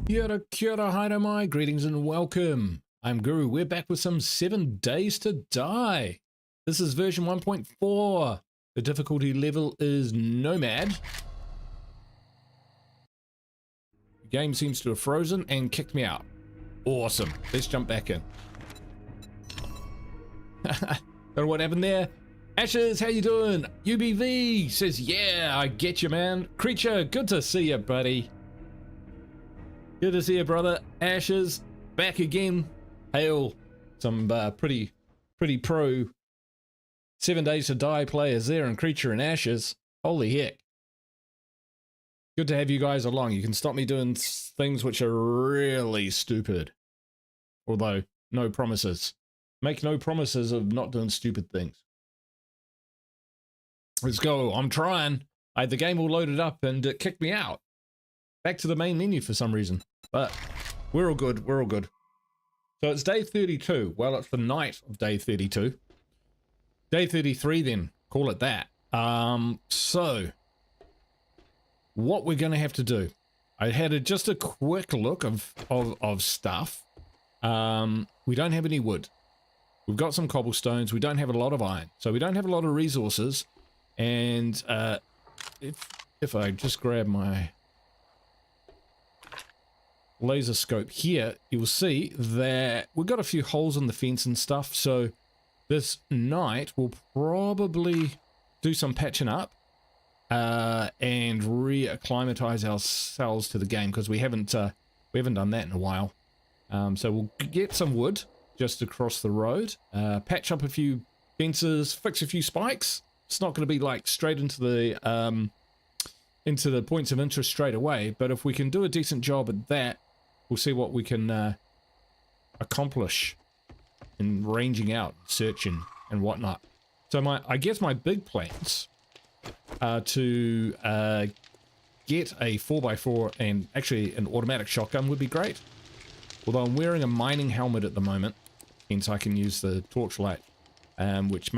Kia ora, haere mai, greetings and welcome. I'm Guru. We're back with some 7 Days to Die. This is version 1.4. The difficulty level is Nomad. The game seems to have frozen and kicked me out. Awesome. Let's jump back in. Don't know what happened there. Ashes, how you doing? UBV says, yeah, I get you, man. Creature, good to see you, buddy. Good to see you, brother. Ashes, back again. Hail. Some pretty pro 7 Days to Die players there, and Creature and Ashes. Holy heck. Good to have you guys along. You can stop me doing things which are really stupid. Although, no promises. Make no promises of not doing stupid things. Let's go. I'm trying. I had the game all loaded up and it kicked me out. Back to the main menu for some reason. But we're all good. We're all good. So it's day 32. Well, it's the night of day 32. Day 33 then. Call it that. So what we're going to have to do. I had just a quick look of stuff. We don't have any wood. We've got some cobblestones. We don't have a lot of iron. So we don't have a lot of resources. And if I just grab my laser scope here, you'll see that we've got a few holes in the fence and stuff. So this night we'll probably do some patching up and re-acclimatize ourselves to the game, because we haven't done that in a while. So we'll get some wood just across the road, patch up a few fences, fix a few spikes. It's not going to be like straight into the points of interest straight away, but if we can do a decent job at that, we'll see what we can accomplish in ranging out, searching and whatnot. So I guess my big plans are to get a 4x4 and actually an automatic shotgun would be great. Although I'm wearing a mining helmet at the moment, hence I can use the torchlight, which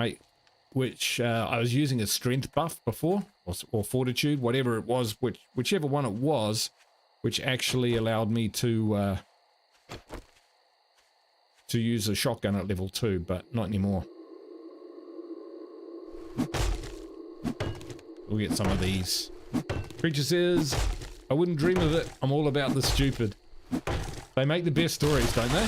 I was using a strength buff before, or fortitude, whatever it was, whichever one it was, which actually allowed me to use a shotgun at level 2, but not anymore. We'll get some of these. Creature says, I wouldn't dream of it. I'm all about the stupid. They make the best stories, don't they?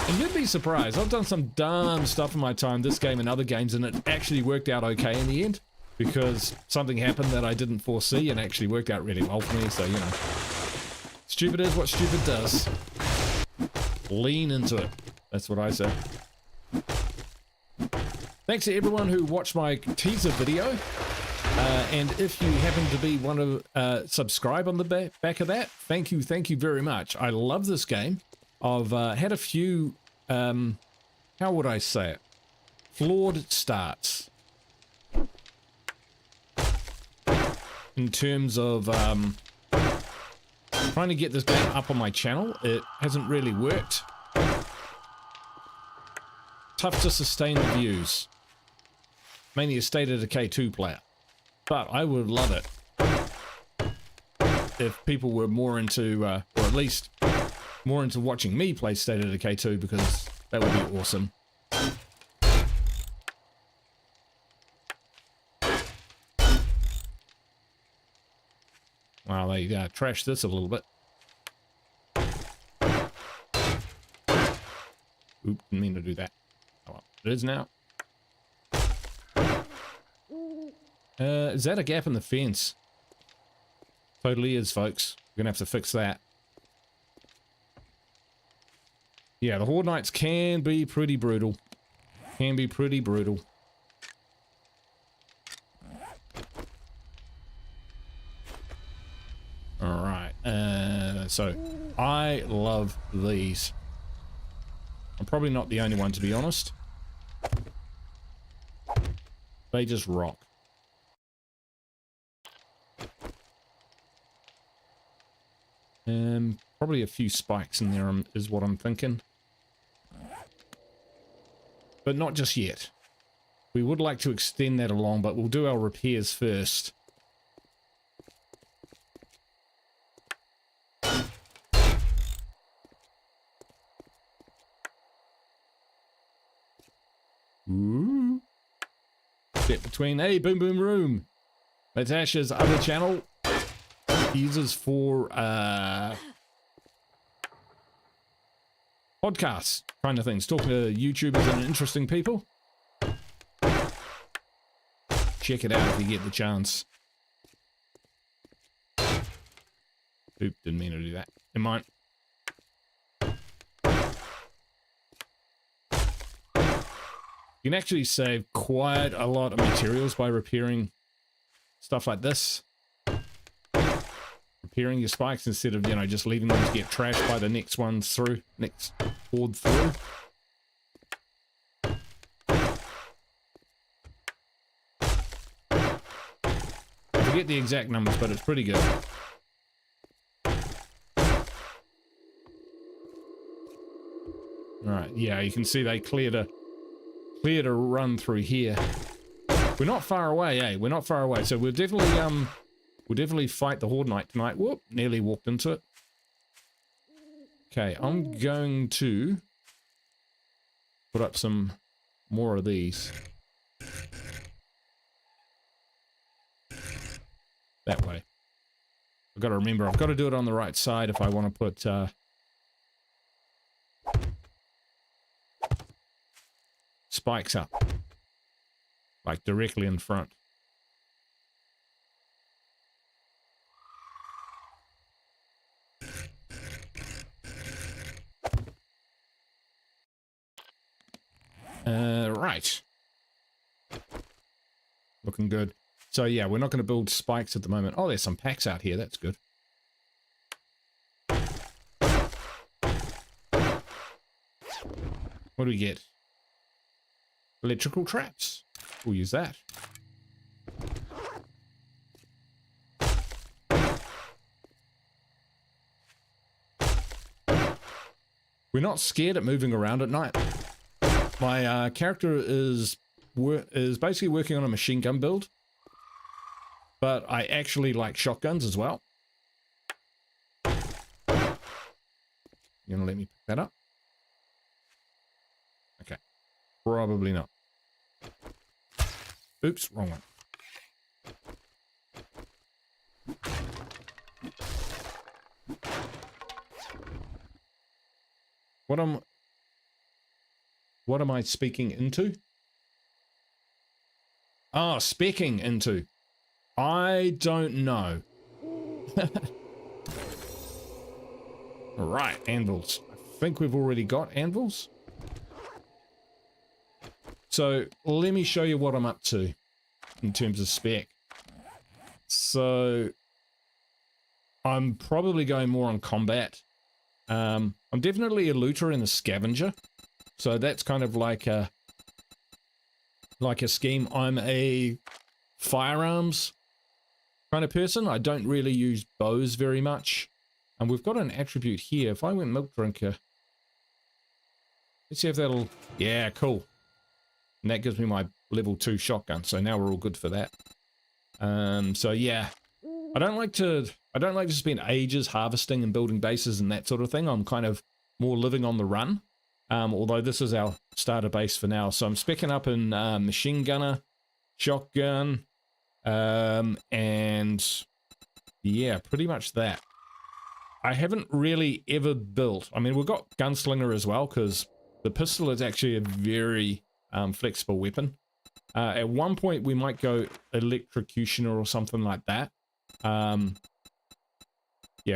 And you'd be surprised. I've done some dumb stuff in my time, this game and other games, and it actually worked out okay in the end, because something happened that I didn't foresee and actually worked out really well for me. So, you know, stupid is what stupid does. Lean into it. That's what I say. Thanks to everyone who watched my teaser video. And if you happen to be one of subscribe on the back of that, thank you very much. I love this game. I've had a few, how would I say it, flawed starts in terms of trying to get this game up on my channel. It hasn't really worked. Tough to sustain the views. Mainly a State of Decay 2 player. But I would love it if people were more into, or at least more into watching me play State of Decay 2, because that would be awesome. Wow, they trashed this a little bit. Oop, didn't mean to do that. Oh well, it is now. Is that a gap in the fence? Totally is, folks. We're gonna have to fix that. Yeah, the Horde Knights can be pretty brutal. Can be pretty brutal. Alright, so I love these. I'm probably not the only one, to be honest. They just rock. Probably a few spikes in there is what I'm thinking. But not just yet. We would like to extend that along, but we'll do our repairs first. Ooh. Step between. Hey, Boom Boom Room. That's Ash's other channel. He uses for podcasts kind of things. Talking to YouTubers and interesting people. Check it out if you get the chance. Oop, didn't mean to do that. Never mind. You can actually save quite a lot of materials by repairing stuff like this. Repairing your spikes instead of, you know, just leaving them to get trashed by the next ones through, next horde through. I forget the exact numbers, but it's pretty good. Alright, yeah, you can see they cleared a run through here. We're not far away, eh? We're not far away. So we'll definitely fight the Horde Knight tonight. Whoop, nearly walked into it. Okay, I'm going to put up some more of these. That way. I've got to remember, I've got to do it on the right side if I want to put spikes up, like directly in front. Right. Looking good. So yeah, we're not going to build spikes at the moment. Oh, there's some packs out here. That's good. What do we get? Electrical traps. We'll use that. We're not scared at moving around at night. My character is basically working on a machine gun build, but I actually like shotguns as well. You gonna let me pick that up? Okay, probably not. Oops, wrong one. What am I speaking into? Oh, specking into. I don't know. Right, anvils. I think we've already got anvils. So let me show you what I'm up to in terms of spec. So I'm probably going more on combat. I'm definitely a looter and a scavenger. So that's kind of like a scheme. I'm a firearms kind of person. I don't really use bows very much. And we've got an attribute here. If I went milk drinker, let's see if that'll, yeah, cool. And that gives me my level 2 shotgun. So now we're all good for that. So yeah, I don't like to spend ages harvesting and building bases and that sort of thing. I'm kind of more living on the run. Although this is our starter base for now. So I'm specking up in machine gunner, shotgun, and yeah, pretty much that. I haven't really ever built, I mean, we've got gunslinger as well, because the pistol is actually a very flexible weapon. At one point we might go electrocutioner or something like that. Yeah,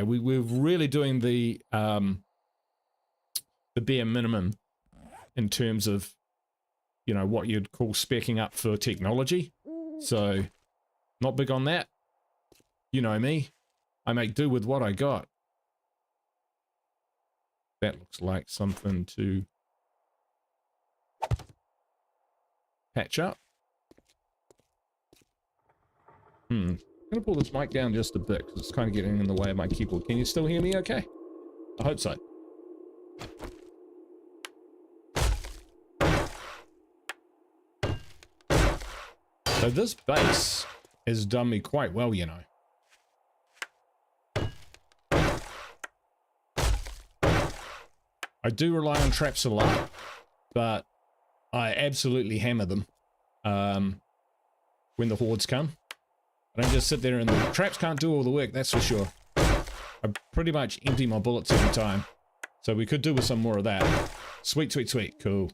we're really doing the bare minimum in terms of, you know, what you'd call speccing up for technology. So not big on that. You know me, I make do with what I got. That looks like something to patch up. I'm gonna pull this mic down just a bit because it's kind of getting in the way of my keyboard. Can you still hear me okay? I hope so. So this base has done me quite well, you know. I do rely on traps a lot, but I absolutely hammer them when the hordes come. I don't just sit there and the traps can't do all the work, that's for sure. I pretty much empty my bullets every time. So we could do with some more of that. Sweet, sweet, sweet. Cool.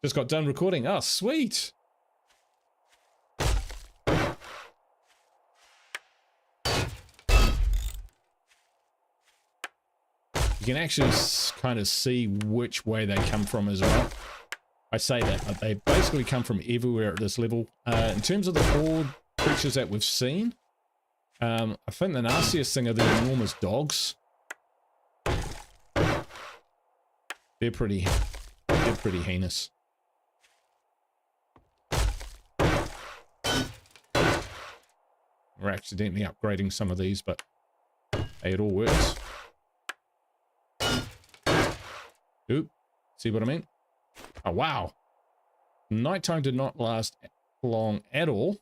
Just got done recording. Oh, sweet. You can actually kind of see which way they come from as well. I say that, but they basically come from everywhere at this level. In terms of the horde creatures that we've seen, I think the nastiest thing are the enormous dogs. They're pretty heinous. We're accidentally upgrading some of these, but hey, it all works. Oop, see what I mean? Oh, wow. Nighttime did not last long at all.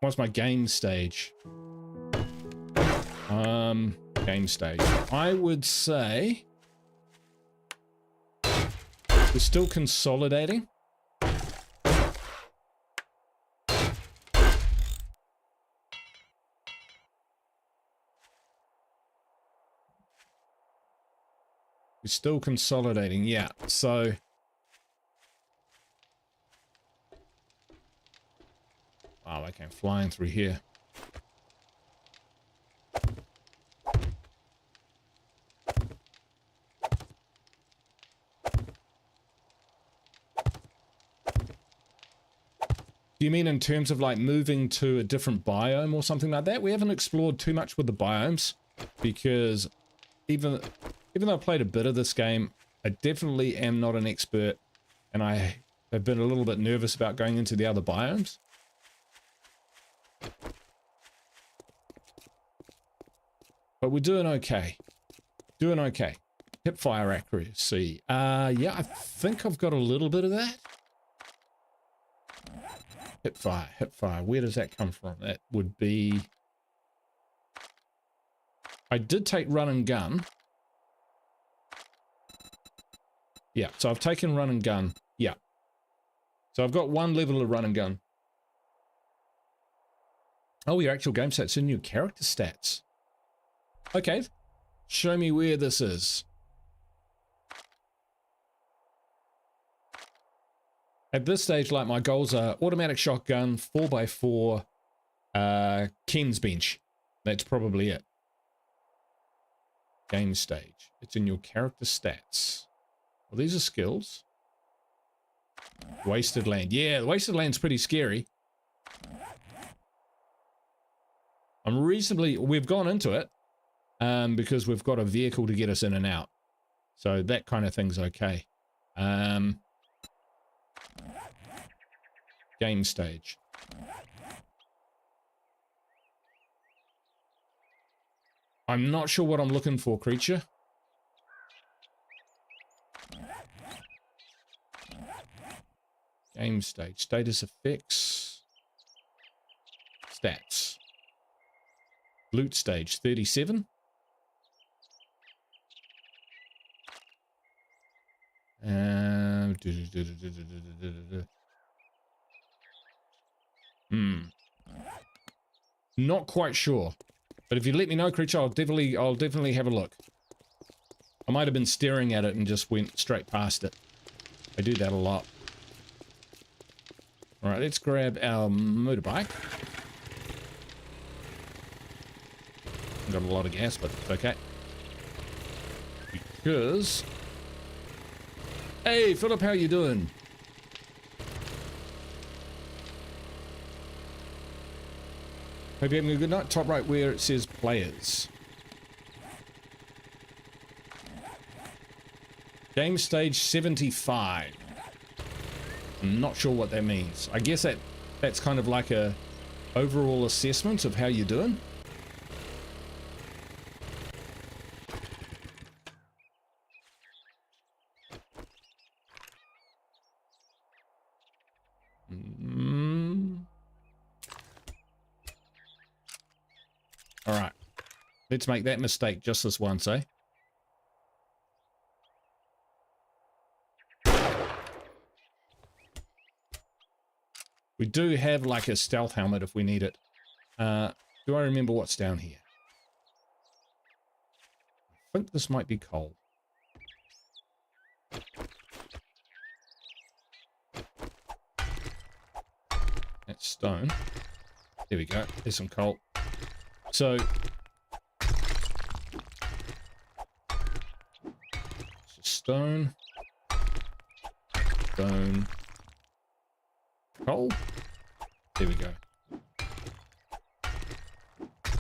What's my game stage? Game stage. I would say we're still consolidating. We're still consolidating, yeah. So wow, they came flying through here. Do you mean in terms of like moving to a different biome or something like that? We haven't explored too much with the biomes because even though I played a bit of this game, I definitely am not an expert, and I have been a little bit nervous about going into the other biomes. But we're doing okay. Doing okay. Hip fire accuracy. Yeah, I think I've got a little bit of that. Hip fire, hip fire. Where does that come from? That would be... I did take run and gun. Yeah, so I've taken run and gun. Yeah. So I've got one level of run and gun. Oh, your actual game stats in your character stats. Okay. Show me where this is. At this stage, like, my goals are automatic shotgun, 4x4, Ken's bench. That's probably it. Game stage. It's in your character stats. Well, these are skills. Wasted land. Yeah, the wasted land's pretty scary. I'm reasonably... We've gone into it because we've got a vehicle to get us in and out. So that kind of thing's okay. Game stage. I'm not sure what I'm looking for, creature. Game stage. Status effects. Stats. Loot stage 37. Not quite sure. But if you let me know, creature, I'll definitely have a look. I might have been staring at it and just went straight past it. I do that a lot. Alright, let's grab our motorbike. Got a lot of gas, but it's okay. Because... Hey, Philip, how you doing? Hope you're having a good night. Top right where it says players. Game stage 75. I'm not sure what that means. I guess that's kind of like a overall assessment of how you're doing. Let's make that mistake just this once, eh? We do have like a stealth helmet if we need it. Do I remember what's down here? I think this might be coal. That's stone. There we go. There's some coal. So stone, stone, coal. There we go.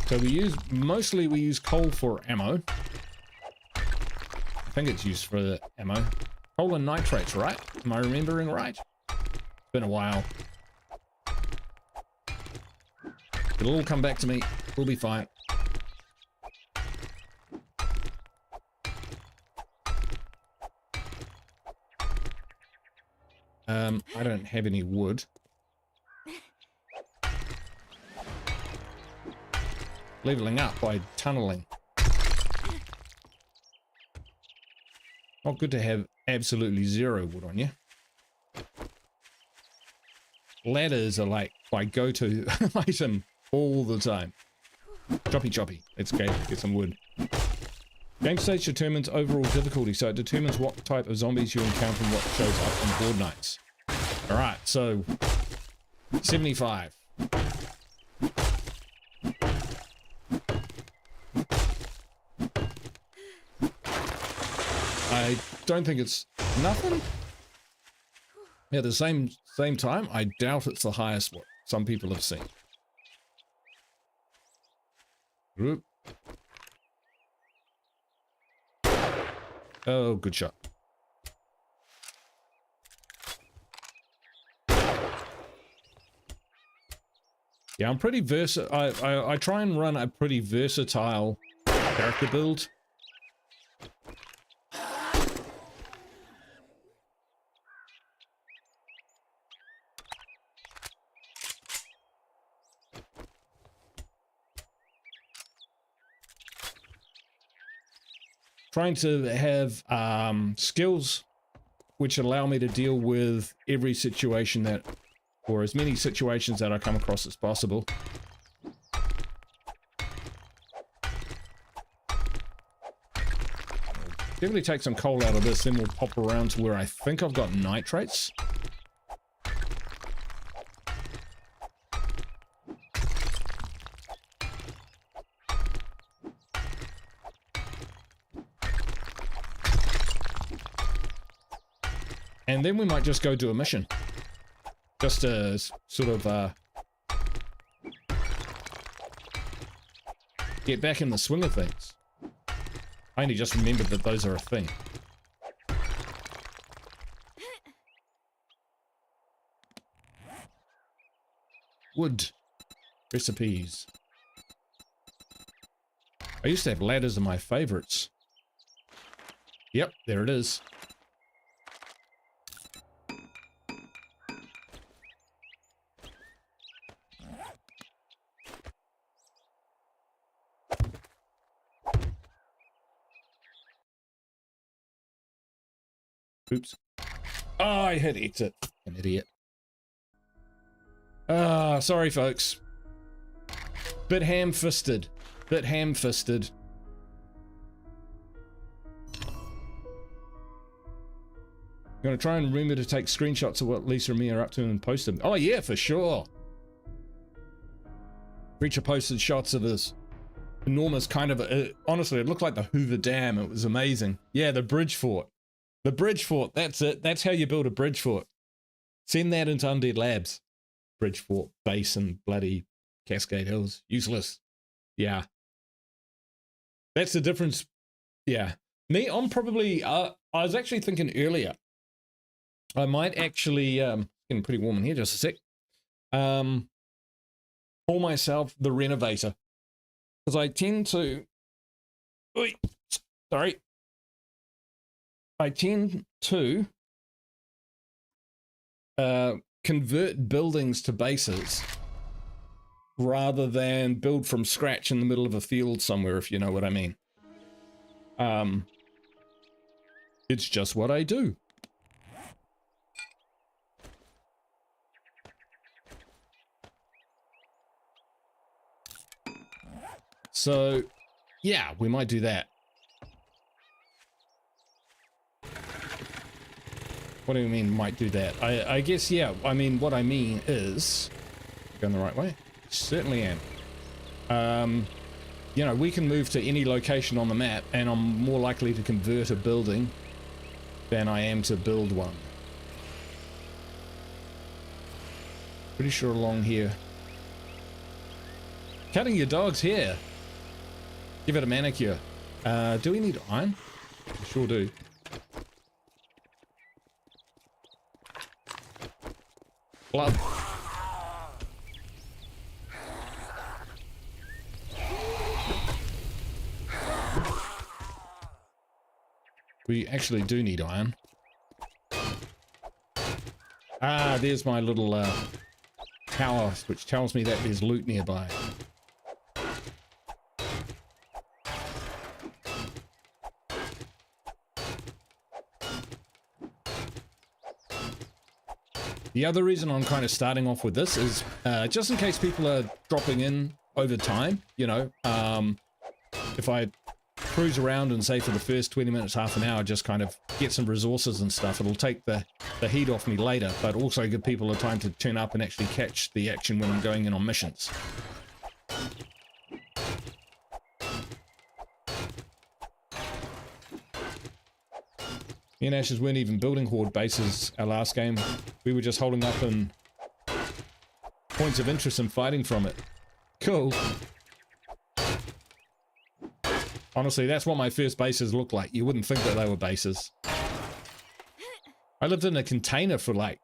So we use coal for ammo. I think it's used for the ammo. Coal and nitrates, right? Am I remembering right? It's been a while. It'll all come back to me. We'll be fine. I don't have any wood. Leveling up by tunneling. Not good to have absolutely zero wood on you. Ladders are like my go-to item all the time. Choppy choppy. Let's go get some wood. Game stage determines overall difficulty, so it determines what type of zombies you encounter and what shows up on Horde nights. Alright, so 75. I don't think it's nothing. At the same time, I doubt it's the highest what some people have seen. Group. Oh, good shot. Yeah, I'm pretty I try and run a pretty versatile character build. Trying to have skills which allow me to deal with every situation that, or as many situations that I come across as possible. Definitely take some coal out of this, then we'll pop around to where I think I've got nitrates. And then we might just go do a mission. Just to sort of get back in the swing of things. I only just remembered that those are a thing. Wood. Recipes. I used to have ladders in my favorites. Yep, there it is. Oops. Oh, I hit exit. An idiot. Ah, sorry, folks. Bit ham-fisted. Bit ham-fisted. I'm gonna try and remember to take screenshots of what Lisa and me are up to and post them. Oh, yeah, for sure. Preacher posted shots of this enormous kind of... honestly, it looked like the Hoover Dam. It was amazing. Yeah, the bridge fort. The bridge fort, that's it. That's how you build a bridge fort. Send that into Undead Labs. Bridge fort, base, and bloody Cascade Hills. Useless. Yeah. That's the difference. Yeah. Me, I'm probably... I was actually thinking earlier. I might actually... getting pretty warm in here, just a sec. Call myself the Renovator. Because I tend to... Oy, sorry. I tend to convert buildings to bases rather than build from scratch in the middle of a field somewhere, if you know what I mean. It's just what I do. So, yeah, we might do that. What do you mean, might do that? I guess, yeah, I mean, what I mean is... Going the right way? Certainly am. You know, we can move to any location on the map, and I'm more likely to convert a building than I am to build one. Pretty sure along here. Cutting your dog's hair. Give it a manicure. Do we need iron? We sure do. Blood. We actually do need iron. Ah, there's my little tower, which tells me that there's loot nearby. The other reason I'm kind of starting off with this is just in case people are dropping in over time, you know, if I cruise around and say for the first 20 minutes, half an hour, just kind of get some resources and stuff, it'll take the heat off me later, but also give people a time to turn up and actually catch the action when I'm going in on missions. Me and Ashes weren't even building Horde bases our last game. We were just holding up in points of interest and fighting from it. Cool. Honestly, that's what my first bases looked like. You wouldn't think that they were bases. I lived in a container for like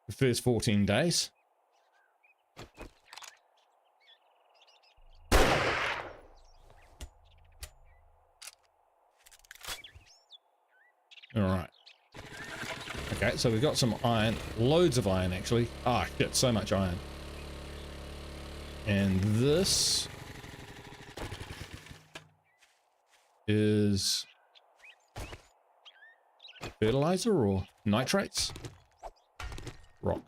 the first 14 days. Alright. Okay, so we've got some iron. Loads of iron, actually. Ah, shit, so much iron. And this is fertilizer or nitrates? Rock.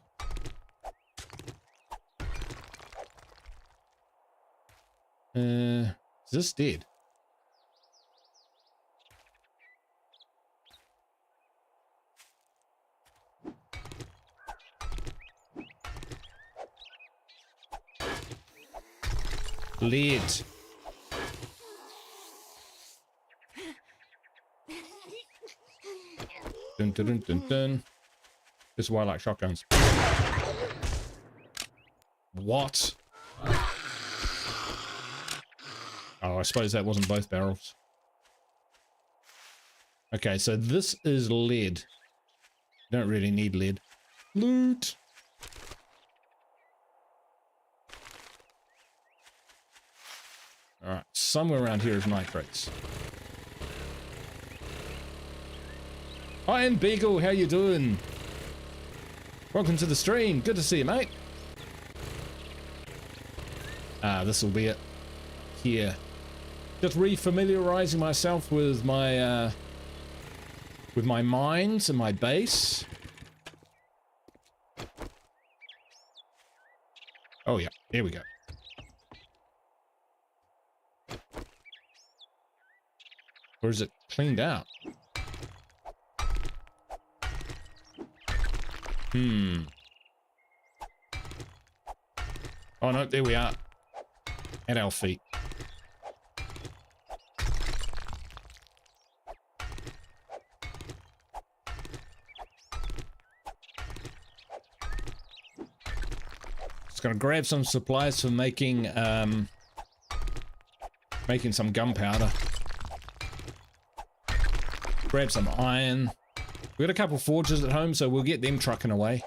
Is this dead? Lead. Dun, dun, dun, dun, dun. This is why I like shotguns. What? Oh, I suppose that wasn't both barrels. Okay, so this is lead. Don't really need lead. Loot. Alright, somewhere around here is nitrates. Iron Beagle, how you doing? Welcome to the stream. Good to see you, mate. Ah, this will be it. Here. Just re-familiarizing myself with my mines and my base. Oh yeah, here we go. Or is it cleaned out? Oh no, there we are. At our feet. Just gonna grab some supplies for making some gunpowder. Grab some iron. We got a couple forges at home, so we'll get them trucking away.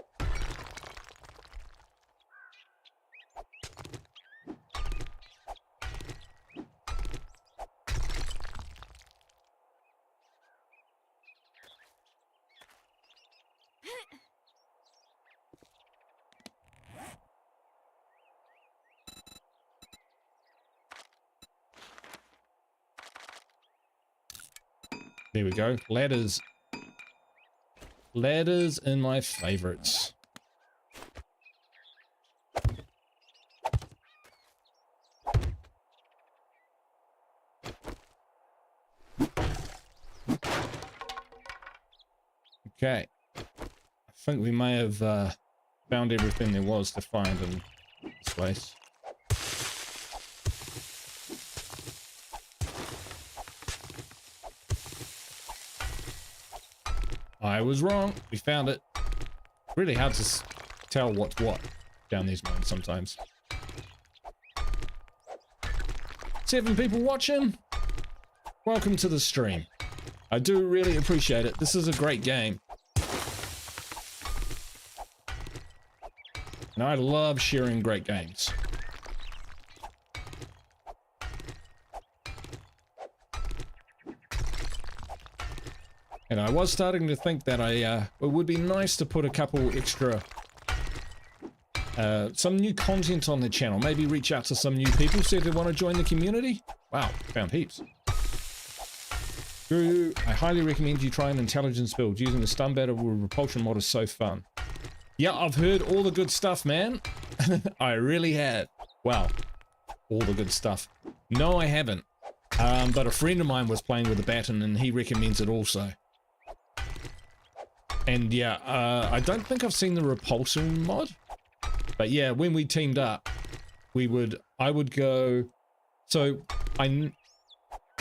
There we go. Ladders. Ladders in my favorites. Okay. I think we may have found everything there was to find in this place. I was wrong. We found it. Really hard to tell what's what down these mines sometimes. 7 people watching. Welcome to the stream. I do really appreciate it. This is a great game. And I love sharing great games. And I was starting to think that it would be nice to put a couple extra, some new content on the channel. Maybe reach out to some new people, see if they want to join the community. Wow, found heaps. Guru, I highly recommend you try an intelligence build. Using the stun battle with repulsion mod is so fun. Yeah, I've heard all the good stuff, man. I really have. Wow, all the good stuff. No, I haven't. But a friend of mine was playing with the baton and he recommends it also. And yeah, I don't think I've seen the repulsion mod, but yeah, when we teamed up, I would go, so I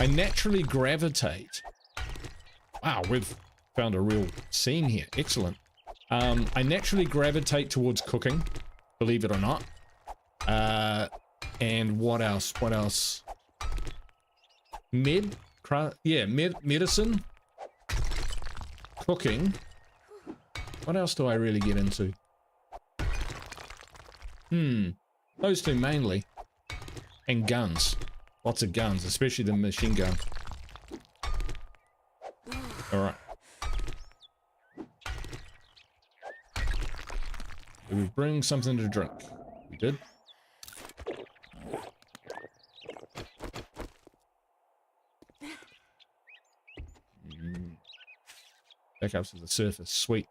naturally gravitate. Wow, we've found a real scene here. Excellent. I naturally gravitate towards cooking, believe it or not. And what else? What else? Medicine, cooking. What else do I really get into? Those two mainly. And guns. Lots of guns, especially the machine gun. Alright. Did we bring something to drink? We did. Back up to the surface. Sweet.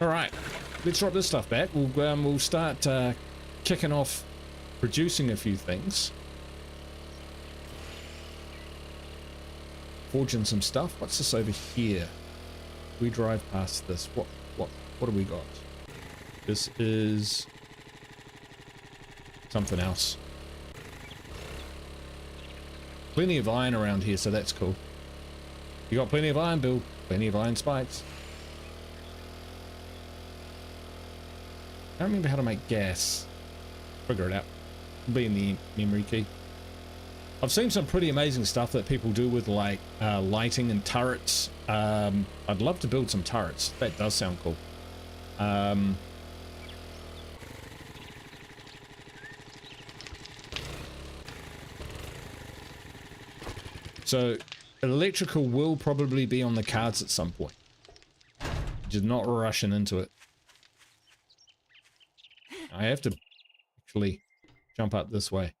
Alright, let's drop this stuff back. We'll start kicking off producing a few things. Forging some stuff. What's this over here? We drive past this. What have we got? This is something else. Plenty of iron around here, so that's cool. You got plenty of iron, Bill. Plenty of iron spikes. I don't remember how to make gas. Figure it out. It'll be in the memory key. I've seen some pretty amazing stuff that people do with like lighting and turrets. I'd love to build some turrets. That does sound cool. So electrical will probably be on the cards at some point. Just not rushing into it. I have to actually jump up this way.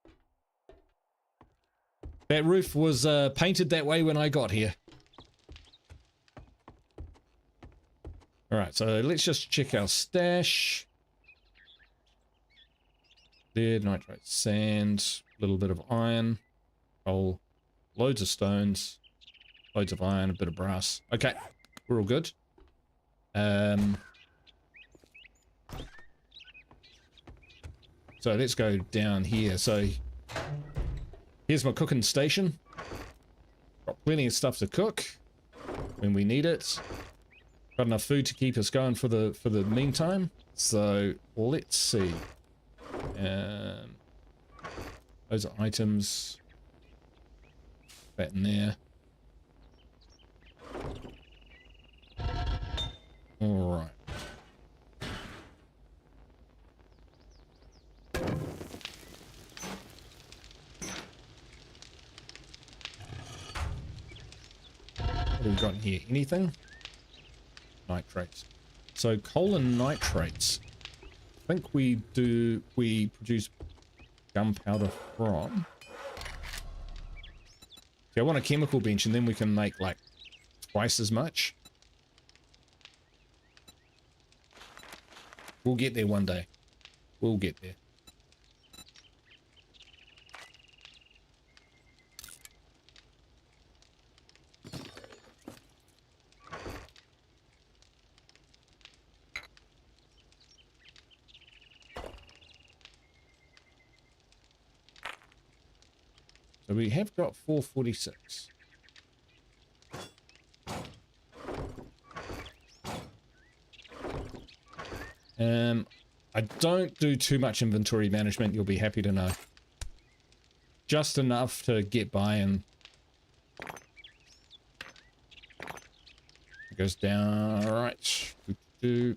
That roof was painted that way when I got here. Alright, so let's just check our stash. Lead, nitrate, sand, a little bit of iron, coal, loads of stones, loads of iron, a bit of brass. Okay, we're all good. So let's go down here. So here's my cooking station. Got plenty of stuff to cook when we need it. Got enough food to keep us going for the meantime. So let's see. Those are items. That in there. All right. What have we got in here? Anything? Nitrates. So coal and nitrates. I think we produce gunpowder from. See, I want a chemical bench, and then we can make like twice as much. We'll get there one day. We'll get there. So we have got 446. I don't do too much inventory management, you'll be happy to know. Just enough to get by, and it goes down. All right. Scrap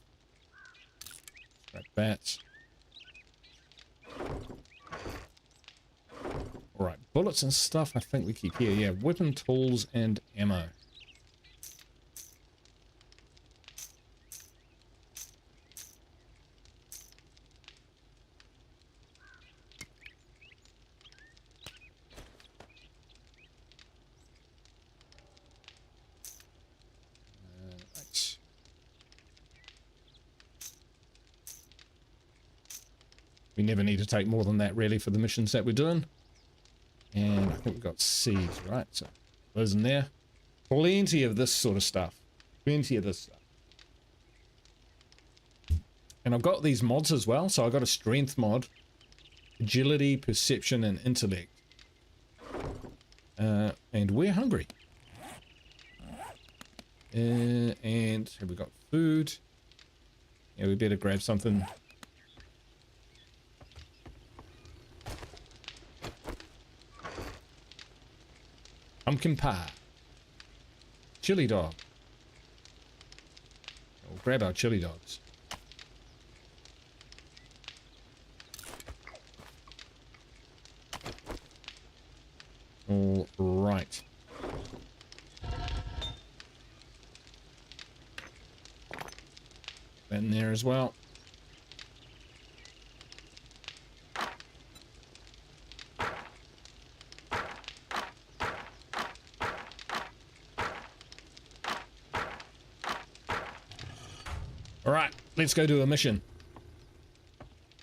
that. All right, bullets and stuff I think we keep here. Yeah, weapon tools and ammo. Right. We never need to take more than that really for the missions that we're doing. And I think we've got seeds, right? So those in there. Plenty of this sort of stuff. Plenty of this stuff. And I've got these mods as well. So I've got a strength mod. Agility, perception, and intellect. And we're hungry. And have we got food? Yeah, we better grab something. Pumpkin pie. Chili dog. We'll grab our chili dogs. All right. That in there as well. Alright, let's go do a mission.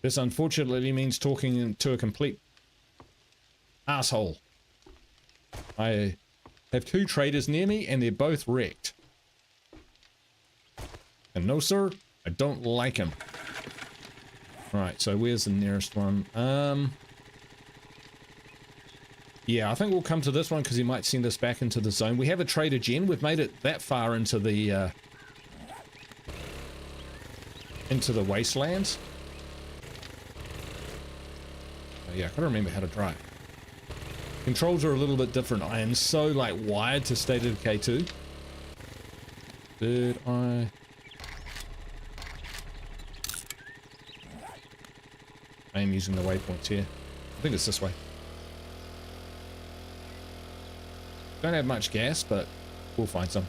This unfortunately means talking to a complete asshole. I have two traders near me and they're both wrecked. And no sir, I don't like him. Alright, so where's the nearest one? Yeah, I think we'll come to this one because he might send us back into the zone. We have a trader gen. We've made it that far into the wastelands. Oh, yeah, I can't remember how to drive. Controls are a little bit different. I am so like wired to State of Decay 2. Did I am using the waypoints here. I think it's this way. Don't have much gas, but we'll find some.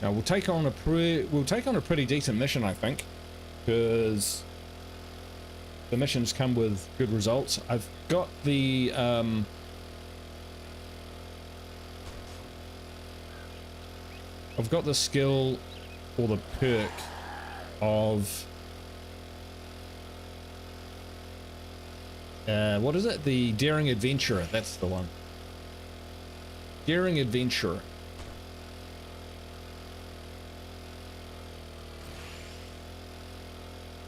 Now we'll take on a pretty decent mission, I think, because the missions come with good results. I've got the skill or the perk of what is it? The Daring Adventurer. That's the one. Daring Adventurer.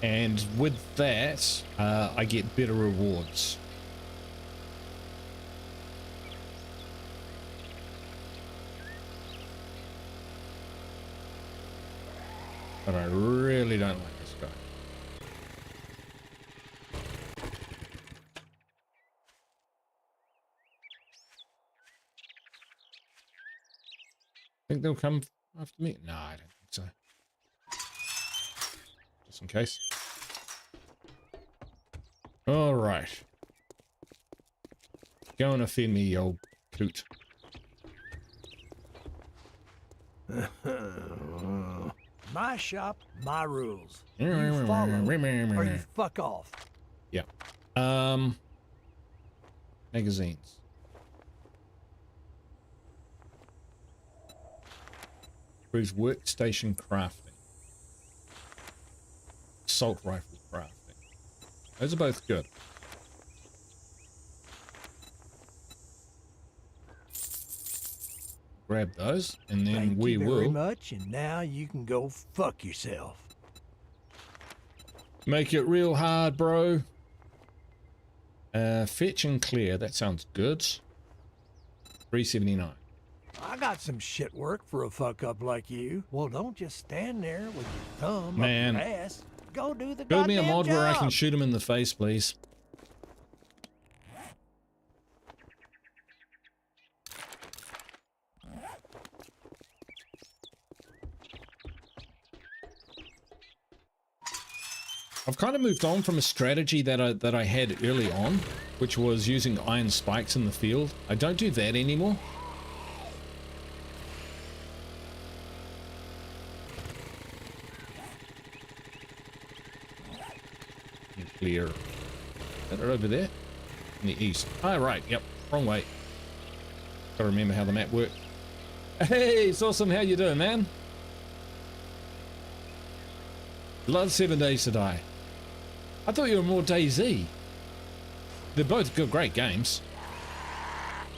And with that, I get better rewards. But I really don't like this guy. Think they'll come after me? No, I don't think so. Just in case. All right. Go and feed me, you old coot. My shop, my rules. You follow or you fuck off. Yeah. Magazines. Improves workstation crafting. Assault rifle crafting. Those are both good. Grab those, and then Thank we you will very much, and now you can go fuck yourself. make it real hard, bro. Fetch and clear. That sounds good. 379. I got some shit work for a fuck up like you. Well, don't just stand there with your thumb Man. up your ass. Go do the Build me a goddamn mod where I can job. shoot him in the face, please. I've kind of moved on from a strategy that I had early on, which was using iron spikes in the field. I don't do that anymore. Clear. Is that over there? In the east. Oh, right. Yep. Wrong way. Gotta remember how the map worked. Hey, it's awesome. How you doing, man? Love 7 Days to Die. I thought you were more DayZ. They're both good, great games.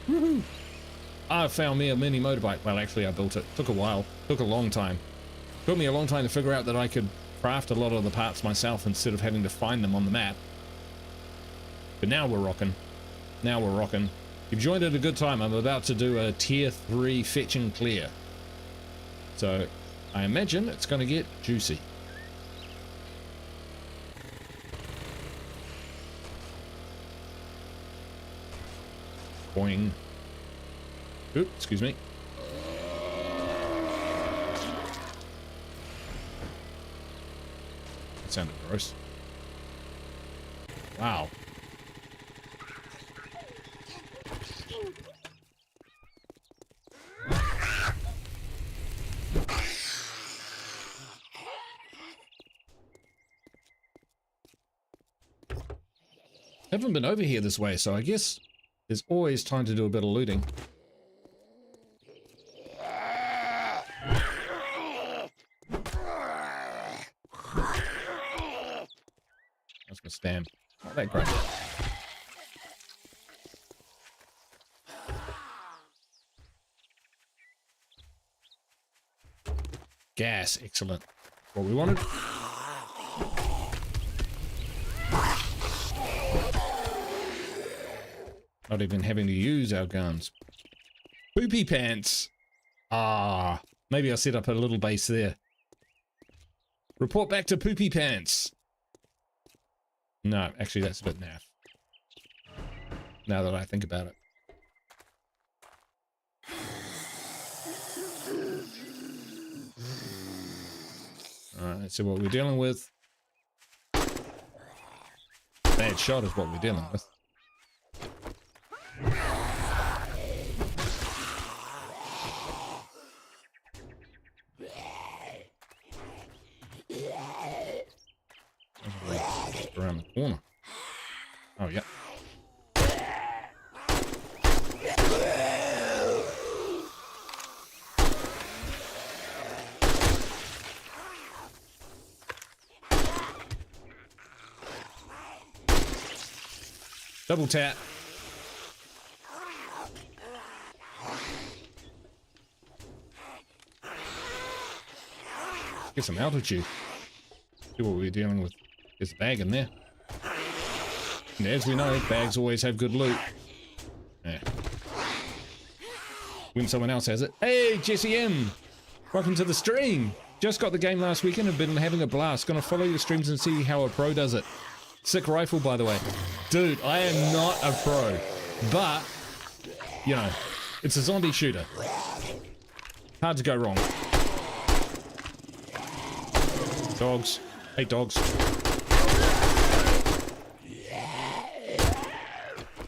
Woohoo! I found me a mini motorbike. Well, actually, I built it. Took a while. Took a long time. Took me a long time to figure out that I could craft a lot of the parts myself instead of having to find them on the map. But now we're rocking. Now we're rocking. You've joined at a good time. I'm about to do a tier 3 fetch and clear. So I imagine it's going to get juicy. Boing. Oop, excuse me. That sounded gross. Wow. Haven't been over here this way, so I guess there's always time to do a bit of looting. That's gonna stand. Not that great. Gas, excellent. What we wanted. Not even having to use our guns. Poopy pants. Ah, maybe I'll set up a little base there. Report back to Poopy pants. No, actually that's a bit naff. Now that I think about it. Alright, let's see what we're dealing with. Bad shot is what we're dealing with. Just around the corner. Oh, yeah. Double tap. Get some altitude. See what we're dealing with. There's a bag in there. And as we know, bags always have good loot. Yeah. When someone else has it. Hey, Jesse M! Welcome to the stream! Just got the game last weekend and been having a blast. Gonna follow your streams and see how a pro does it. Sick rifle, by the way. Dude, I am not a pro. But, you know, it's a zombie shooter. Hard to go wrong. Dogs. Hey, dogs.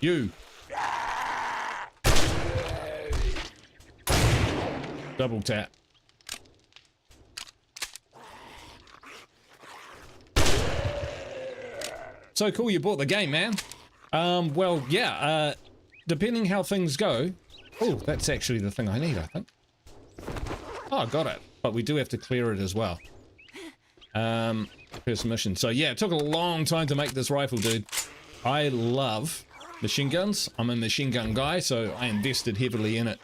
You. Double tap. So cool you bought the game, man. Well, yeah, depending how things go... Oh, that's actually the thing I need, I think. Oh, I got it. But we do have to clear it as well. First mission. So yeah, it took a long time to make this rifle, dude. I love machine guns. I'm a machine gun guy, so I invested heavily in it.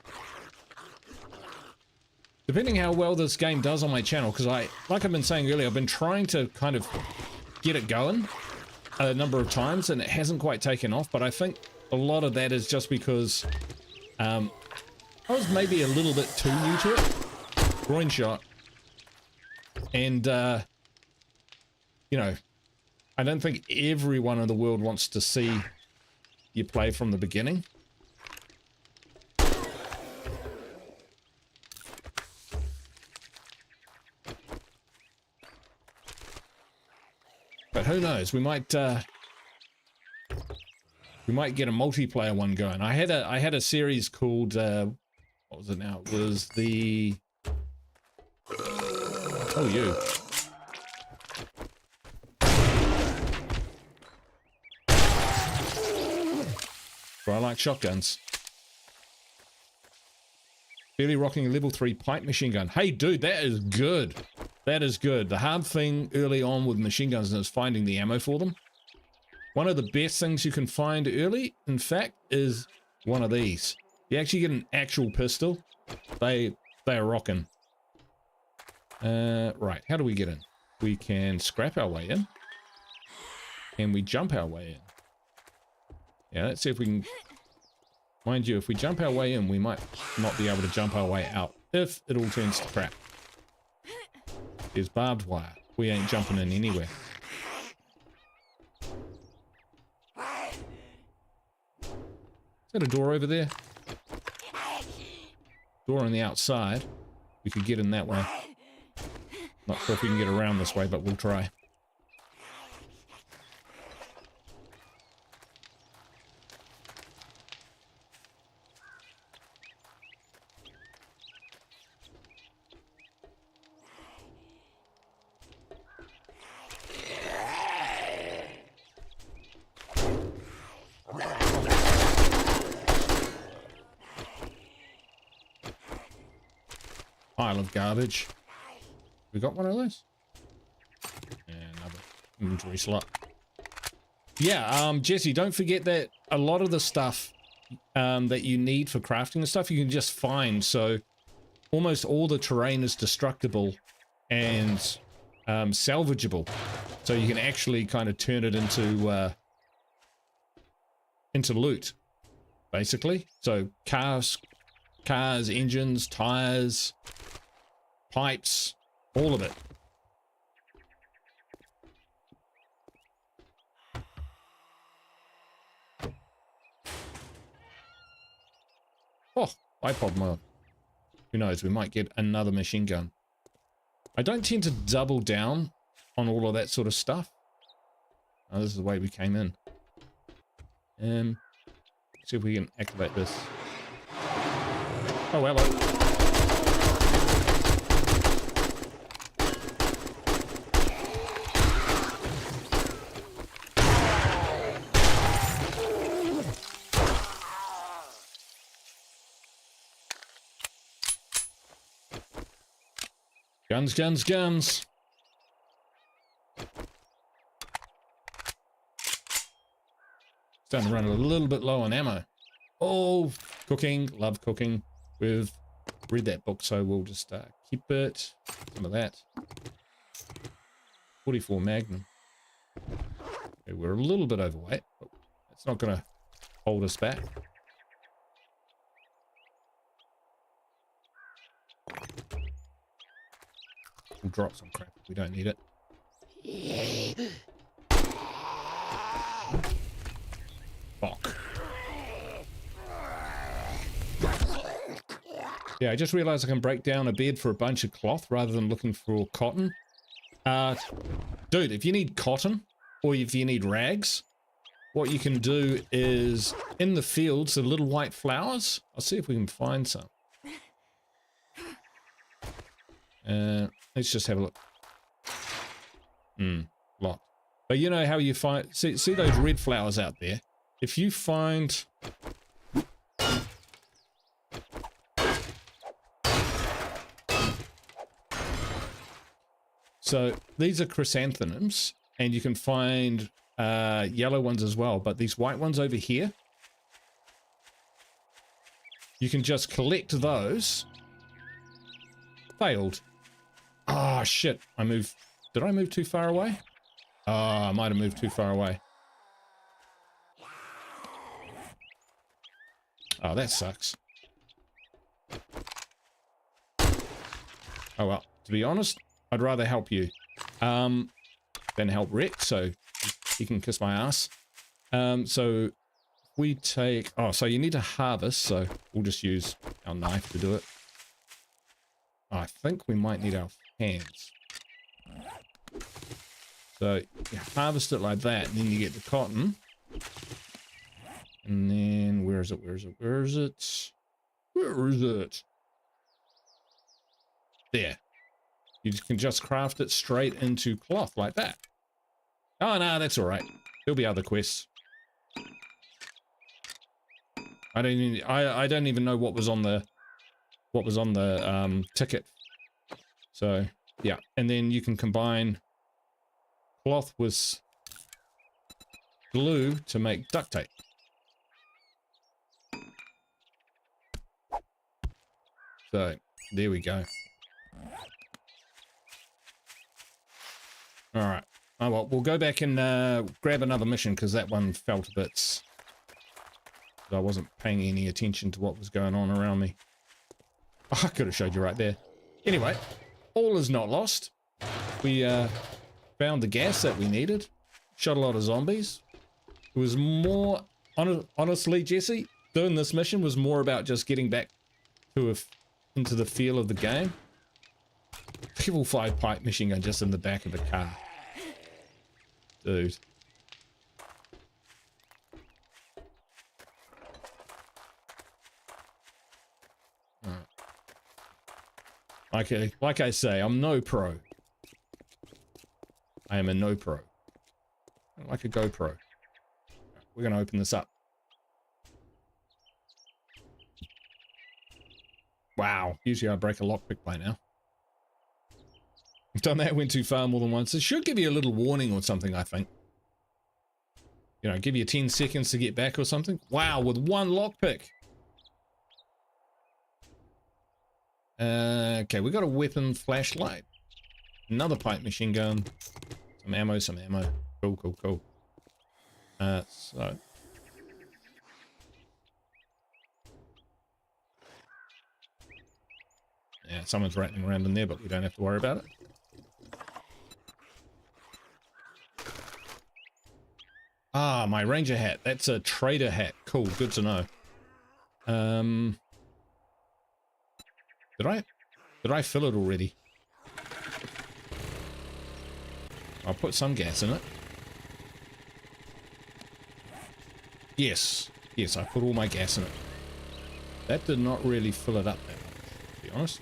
Depending how well this game does on my channel, because like I've been saying earlier, I've been trying to kind of get it going a number of times, and it hasn't quite taken off, but I think a lot of that is just because I was maybe a little bit too new to it. Groin shot. And, you know, I don't think everyone in the world wants to see you play from the beginning. But who knows? We might get a multiplayer one going. I had a series called what was it now? It was the you. But I like shotguns. Barely rocking a level 3 pipe machine gun. Hey, dude, that is good. That is good. The hard thing early on with machine guns is finding the ammo for them. One of the best things you can find early, in fact, is one of these. You actually get an actual pistol. They are rocking. Right, how do we get in? We can scrap our way in. Can we jump our way in? Yeah, let's see if we can... Mind you, if we jump our way in, we might not be able to jump our way out. If it all turns to crap. There's barbed wire. We ain't jumping in anywhere. Is that a door over there? Door on the outside. We could get in that way. Not sure if we can get around this way, but we'll try. Pile of garbage. We got one of those? And another inventory slot. Yeah, Jesse, don't forget that a lot of the stuff that you need for crafting and stuff you can just find, so almost all the terrain is destructible and salvageable. So you can actually kind of turn it into loot, basically. So cars, engines, tires, pipes, all of it. Oh, iPod mode. Who knows, we might get another machine gun. I don't tend to double down on all of that sort of stuff. Oh, this is the way we came in. See if we can activate this. Oh, hello. Guns, guns, guns. Starting to run a little bit low on ammo. Oh, cooking. Love cooking. We've read that book, so we'll just keep it. Some of that. 44 Magnum. Okay, we're a little bit overweight, but it's not going to hold us back. We'll drop some crap if we don't need it. Fuck. Yeah, I just realized I can break down a bed for a bunch of cloth rather than looking for cotton. Dude, if you need cotton or if you need rags, what you can do is in the fields, the little white flowers. I'll see if we can find some. Let's just have a look. Locked. But you know how you find, see those red flowers out there? If you find, so these are chrysanthemums, and you can find yellow ones as well, but these white ones over here, you can just collect those. Failed. Ah, shit. Did I move too far away? Oh, I might have moved too far away. Oh, that sucks. Oh well, to be honest, I'd rather help you than help Rick, so he can kiss my ass. So we take, oh, so you need to harvest, so we'll just use our knife to do it. I think we might need our hands. So you harvest it like that, and then you get the cotton. And then, where is it? Where is it? Where is it? Where is it? There. You can just craft it straight into cloth like that. Oh, no, that's all right. There'll be other quests. I don't even know what was on the ticket. So yeah, and then you can combine cloth with glue to make duct tape. So there we go. All right. Oh well, we'll go back and grab another mission because that one felt a bit. I wasn't paying any attention to what was going on around me. Oh, I could have showed you right there. Anyway, all is not lost. We found the gas that we needed. Shot a lot of zombies. It was more, honestly, Jesse, doing this mission was more about just getting back to into the feel of the game. Level 5 pipe machine gun just in the back of the car. Dude. Okay, like I say, I'm no pro. I am a no pro. I'm like a GoPro. We're going to open this up. Wow, usually I break a lockpick by now. I've done that, went too far more than once. It should give you a little warning or something, I think. You know, give you 10 seconds to get back or something. Wow, with one lockpick. Okay, we got a weapon, flashlight, another pipe machine gun, some ammo, Cool, cool, cool. So. Yeah, someone's rattling around in there, but we don't have to worry about it. Ah, my ranger hat. That's a trader hat. Cool, good to know. Did I fill it already? I'll put some gas in it. Yes. Yes, I put all my gas in it. That did not really fill it up that much, to be honest.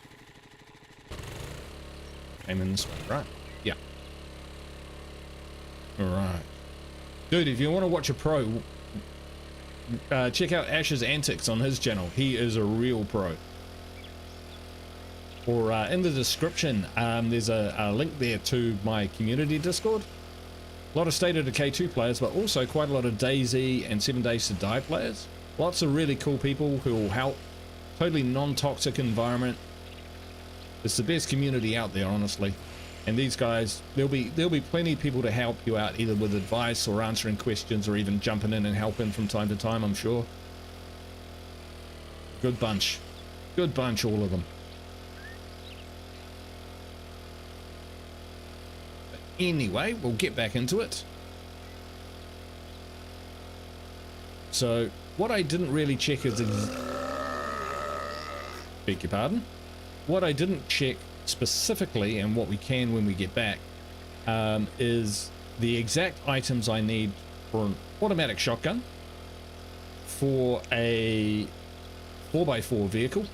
Came in this way, right? Yeah. Alright. Dude, if you want to watch a pro, check out Ash's antics on his channel. He is a real pro. Or in the description, there's a link there to my community Discord. A lot of State of Decay 2 players, but also quite a lot of DayZ and 7 Days to Die players. Lots of really cool people who will help. Totally non-toxic environment. It's the best community out there, honestly. And these guys, there'll be plenty of people to help you out, either with advice or answering questions or even jumping in and helping from time to time, I'm sure. Good bunch. Good bunch, all of them. Anyway, we'll get back into it. So, what I didn't really check is... Beg your pardon? What I didn't check specifically, and what we can when we get back, is the exact items I need for an automatic shotgun, for a 4x4 vehicle.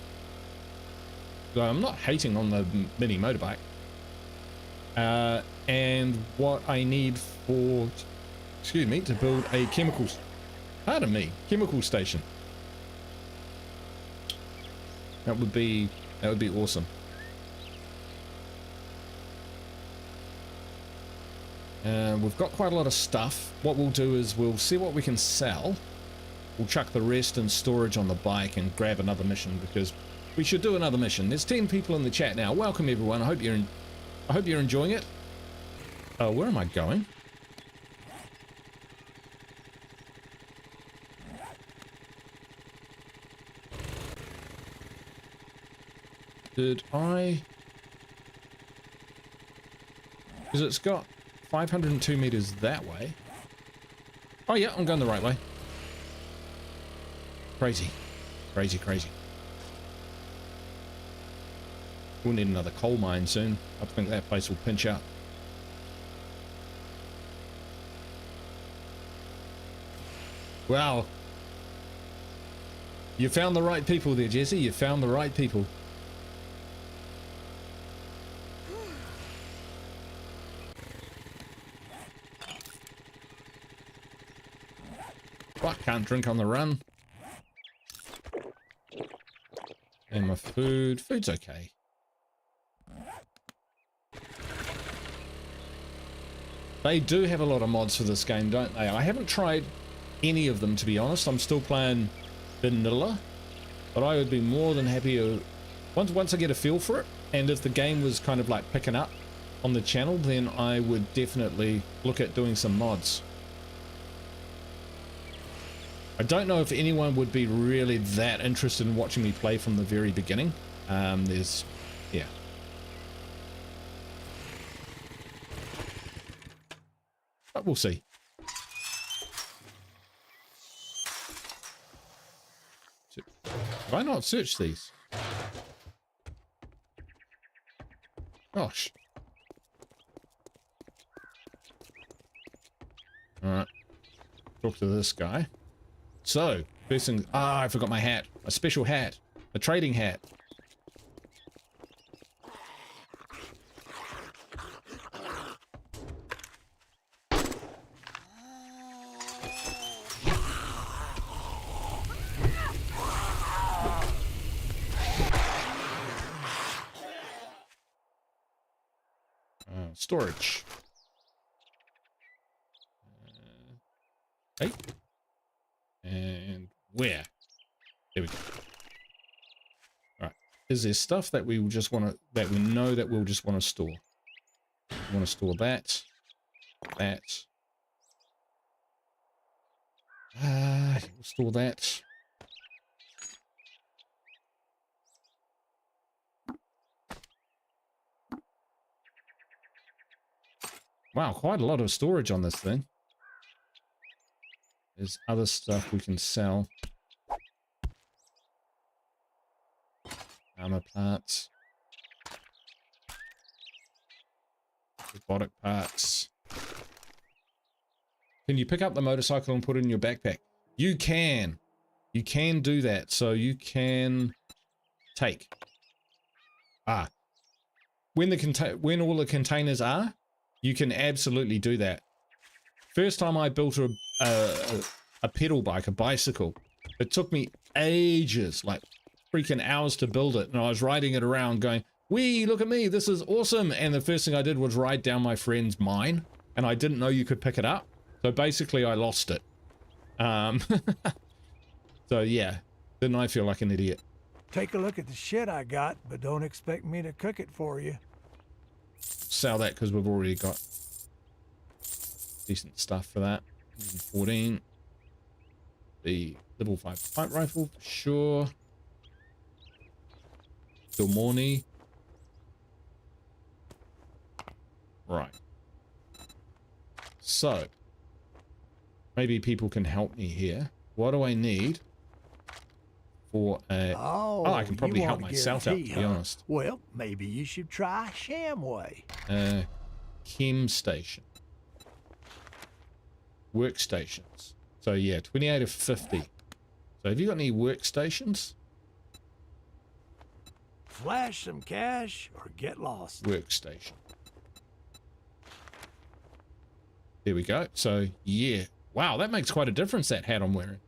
So I'm not hating on the mini motorbike. and what I need for, excuse me, to build a chemical station. That would be awesome. We've got quite a lot of stuff. What we'll do is we'll see what we can sell. We'll chuck the rest in storage on the bike and grab another mission, because we should do another mission. There's 10 people in the chat now. Welcome everyone. I hope you're enjoying it. Where am I going? Did I? Because it's got 502 meters that way. Oh yeah, I'm going the right way. Crazy. Crazy, crazy. We'll need another coal mine soon. I think that place will pinch out. Wow. You found the right people there, Jesse. You found the right people. What? Can't drink on the run. And my food. Food's okay. They do have a lot of mods for this game, don't they? I haven't tried any of them, to be honest. I'm still playing vanilla, but I would be more than happy to, once I get a feel for it, and if the game was kind of like picking up on the channel, then I would definitely look at doing some mods. I don't know if anyone would be really that interested in watching me play from the very beginning. Yeah. But we'll see. Have I not searched these? Gosh. Alright. Talk to this guy. So, first thing... Ah, I forgot my hat. A special hat. A trading hat. Storage. Hey. And where? There we go. All right. Is there stuff that we just want to, that we know that we'll just want to store? We want to store that. That. We'll store that. Wow, quite a lot of storage on this thing. There's other stuff we can sell. Armor parts. Robotic parts. Can you pick up the motorcycle and put it in your backpack? You can. You can do that. So you can take. When all the containers are, you can absolutely do that. First time I built a pedal bike, a bicycle, it took me ages, like freaking hours to build it. And I was riding it around going, wee, look at me, this is awesome. And the first thing I did was ride down my friend's mine, and I didn't know you could pick it up. So basically I lost it. So yeah, didn't I feel like an idiot? Take a look at the shit I got, but don't expect me to cook it for you. Sell that because we've already got decent stuff for that. 14. The level 5 pipe rifle for sure. Still morning. Right. So maybe people can help me here. What do I need for a... Oh, I can probably help myself out, to be honest. Well, maybe you should try Shamway. Chem station. Workstations. So yeah, 28 of 50. So have you got any workstations? Flash some cash or get lost. Workstation. There we go. So yeah, wow, that makes quite a difference, that hat I'm wearing.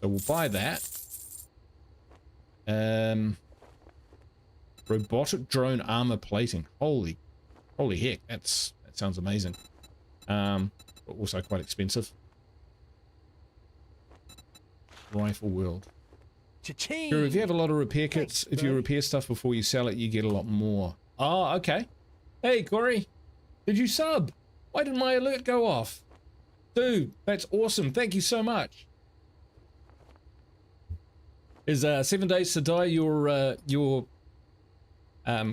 So we'll buy that. Robotic drone armor plating. Holy heck, that sounds amazing. But also quite expensive. Rifle world. Cha-ching! Sure, if you have a lot of repair kits, Thanks, if you buddy. repair stuff before you sell it, you get a lot more. Oh, okay. Hey, Corey, did you sub? Why did my alert go off? Dude, that's awesome. Thank you so much. Is 7 Days to Die your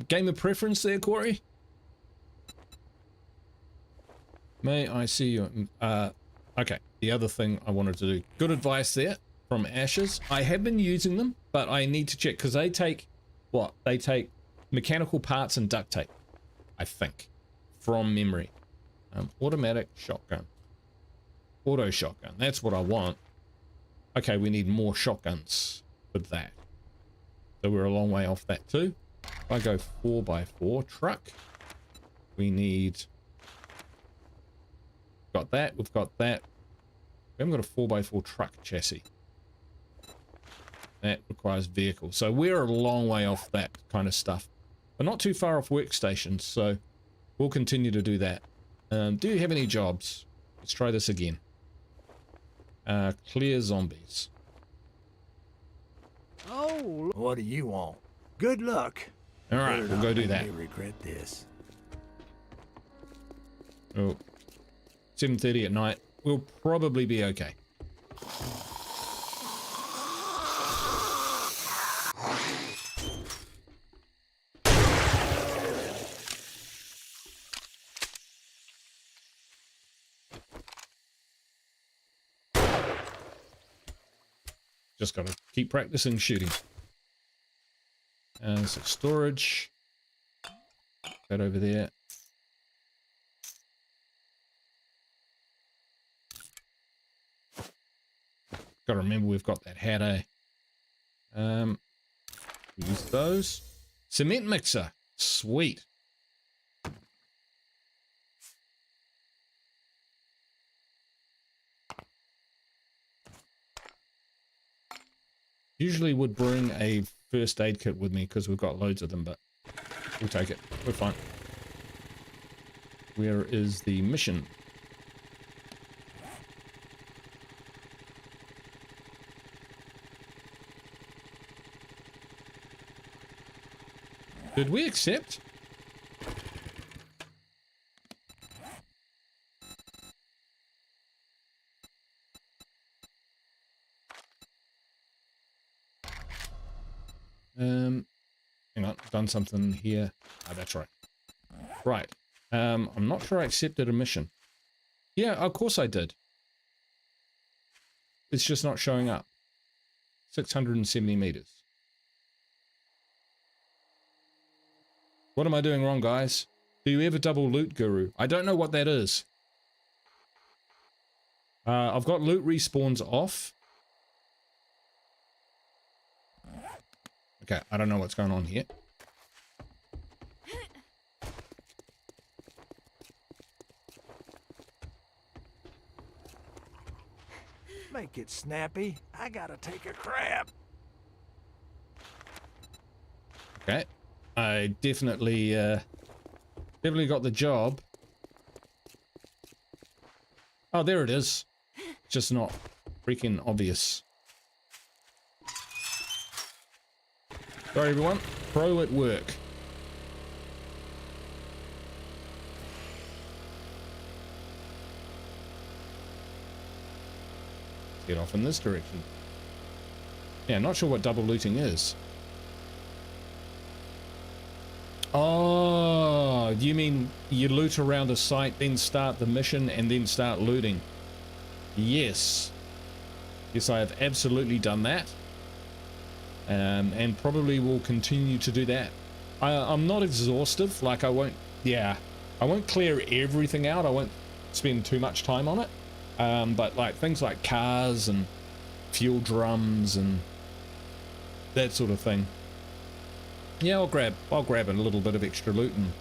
gamer preference there, Corey? May I see you? Okay, the other thing I wanted to do. Good advice there from Ashes. I have been using them, but I need to check because they take what? They take mechanical parts and duct tape, I think, from memory. Automatic shotgun. Auto shotgun. That's what I want. Okay, we need more shotguns for that. So we're a long way off that too. If I go 4x4 truck, we need... Got that, we've got that. We haven't got a 4x4 truck chassis. That requires vehicle. So we're a long way off that kind of stuff. But not too far off workstations, so we'll continue to do that. Do you have any jobs? Let's try this again. Clear zombies. Oh, what do you want? Good luck. All right, we'll go do that. You regret this. Oh, 7:30 at night. We'll probably be okay. Just gotta keep practicing shooting. So storage. That over there. Gotta remember we've got that hat, eh? Use those. Cement mixer. Sweet. Usually would bring a first aid kit with me because we've got loads of them, but we'll take it. We're fine. Where is the mission? Did we accept? Hang on, I've done something here. Oh, that's right. Right. I'm not sure I accepted a mission. Yeah, of course I did. It's just not showing up. 670 meters. What am I doing wrong, guys? Do you ever double loot, Guru? I don't know what that is. I've got loot respawns off. Okay, I don't know what's going on here. Make it snappy. I gotta take a crap. Okay, I definitely got the job. Oh, there it is. Just not freaking obvious. Sorry, everyone. Pro at work. Let's get off in this direction. Yeah, not sure what double looting is. Oh, you mean you loot around a site, then start the mission, and then start looting? Yes. Yes, I have absolutely done that. And probably will continue to do that. I'm not exhaustive, like I won't clear everything out, I won't spend too much time on it, but like things like cars and fuel drums and that sort of thing, yeah, I'll grab a little bit of extra loot and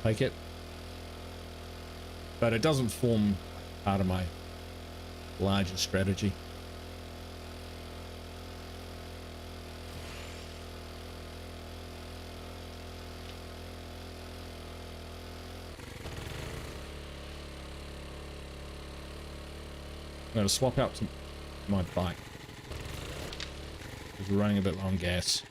take it. but it doesn't form part of my larger strategy. I'm going to swap out to my bike because we're running a bit low on gas.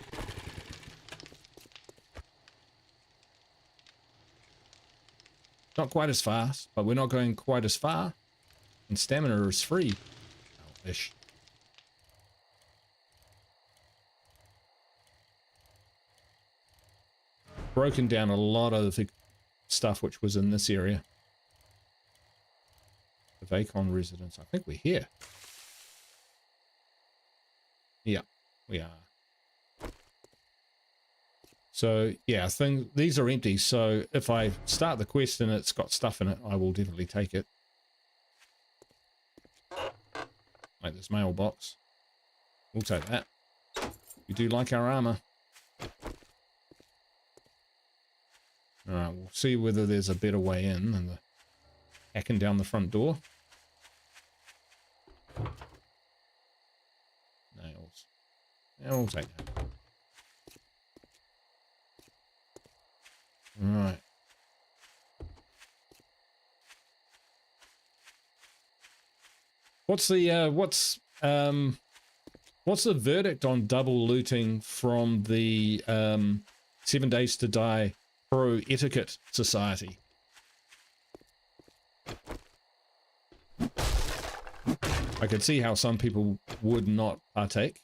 Not quite as fast, but we're not going quite as far. And stamina is free. Oh, ish. Broken down a lot of the stuff which was in this area. The Vacon residence. I think we're here. Yeah, we are. So yeah, these are empty. So if I start the quest and it's got stuff in it, I will definitely take it. Like this mailbox. We'll take that. We do like our armor. Alright, we'll see whether there's a better way in than the hacking down the front door. Nails. Yeah, we'll take that. Alright. What's the verdict on double looting from the 7 Days to Die Pro Etiquette Society? I could see how some people would not partake.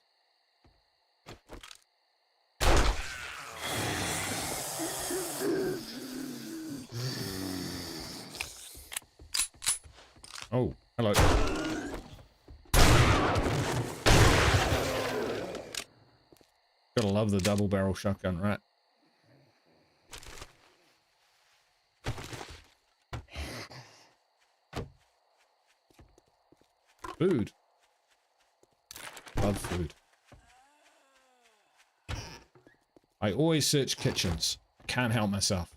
Oh, hello. Gotta love the double barrel shotgun, right? Food. Love food. I always search kitchens. I can't help myself.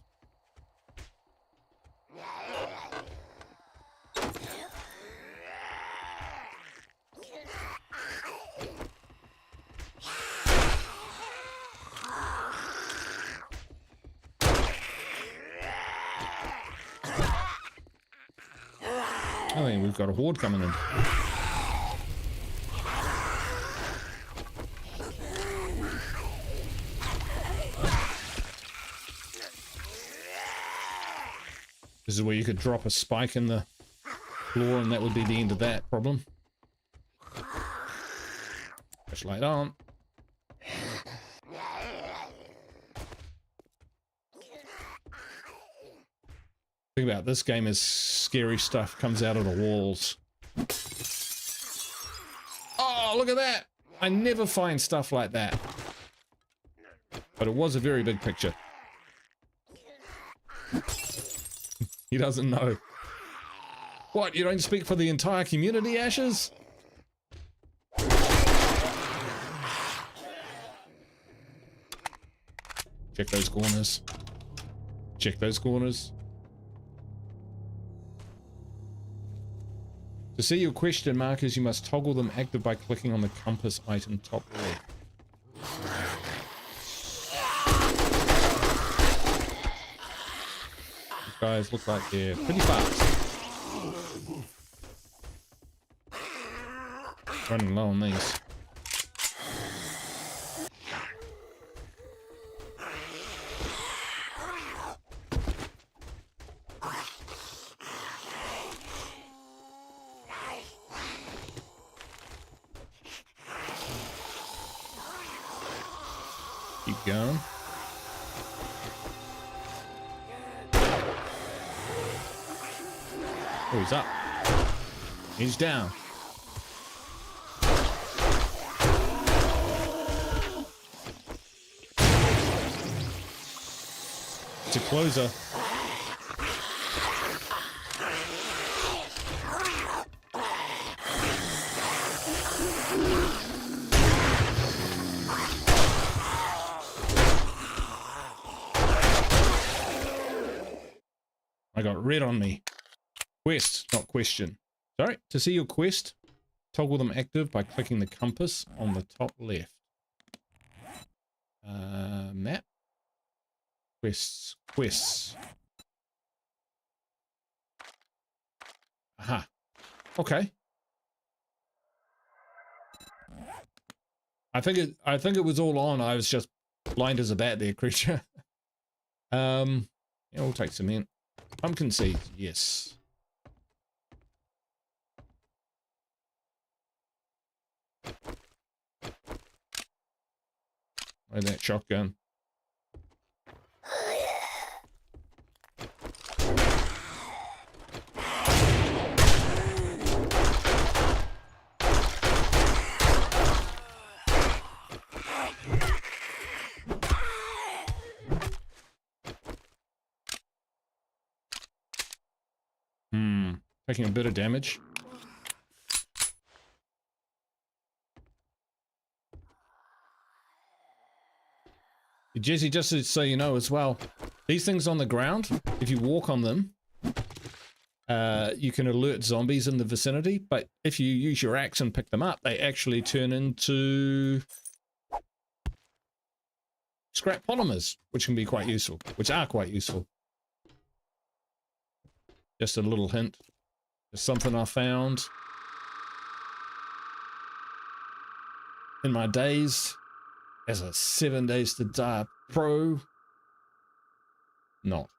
I think we've got a horde coming in. This is where you could drop a spike in the floor and that would be the end of that problem. Flashlight on. Think about this game is scary stuff comes out of the walls. Oh, look at that! I never find stuff like that. But it was a very big picture. He doesn't know. What, you don't speak for the entire community, Ashes? Check those corners. Check those corners. To see your question markers, you must toggle them active by clicking on the compass item top left. These guys look like they're pretty fast. Running low on these. Keep going. Oh, he's up. He's down. It's a closer. I got red on me. Quest, not question. Sorry, to see your quest, toggle them active by clicking the compass on the top left. Map. Quests. Aha. Okay. I think it was all on. I was just blind as a bat there, creature. Yeah, we'll take cement. Pumpkin seeds, yes. Where's that shotgun? Taking a bit of damage. Jesse, just so you know as well, these things on the ground, if you walk on them, you can alert zombies in the vicinity, but if you use your axe and pick them up, they actually turn into scrap polymers, which can be quite useful, Just a little hint. Just something I found in my days as a 7 Days to Die pro. Not.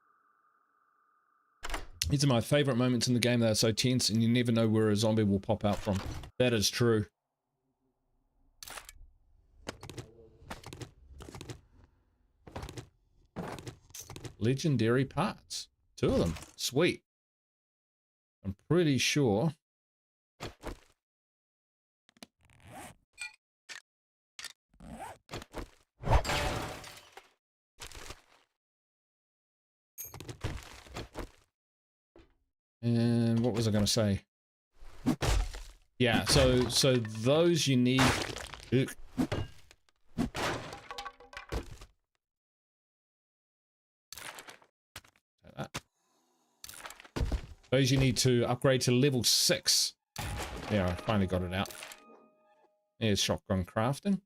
These are my favorite moments in the game. They are so tense and you never know where a zombie will pop out from. That is true. Legendary parts. 2 of them. Sweet. I'm pretty sure. And what was I going to say? Yeah, so those you need. Ugh. Those you need to upgrade to level 6. Yeah, I finally got it out. There's shotgun crafting.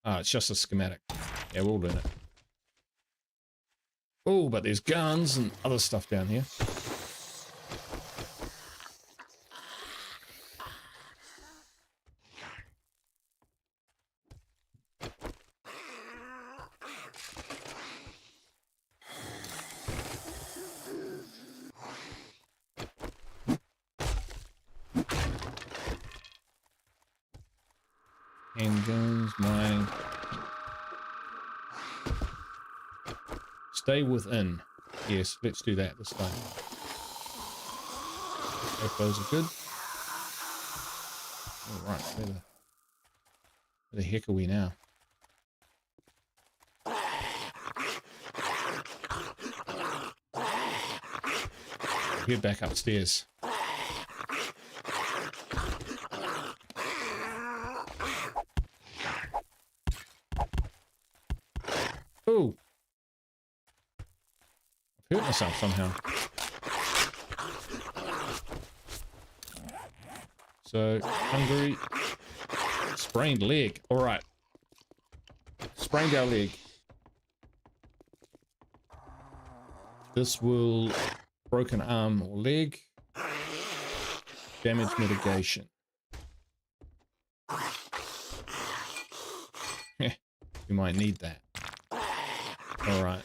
Ah, it's just a schematic. Yeah, we'll learn it. Oh, but there's guns and other stuff down here. Handguns, mine. Stay within. Yes, let's do that this time. Hope those are good. Alright, where the heck are we now? Head back upstairs. Oh! I've hurt myself somehow. So, hungry. Sprained leg. Alright. Sprained our leg. This will... broken arm or leg. Damage mitigation. You might need that. Alright.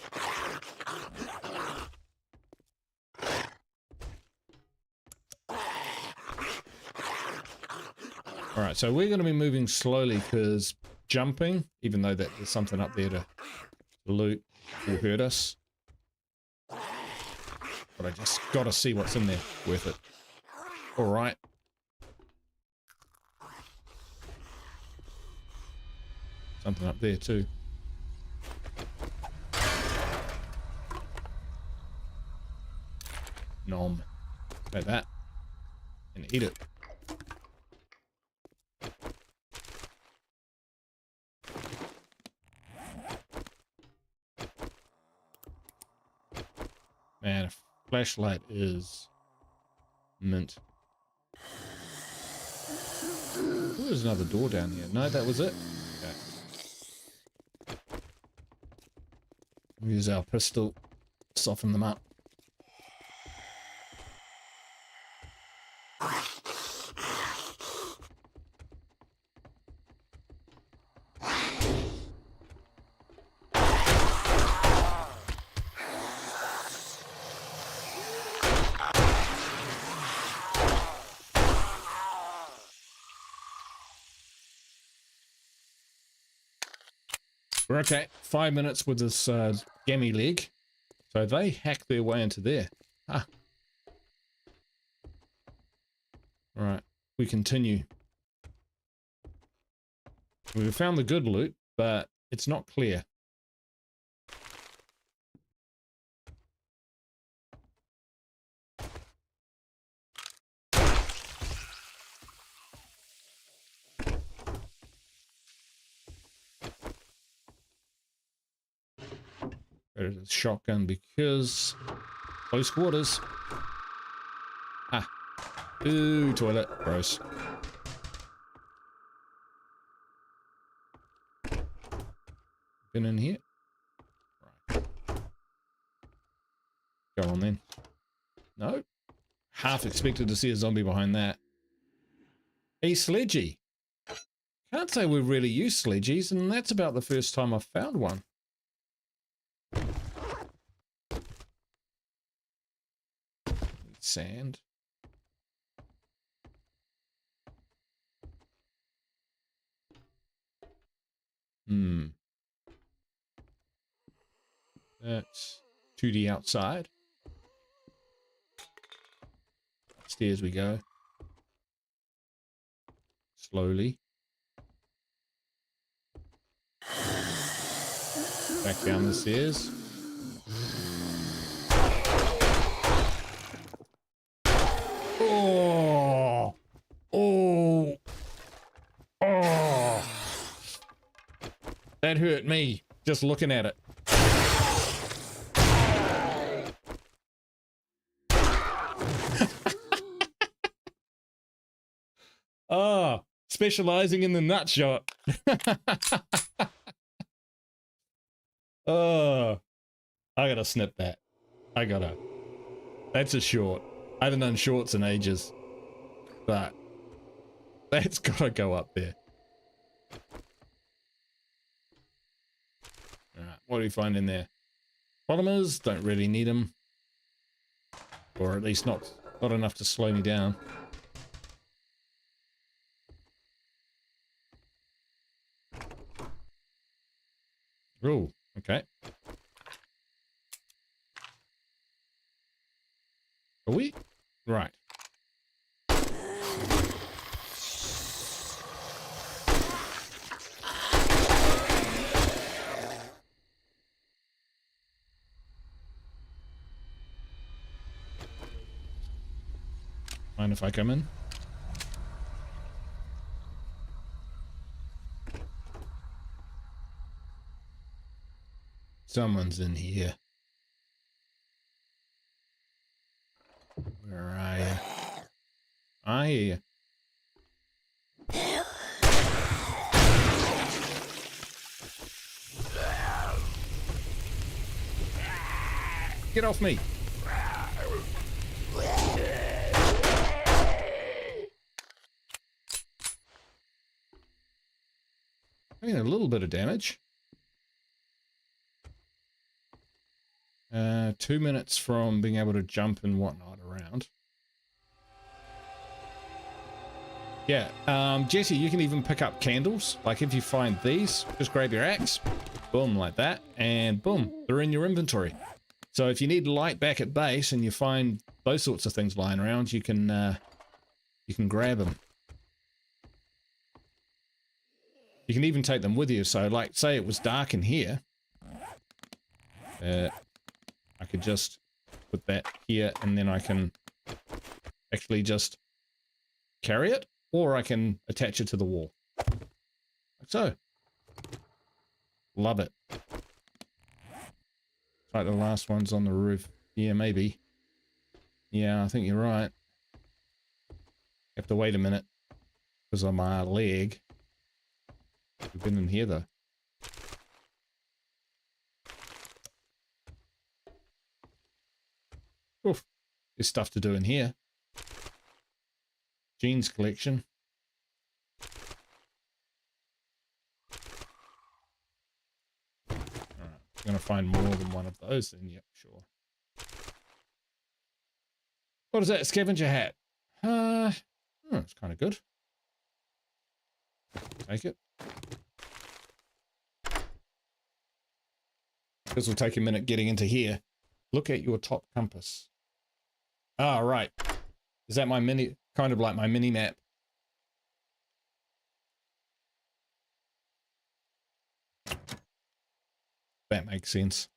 Alright, so we're going to be moving slowly because jumping, even though there's something up there to loot, will hurt us. But I just got to see what's in there. Worth it. Alright. Something up there too. Nom. Like that. And eat it. Man, a flashlight is Mint. Oh, there's another door down here. No, that was it. Okay. We'll use our pistol. Soften them up. We're okay. 5 minutes with this gammy leg. So they hack their way into there. Ah. Alright, we continue. We've found the good loot, but it's not clear. There's a shotgun because close quarters. Ah. Ooh, toilet. Gross. Been in here? Right. Go on then. No? Half expected to see a zombie behind that. A sledgy. Can't say we've really used sledgies, and that's about the first time I've found one. Sand. That's 2D outside. Upstairs we go. Slowly. Back down the stairs. Oh! Oh! Oh! That hurt me, just looking at it. Oh, specializing in the nut shot. Oh, I gotta snip that. I gotta. That's a short. I haven't done shorts in ages, but that's gotta go up there. All right, what do we find in there? Polymers, don't really need them, or at least not enough to slow me down. Oh, okay. Are we? Right. Mind if I come in? Someone's in here. Where are you? I hear you. Get off me! I mean, a little bit of damage. 2 minutes from being able to jump and whatnot around. Yeah, Jesse, you can even pick up candles. Like if you find these, just grab your axe, boom, like that, and boom, they're in your inventory. So if you need light back at base and you find those sorts of things lying around, you can grab them. You can even take them with you. So like, say it was dark in here. I could just put that here and then I can actually just carry it, or I can attach it to the wall. Like so. Love it. Like the last one's on the roof. Yeah, maybe. Yeah, I think you're right. Have to wait a minute because of my leg. We've been in here though. Oof. There's stuff to do in here. Jeans collection. Alright, I'm gonna find more than one of those then, yep, sure. What is that? Scavenger hat. It's kind of good. Take it. This will take a minute getting into here. Look at your top compass. Ah, right. Is that my mini, kind of like my mini map? That makes sense.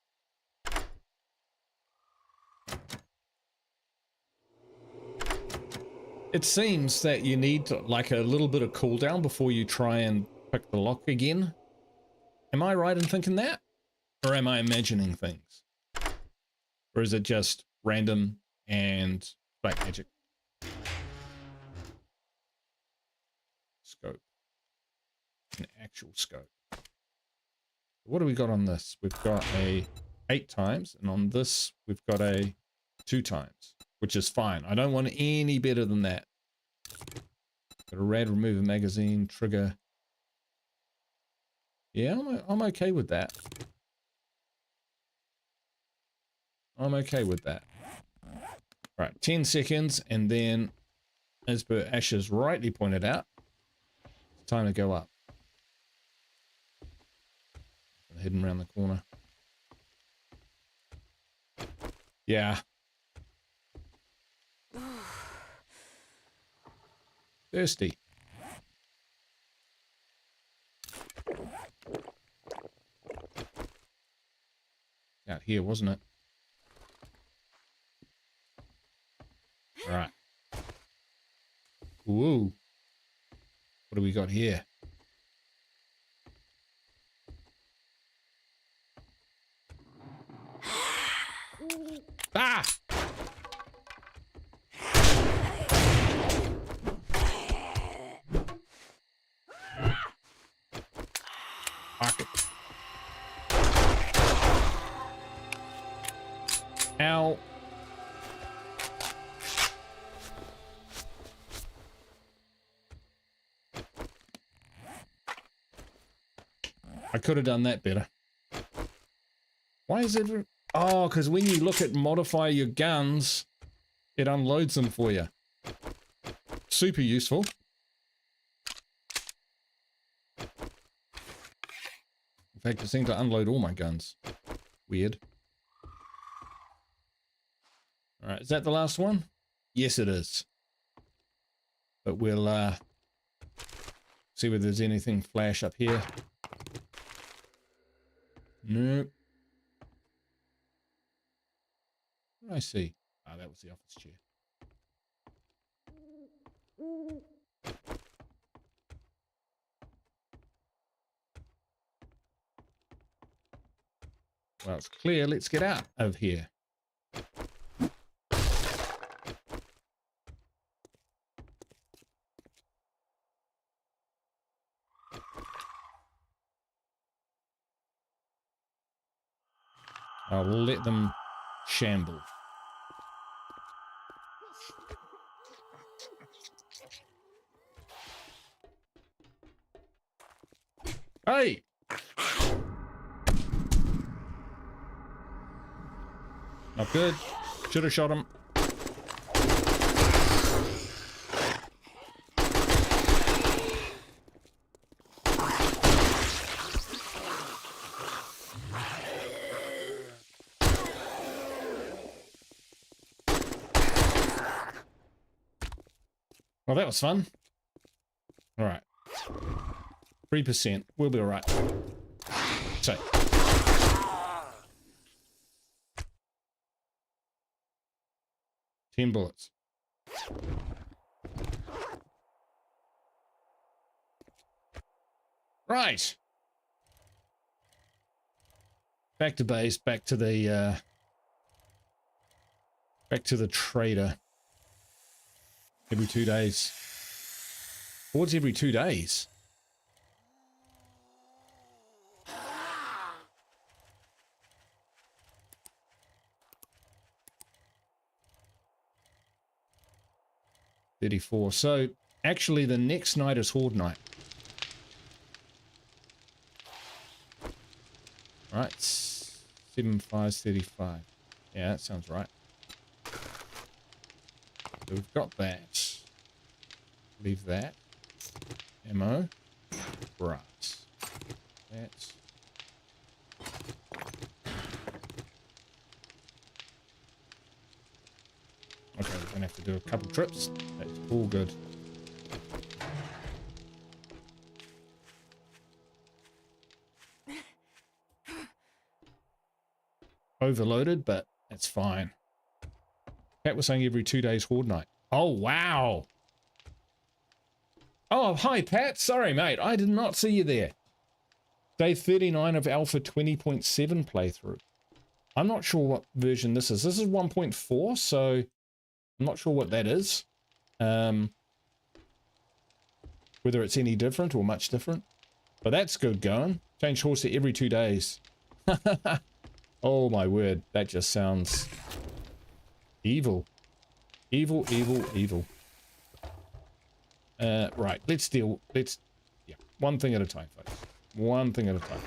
It seems that you need like a little bit of cooldown before you try and pick the lock again. Am I right in thinking that? Or am I imagining things? Or is it just random and black magic? Scope. An actual scope. What do we got on this? We've got a 8 times, and on this we've got a 2 times, which is fine. I don't want any better than that. Got a rad remover magazine, trigger. Yeah, I'm okay with that. I'm okay with that. Right, 10 seconds, and then, as per Ash's rightly pointed out, it's time to go up. Hidden around the corner. Yeah. Thirsty. Out here, wasn't it? All right. Whoa. What do we got here? Ah! Fuck. Ow. I could have done that better. Why is it... Oh, because when you look at modify your guns, it unloads them for you. Super useful. In fact, it seemed to unload all my guns. Weird. Alright, is that the last one? Yes, it is. But we'll see whether there's anything flash up here. Nope. What did I see? Ah, that was the office chair. Well, it's clear. Let's get out of here. I'll let them shamble. Hey! Not good. Should have shot him. Well, that was fun. All right. 3%. We'll be all right. So. Ten bullets. Right. Back to base, back to the trader. Every 2 days. Hordes every 2 days. $34. So actually the next night is Horde night. Right, 7 5 35. Yeah, that sounds right. So we've got that. Leave that. Ammo. Right. That. Okay, we're gonna have to do a couple trips. That's all good. Overloaded, but that's fine. Pat was saying every 2 days Horde night. Oh, wow. Oh, hi, Pat. Sorry, mate. I did not see you there. Day 39 of Alpha 20.7 playthrough. I'm not sure what version this is. This is 1.4, so I'm not sure what that is. Whether it's any different or much different. But that's good going. Change horse to every 2 days. Oh my word. That just sounds evil. Evil, evil, evil. Right, yeah, one thing at a time, folks. One thing at a time.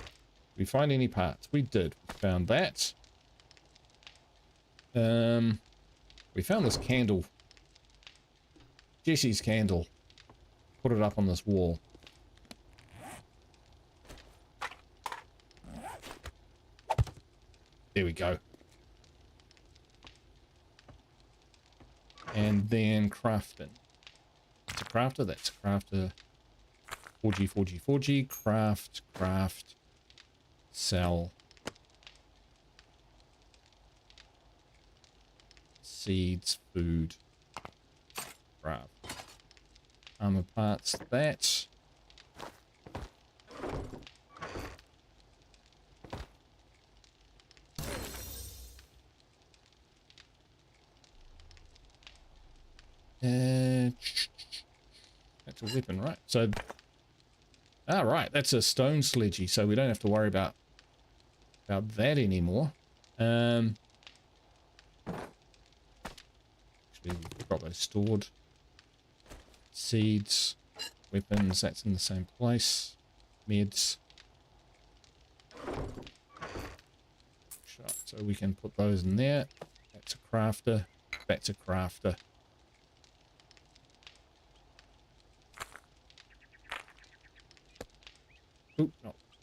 We find any parts? We did. We found that. We found this candle. Jesse's candle. Put it up on this wall. There we go. And then crafting. That's a crafter, that's a crafter. 4G, 4G, 4G. Craft, craft. Sell. Seeds, food. Craft. Armor parts, that. That's a weapon, right? So, right, that's a stone sledgy, so we don't have to worry about that anymore. Actually, we've got those stored. Seeds, weapons, that's in the same place. Meds. So we can put those in there. That's a crafter. That's a crafter. Oop,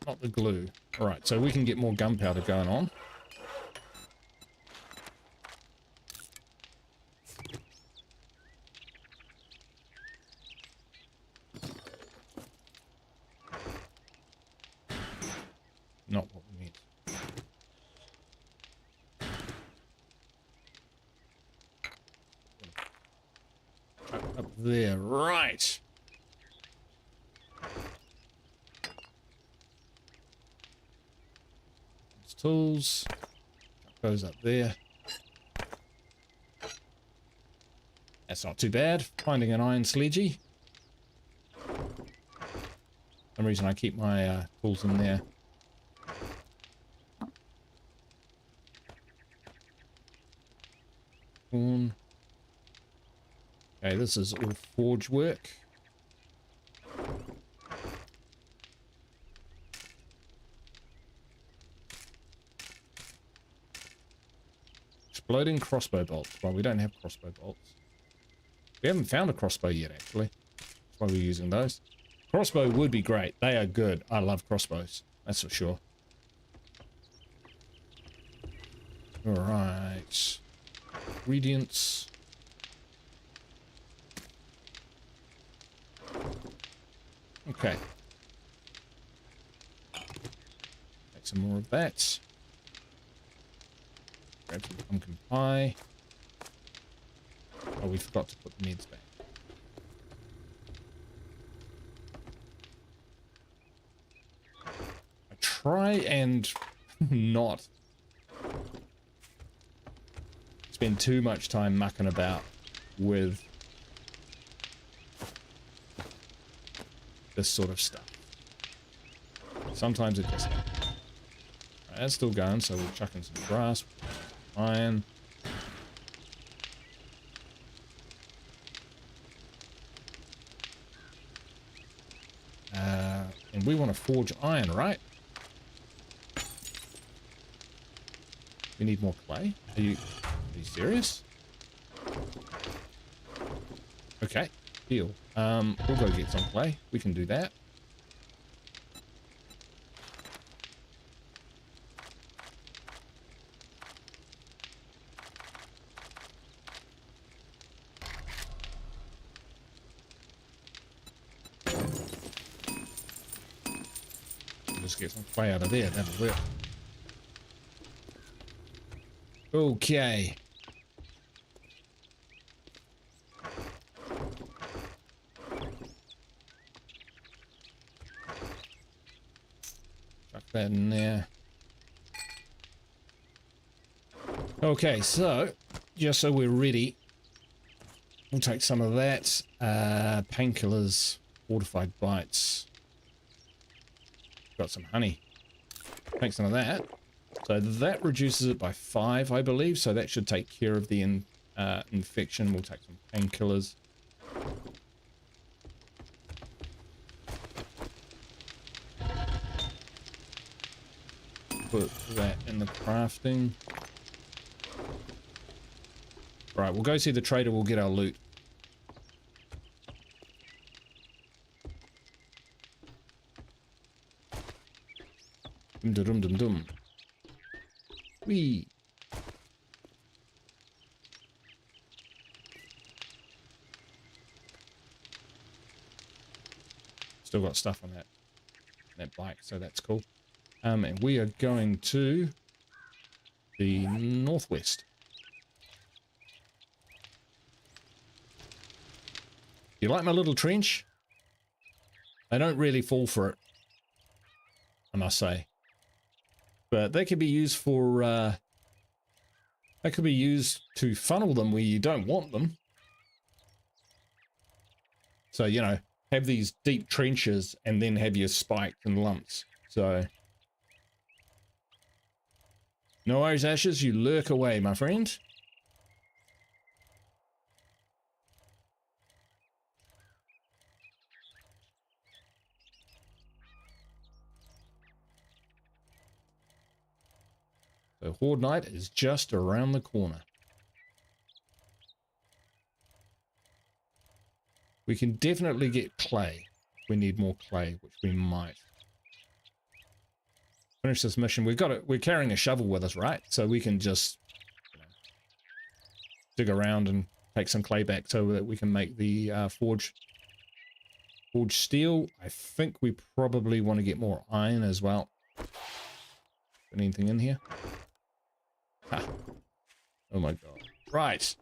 not the glue. Alright, so we can get more gunpowder going on. Not what we need. Up there, right. Tools. Goes up there. That's not too bad. Finding an iron sledgy. For some reason I keep my tools in there. Okay, this is all forge work. Exploding crossbow bolts. Well, we don't have crossbow bolts. We haven't found a crossbow yet, actually. That's why we're using those. Crossbow would be great. They are good. I love crossbows. That's for sure. Alright. Ingredients. Okay. Make some more of that. Grab some pumpkin pie. Oh, we forgot to put the meds back. I try and not spend too much time mucking about with this sort of stuff. Sometimes it just happens. Right, that's still going, so we'll chuck in some grass, iron. And we want to forge iron, right? We need more clay? Are you serious? Okay, deal. We'll go get some clay. We can do that. Just get some clay out of there. That'll work. Okay. Chuck that in there. Okay, so just so we're ready, we'll take some of that. Painkillers, fortified bites. Got some honey. Take some of that. So that reduces it by 5, I believe. So that should take care of the infection. We'll take some painkillers. Put that in the crafting. Right, we'll go see the trader. We'll get our loot. Dum-dum-dum-dum. Whee! Still got stuff on that bike, so that's cool. And we are going to the northwest. You like my little trench? I don't really fall for it, I must say. But that could be used for, that could be used to funnel them where you don't want them. So, you know, have these deep trenches and then have your spikes and lumps. So, no worries, Ashes, you lurk away, my friend. So Horde Night is just around the corner. We can definitely get clay. We need more clay, which we might. Finish this mission. We've got it. We're carrying a shovel with us, right? So we can just, you know, dig around and take some clay back so that we can make the forge steel. I think we probably want to get more iron as well. Anything in here? Ha. Oh my god. Right.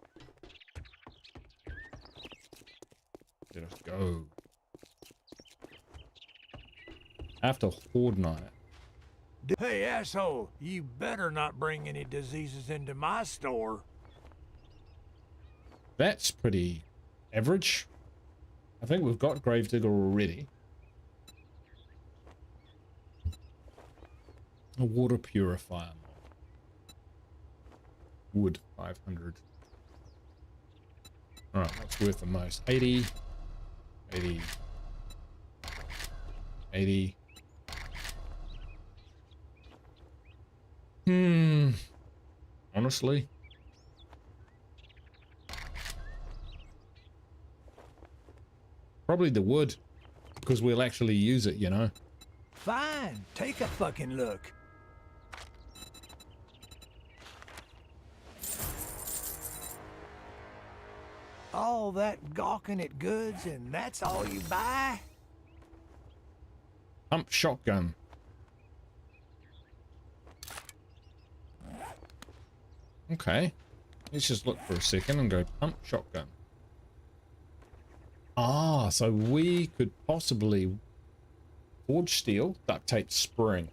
Let us go. After Horde Night. Hey, asshole, you better not bring any diseases into my store. That's pretty average. I think we've got Gravedigger already. A water purifier. Wood, 500. Alright, what's worth the most? 80. 80. 80. Honestly. Probably the wood. Because we'll actually use it, you know. Fine, take a fucking look. All that gawking at goods and that's all you buy? Pump shotgun. Okay. Let's just look for a second and go pump shotgun. Ah, so we could possibly forge steel, duct tape spring.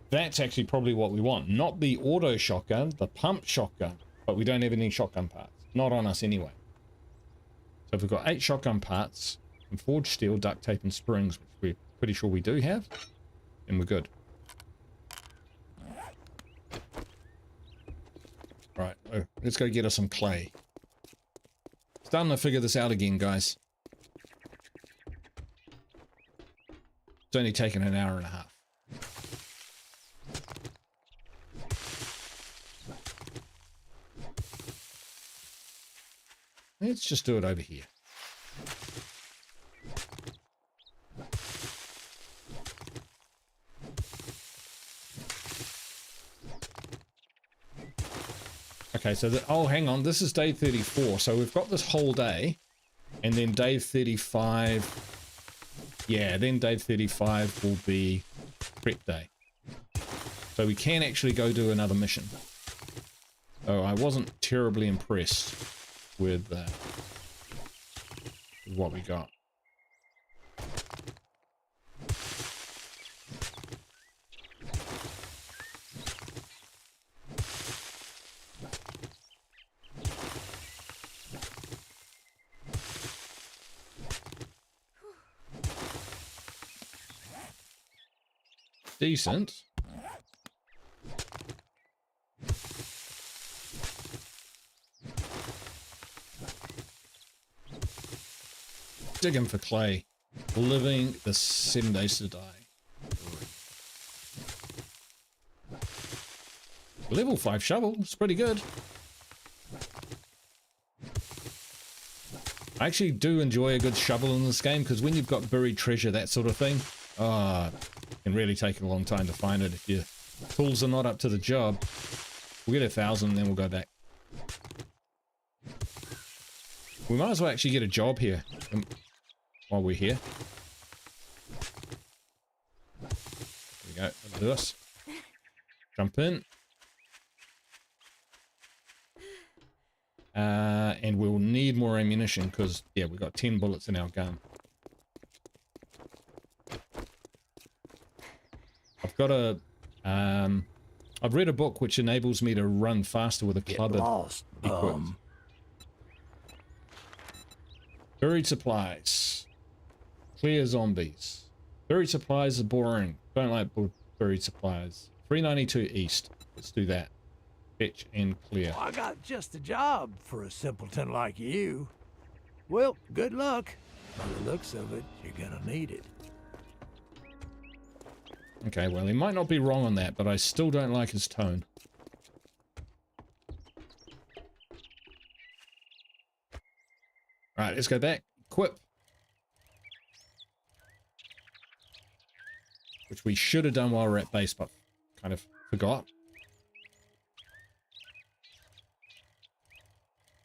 That's actually probably what we want. Not the auto shotgun, the pump shotgun. But we don't have any shotgun parts. Not on us anyway. So if we've got 8 shotgun parts, and forged steel, duct tape, and springs, which we're pretty sure we do have, and we're good. Right, let's go get us some clay. Starting to figure this out again, guys. It's only taken an hour and a half. Let's just do it over here. Okay, so oh, hang on, this is day 34, so we've got this whole day, and then day 35, yeah, then day 35 will be prep day. So we can actually go do another mission. Oh, I wasn't terribly impressed with what we got. Decent. Digging for clay. Living the 7 days to die. Level 5 shovel. It's pretty good. I actually do enjoy a good shovel in this game because when you've got buried treasure, that sort of thing, it can really take a long time to find it if your tools are not up to the job. We'll get 1,000 and then we'll go back. We might as well actually get a job here while we're here. There we go. That'll do us. Jump in. And we'll need more ammunition because, yeah, we've got 10 bullets in our gun. I've got a, I've read a book which enables me to run faster with a club equipped. Buried supplies. Clear zombies. Buried supplies are boring. Don't like buried supplies. 392 east. Let's do that. Fetch and clear. I got just the job for a simpleton like you. Well, good luck. By the looks of it, you're gonna need it. Okay, well, he might not be wrong on that, but I still don't like his tone. Alright, let's go back. Equip. Which we should have done while we're at base, but kind of forgot.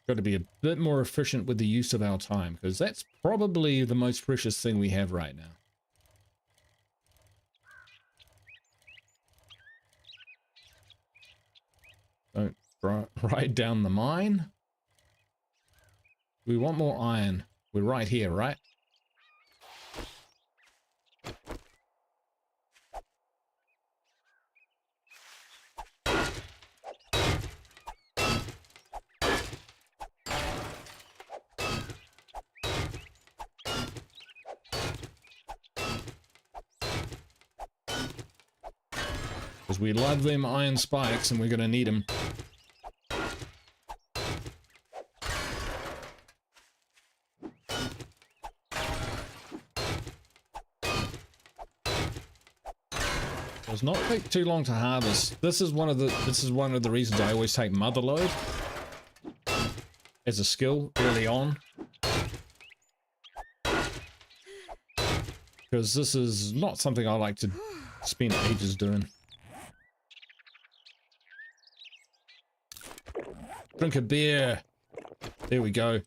Got to be a bit more efficient with the use of our time, because that's probably the most precious thing we have right now. Don't ride down the mine. We want more iron. We're right here, right? Because we love them iron spikes and we're going to need them. Does not take too long to harvest. This is one of the reasons I always take Motherload as a skill early on. Because this is not something I like to spend ages doing. Drink a beer. There we go.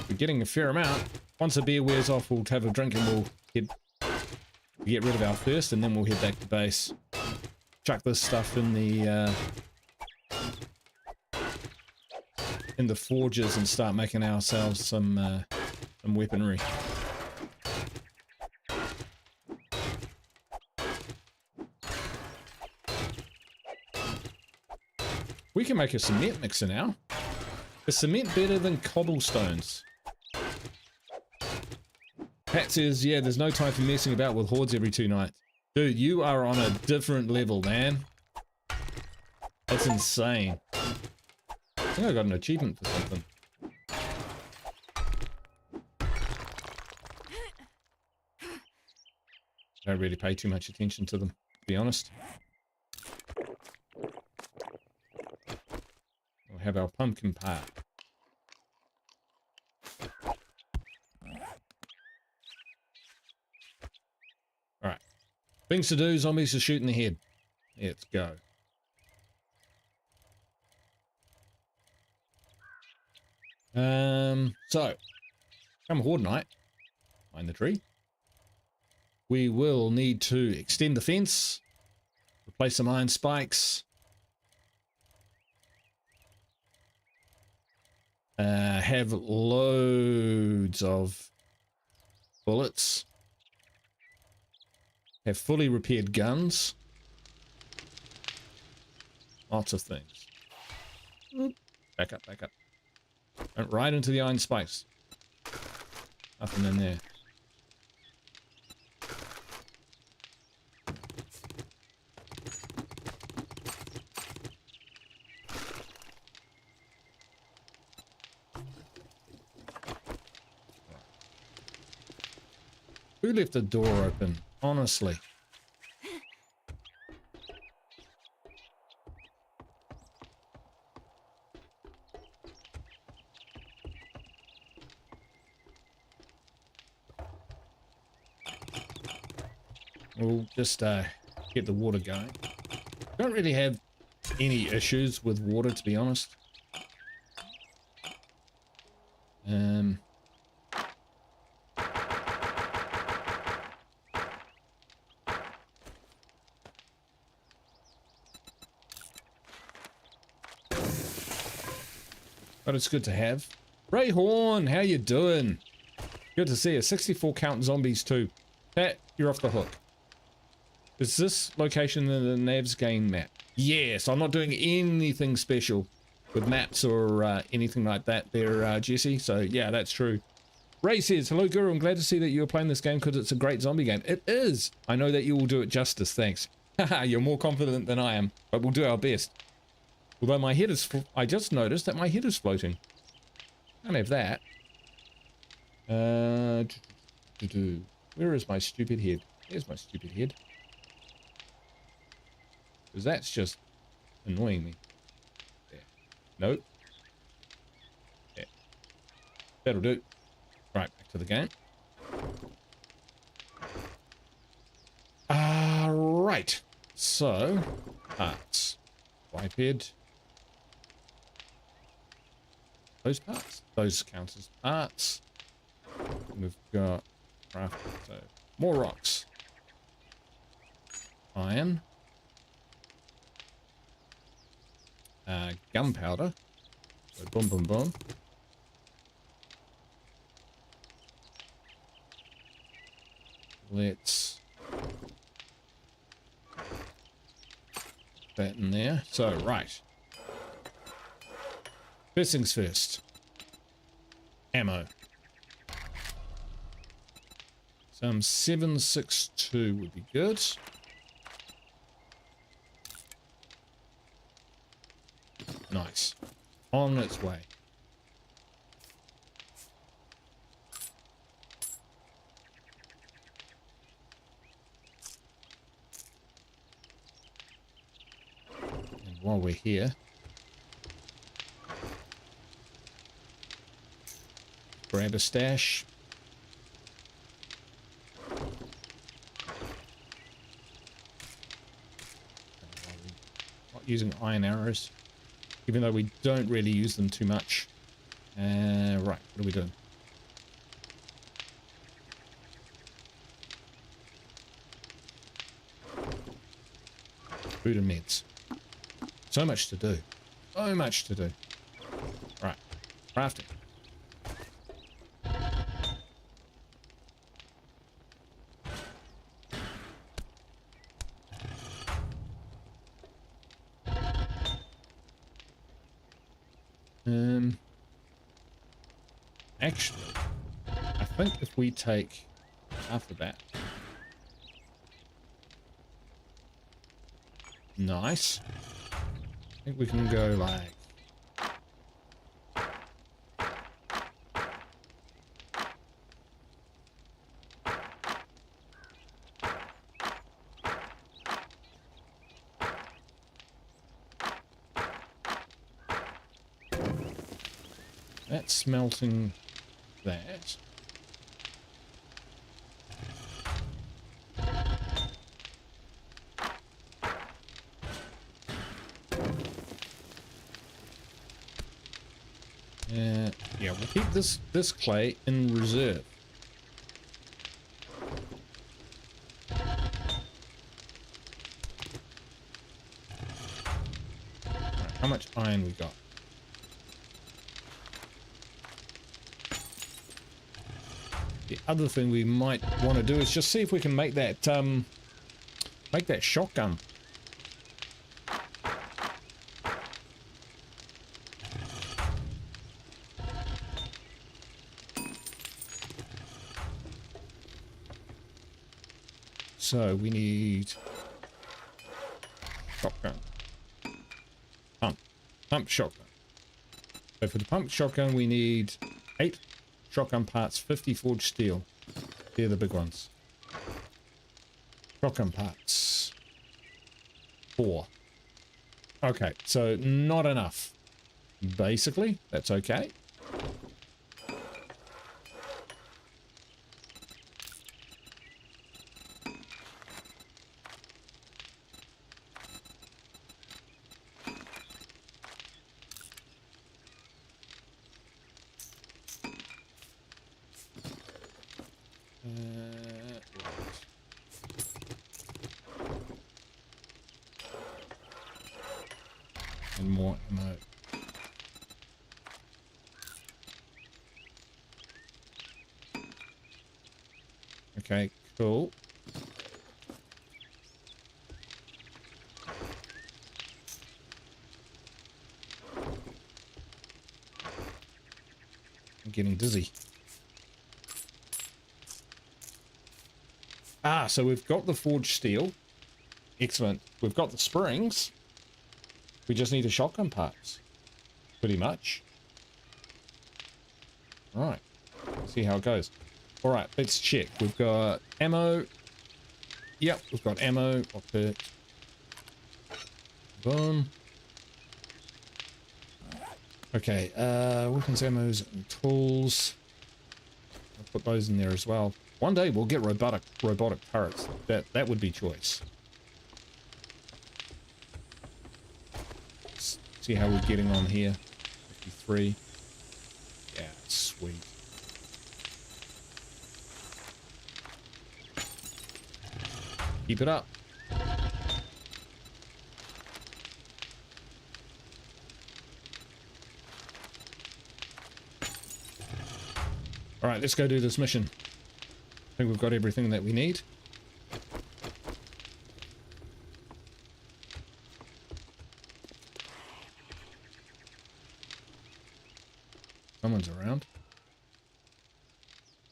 We're getting a fair amount. Once the beer wears off, we'll have a drink and we'll get rid of our thirst, and then we'll head back to base. chuck this stuff in the forges and start making ourselves some weaponry. We can make a cement mixer now. Is cement better than cobblestones? Pat says, yeah, there's no time for messing about with hordes every 2 nights. Dude, you are on a different level, man. That's insane. I think I got an achievement for something. I don't really pay too much attention to them, to be honest. We'll have our pumpkin pie. Alright. Things to do, zombies are shooting the head. Let's go. So, come Horde night, behind the tree, we will need to extend the fence, replace some iron spikes, have loads of bullets, have fully repaired guns, lots of things. Back up, back up. Went right into the iron spikes. Nothing in there. Who left the door open? Honestly. We'll just get the water going. Don't really have any issues with water, to be honest. But it's good to have. Ray Horn, how you doing? Good to see you. 64 count zombies too. Pat, you're off the hook. Is this location in the Navezgane map? Yes, I'm not doing anything special with maps or anything like that there, Jesse. So yeah, that's true. Ray says, hello Guru, I'm glad to see that you're playing this game because it's a great zombie game. It is. I know that you will do it justice, thanks. Haha, you're more confident than I am, but we'll do our best. Although my head is, I just noticed that my head is floating. Can't have that. Where is my stupid head? There's my stupid head. Because that's just annoying me. There. Nope. Yeah. That'll do. Right, back to the game. Right. So, parts. Biped. Those parts. Those count as parts. We've got craft. So, more rocks. Iron. Gunpowder. So boom, boom, boom. Let's put that in there. So, right. First things first. Ammo. Some 7.62 would be good. Nice. On its way. And while we're here, grab a stash. Not using iron arrows. Even though we don't really use them too much. Right, what are we doing? Food and meds. So much to do. So much to do. Right. Crafting. Actually, I think if we take half of that. Nice. I think we can go like... That's smelting that. Yeah, we'll keep this clay in reserve. Right, how much iron we got? The other thing we might want to do is just see if we can make that shotgun. So we need shotgun. Pump shotgun. So for the pump shotgun we need 8 shotgun parts, 50 forged steel. They're the big ones. Shotgun parts. 4. Okay, so not enough. Basically, that's okay. And more ammo. Okay, cool. I'm getting dizzy. Ah, so we've got the forged steel. Excellent. We've got the springs. We just need the shotgun parts. Pretty much. Alright. See how it goes. Alright, let's check. We've got ammo. Yep, we've got ammo. Okay. Boom. Okay, weapons, ammos, and tools. I'll put those in there as well. One day we'll get robotic turrets. That would be choice. Let's see how we're getting on here. 53. Yeah, sweet. Keep it up. All right, let's go do this mission. I think we've got everything that we need. Someone's around.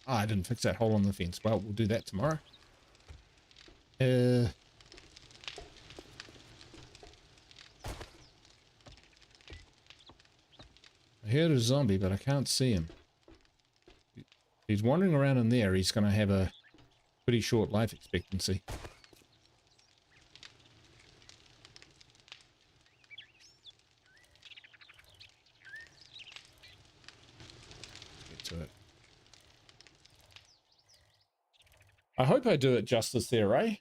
Ah, I didn't fix that hole on the fence. Well, we'll do that tomorrow. I heard a zombie, but I can't see him. He's wandering around in there. He's going to have a pretty short life expectancy. Get to it. I hope I do it justice there, eh?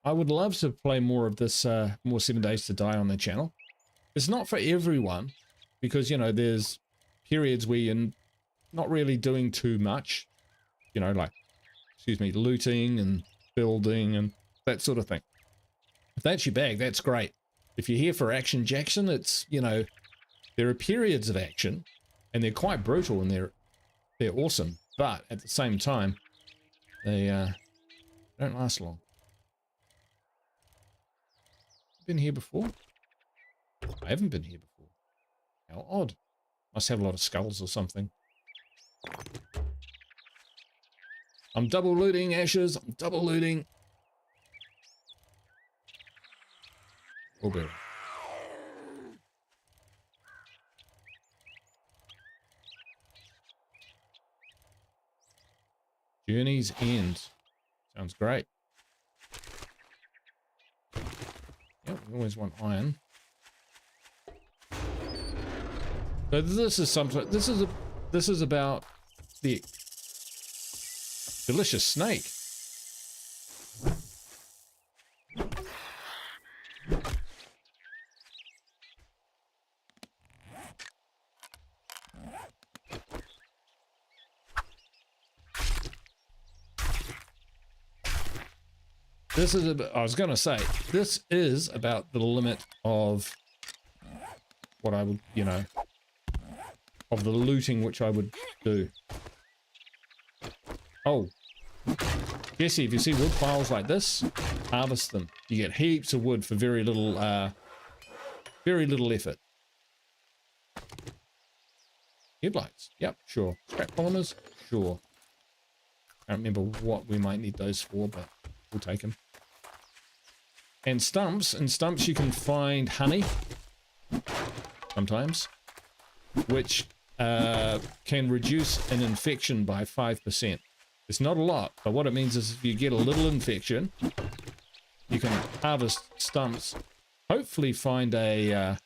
I would love to play more of this, more 7 Days to Die on the channel. It's not for everyone, because, you know, there's periods where you're not really doing too much. You know, like, excuse me, looting and building and that sort of thing. If that's your bag, that's great. If you're here for Action Jackson, it's, you know, there are periods of action, and they're quite brutal, and they're awesome. But at the same time, they don't last long. Been here before? I haven't been here before. How odd. Must have a lot of skulls or something. I'm double looting, Ashes. I'm double looting. Oh, bear. Journey's End. Sounds great. Yep, we always want iron. So this is something. This is about the delicious snake. This is about, I was going to say, this is about the limit of what I would, you know, of the looting which I would do. Oh, Jesse, if you see wood piles like this, harvest them. You get heaps of wood for very little effort. Headlights, yep, sure. Scrap polymers, sure. I don't remember what we might need those for, but we'll take them. And stumps. In stumps you can find honey, sometimes, which can reduce an infection by 5%. It's not a lot, but what it means is if you get a little infection, you can harvest stumps, hopefully find a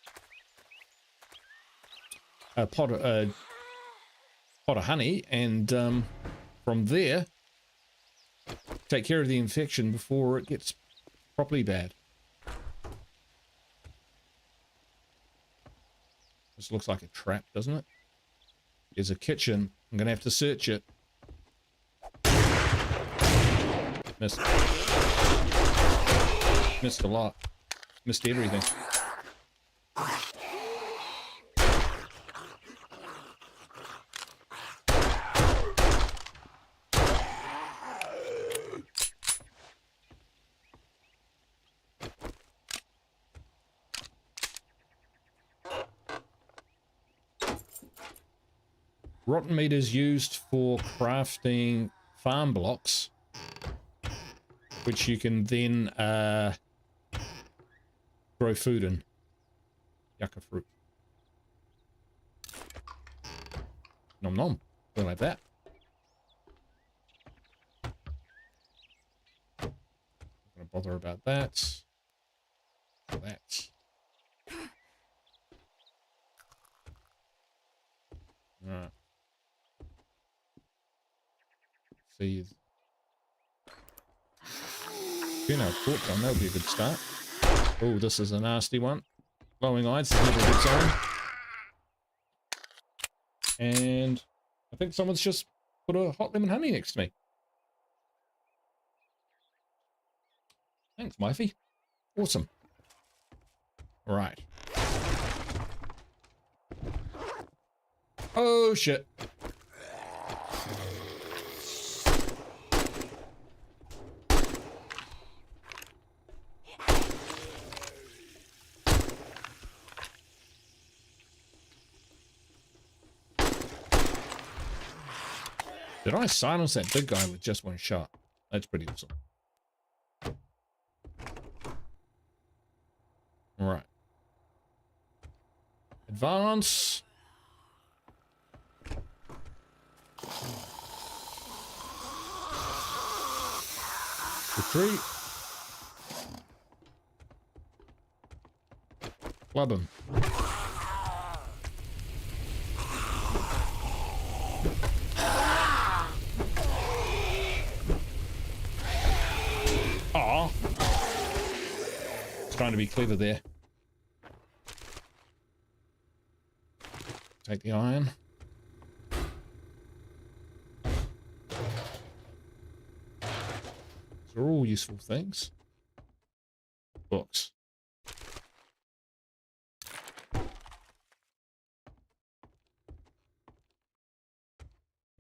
pot of honey, and from there, take care of the infection before it gets properly bad. This looks like a trap, doesn't it? There's a kitchen. I'm gonna have to search it. Missed. Missed a lot. Missed everything. Rotten meat is used for crafting farm blocks, which you can then grow food in. Yucca fruit. Nom nom. Don't like that. Not gonna bother about that. That. Alright. See. Turn our torch on, that would be a good start. Oh, this is a nasty one. Glowing eyes is never a good sign. And I think someone's just put a hot lemon honey next to me. Thanks, Mifey. Awesome. Right. Oh, shit. Did I silence that big guy with just one shot? That's pretty awesome. Alright. Advance. Retreat. Club him. Aw. Trying to be clever there. Take the iron. These are all useful things. Books.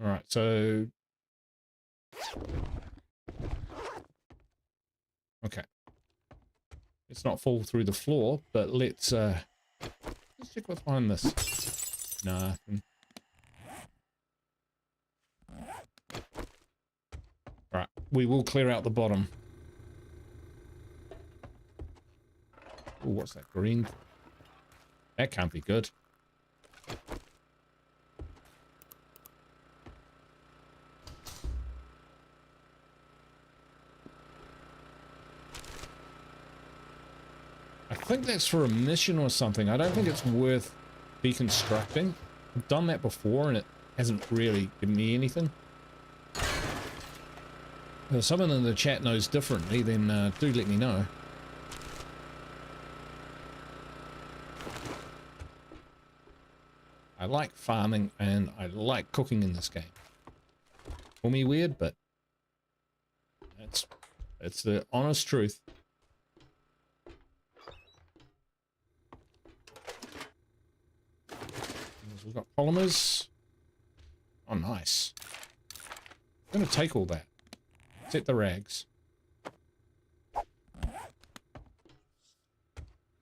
All right, so okay. Let's not fall through the floor, but let's check what's behind this. Nothing. All right, we will clear out the bottom. Oh, what's that green? That can't be good. I think that's for a mission or something. I don't think it's worth deconstructing. I've done that before and it hasn't really given me anything. If someone in the chat knows differently, then do let me know. I like farming and I like cooking in this game. Call me weird, but it's the honest truth. We've got polymers. Oh, nice. I'm going to take all that. Set the rags.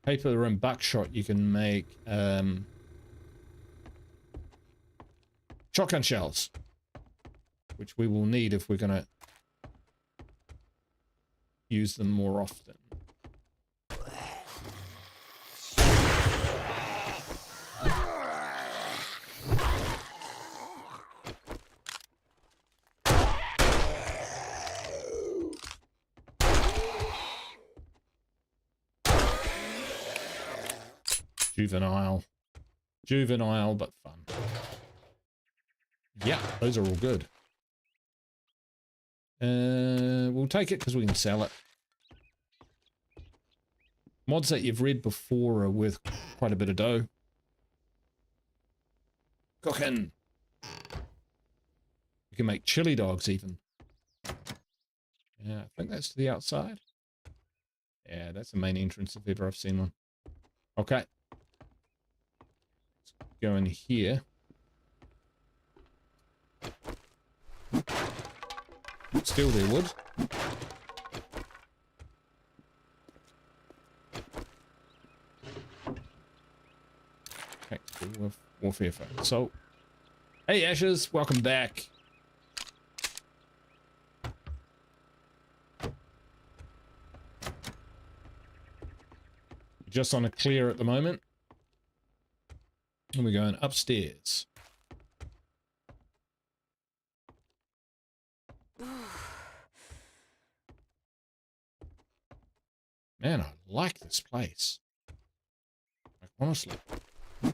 Paper and buckshot you can make shotgun shells, which we will need if we're going to use them more often. Juvenile, but fun. Yeah, those are all good. We'll take it because we can sell it. Mods that you've read before are worth quite a bit of dough. Cooking. You can make chili dogs even. Yeah, I think that's to the outside. Yeah, that's the main entrance if ever I've seen one. Okay. Go in here. Steal their wood. Okay, warfare folk. So, hey Ashes, welcome back. Just on a clear at the moment. And we're going upstairs. Man, I like this place. Like, honestly. I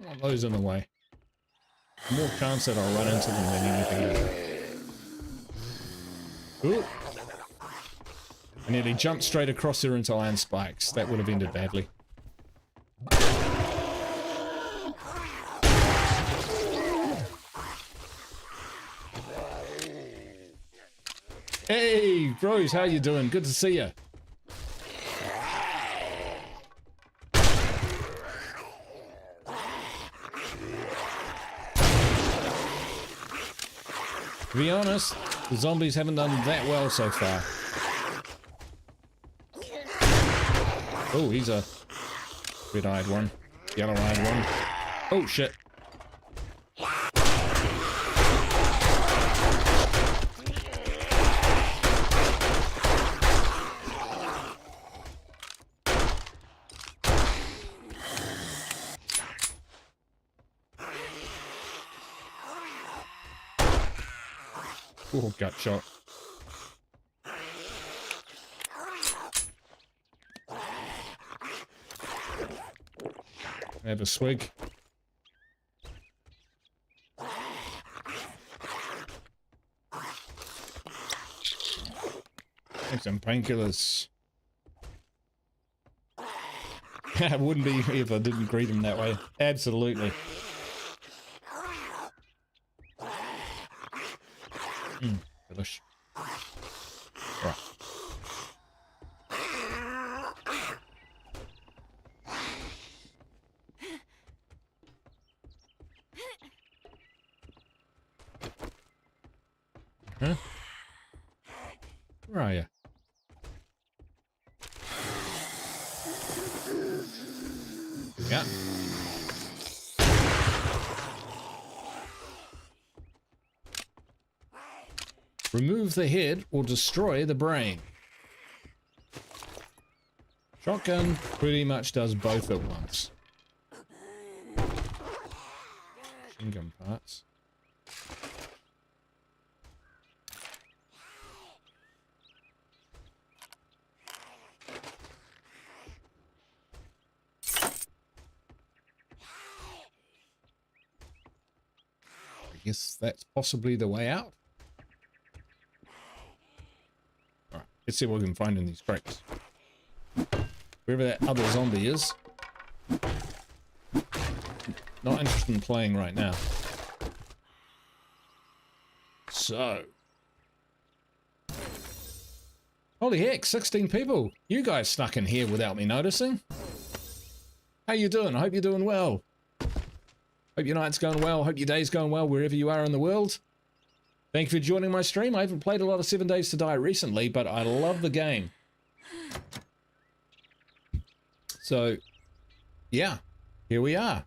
want those in the way. More chance that I'll run into them than anything else. Ooh. I nearly jumped straight across there into iron spikes. That would have ended badly. Hey, bros, how you doing? Good to see you. To be honest, the zombies haven't done that well so far. Oh, he's a red-eyed one. Yellow-eyed one. Oh, shit. Oh, gut shot. Have a swig. Take some painkillers. It wouldn't be if I didn't greet him that way. Absolutely. Delish. Right. Huh? Where are you? Yeah. Remove the head or destroy the brain. Shotgun pretty much does both at once. Machine gun parts. I guess that's possibly the way out. Alright, let's see what we can find in these crates. Wherever that other zombie is. Not interested in playing right now. So. Holy heck, 16 people. You guys snuck in here without me noticing. How you doing? I hope you're doing well. Hope your night's going well. Hope your day's going well wherever you are in the world. Thank you for joining my stream. I haven't played a lot of 7 Days to Die recently, but I love the game. So, yeah, here we are.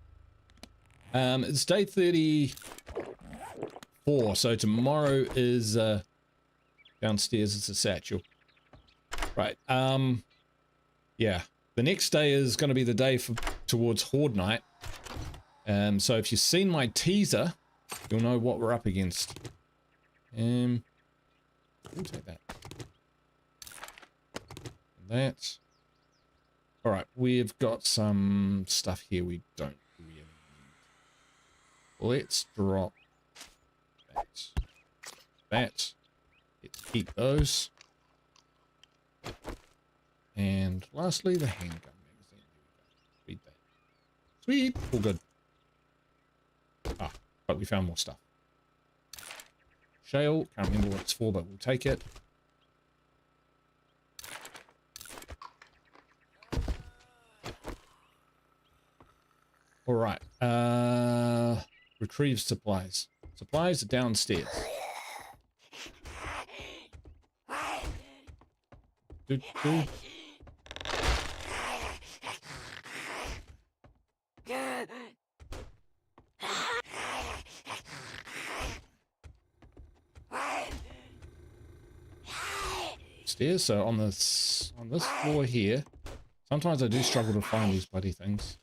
It's day 34, so tomorrow is downstairs. It's a satchel. Right. Yeah, the next day is going to be the day towards Horde night. So if you've seen my teaser, you'll know what we're up against. We'll take that. That. All right, we've got some stuff here we don't really need. Let's drop that. That. Let's keep those. And lastly, the handgun magazine. Read that. Sweet. All good. Ah, but we found more stuff. Shale. Can't remember what it's for, but we'll take it. All right. Retrieve supplies. Supplies are downstairs. Do. Stairs. So on this floor here, sometimes I do struggle to find these bloody things.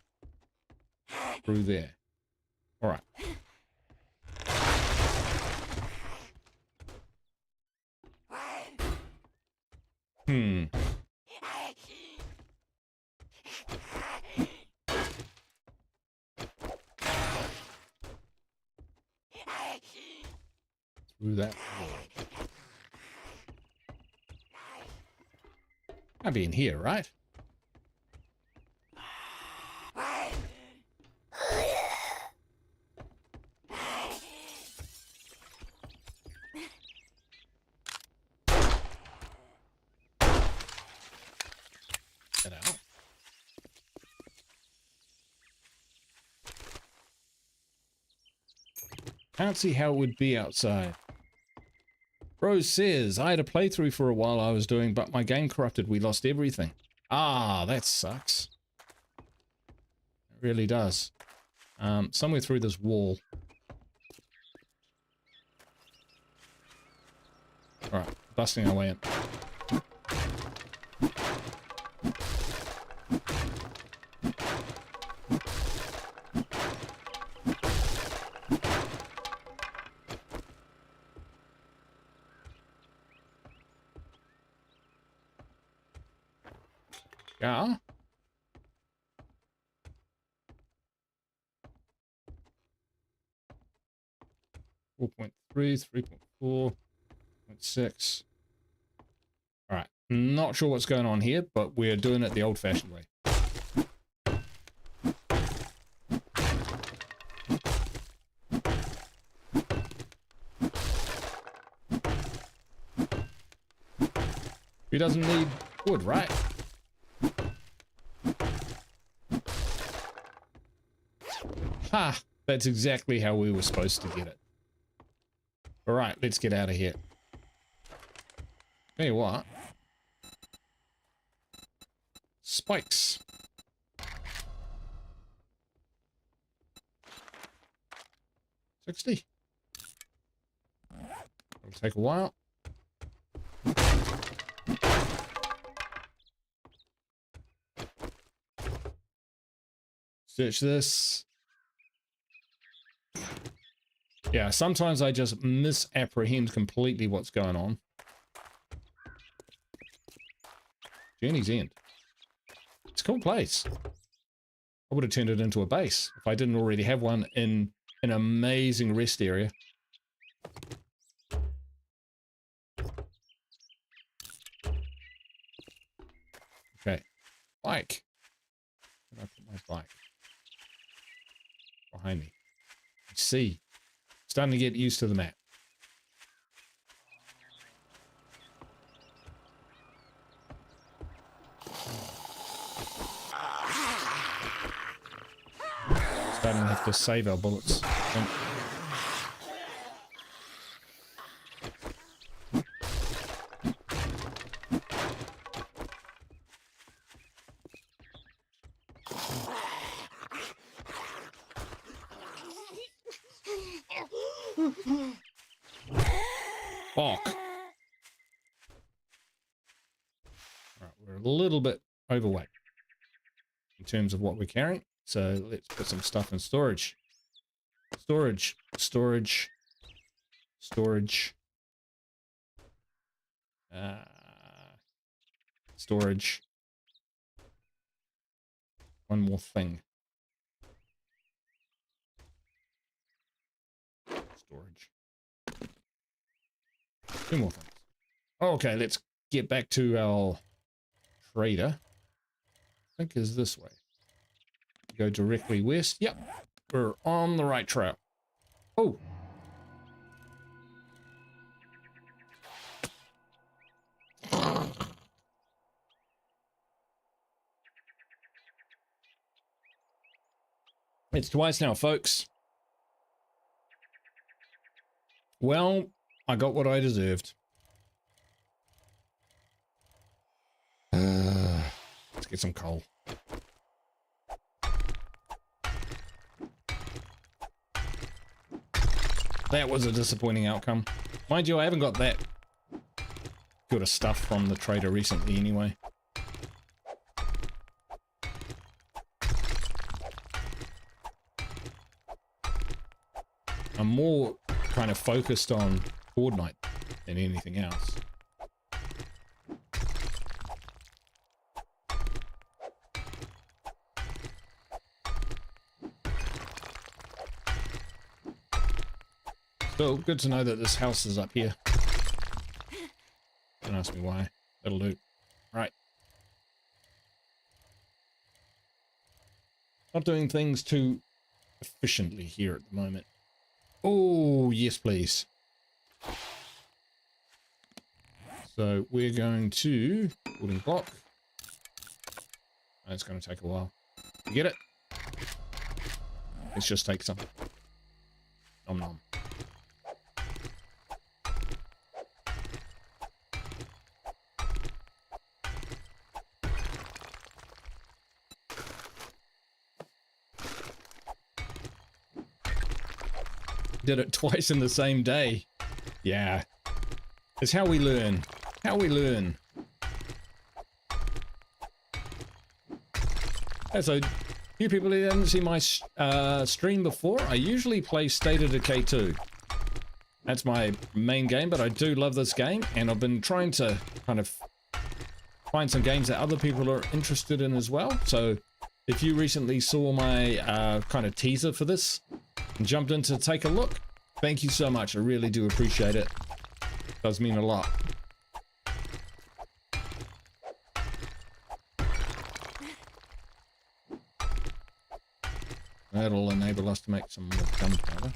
Through there. All right. Through that floor. I'll be in here, right? Get out. Can't see how it would be outside. Rose says, I had a playthrough for a while I was doing, but my game corrupted. We lost everything. Ah, that sucks. It really does. Somewhere through this wall. Alright, busting our way in. Yeah. 4.3, 3.4, 0.6. All right. Not sure what's going on here, but we're doing it the old-fashioned way. Who doesn't need wood, right? Ha! That's exactly how we were supposed to get it. Alright, let's get out of here. Tell you what. Spikes. $60. It'll take a while. Search this. Yeah, sometimes I just misapprehend completely what's going on. Journey's End. It's a cool place. I would have turned it into a base if I didn't already have one in an amazing rest area. Okay. Bike. Where did I put my bike? Behind me. See. Starting to get used to the map. Starting to have to save our bullets. Fuck. Alright, we're a little bit overweight in terms of what we're carrying. So let's put some stuff in storage. Storage. Storage. Storage. Storage. One more thing. Storage. Two more things. Okay, let's get back to our trader. I think is this way. Go directly west. Yep, we're on the right trail. Oh. It's twice now, folks. Well, I got what I deserved. Let's get some coal. That was a disappointing outcome. Mind you, I haven't got that good of stuff from the trader recently anyway. I'm more kind of focused on Horde Night than anything else. So good to know that this house is up here. Don't ask me why. That'll do. Right. Not doing things too efficiently here at the moment. Oh, yes, please. So we're going to building block. It's going to take a while. You get it? Let's just take some. Nom nom. Did it twice in the same day. Yeah. It's how we learn. How we learn. Yeah, so, you people who haven't seen my stream before, I usually play State of Decay 2. That's my main game, but I do love this game, and I've been trying to kind of find some games that other people are interested in as well. So, if you recently saw my kind of teaser for this, and jumped in to take a look, thank you so much. I really do appreciate it. Does mean a lot. That'll enable us to make some more gunpowder.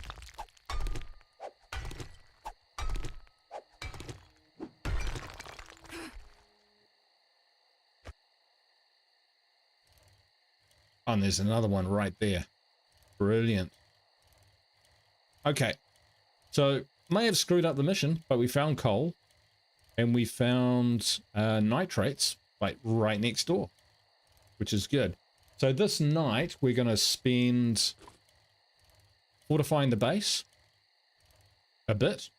Oh, and there's another one right there. Brilliant. Okay. So, may have screwed up the mission, but we found coal. And we found nitrates, like, right next door. Which is good. So this night, we're going to spend fortifying the base. A bit.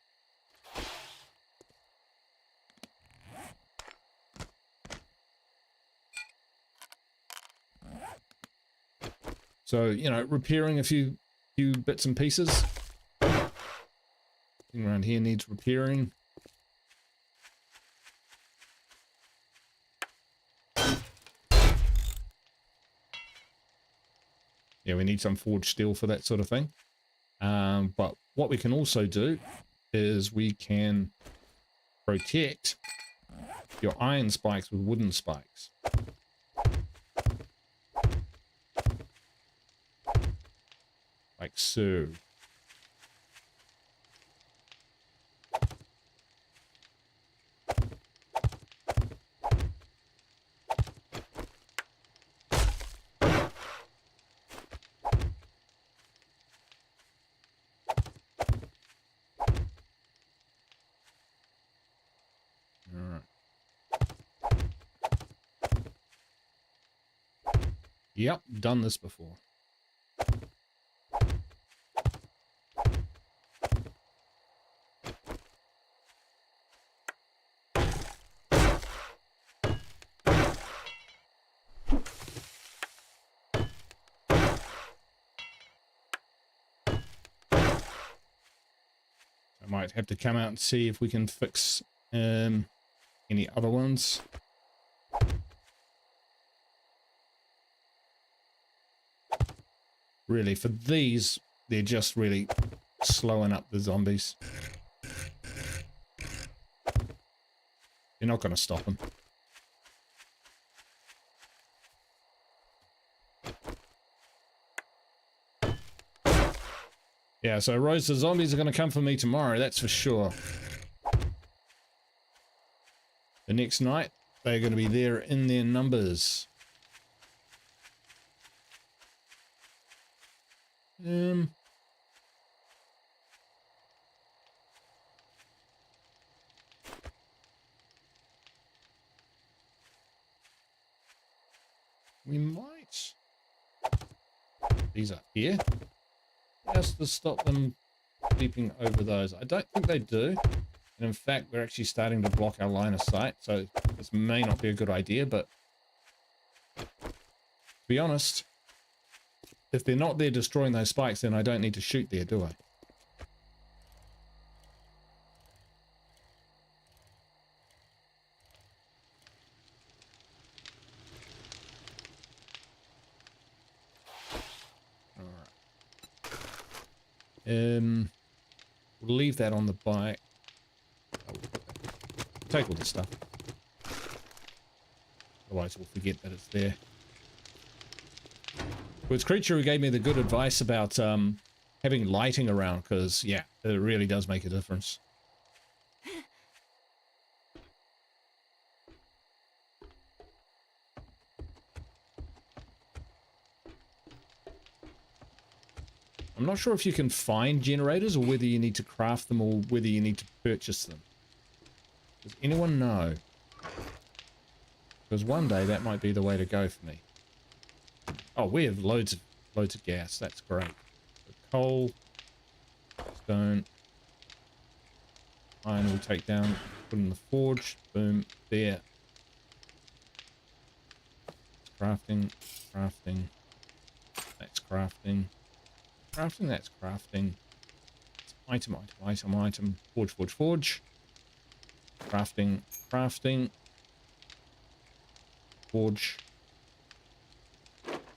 So, you know, repairing a few bits and pieces. Thing around here needs repairing. Yeah, we need some forged steel for that sort of thing. But what we can also do is we can protect your iron spikes with wooden spikes. Like so. Yep, done this before. I might have to come out and see if we can fix any other ones. Really, for these, they're just really slowing up the zombies. You're not going to stop them. Yeah, so Rose, the zombies are going to come for me tomorrow, that's for sure. The next night, they're going to be there in their numbers. We might. These up here. Just to stop them leaping over those. I don't think they do. And in fact, we're actually starting to block our line of sight. So this may not be a good idea, but to be honest, if they're not there destroying those spikes, then I don't need to shoot there, do I? We'll leave that on the bike. Take all this stuff. Otherwise we'll forget that it's there. Well, it's Creature who gave me the good advice about having lighting around, because, yeah, it really does make a difference. I'm not sure if you can find generators or whether you need to craft them or whether you need to purchase them. Does anyone know? Because one day that might be the way to go for me. Oh, we have loads of gas. That's great. So coal, stone, iron we'll take down, put in the forge. Boom, there. Crafting, crafting. That's crafting. Crafting, that's crafting. Item, item, item, item. Forge, forge, forge. Crafting, crafting. Forge.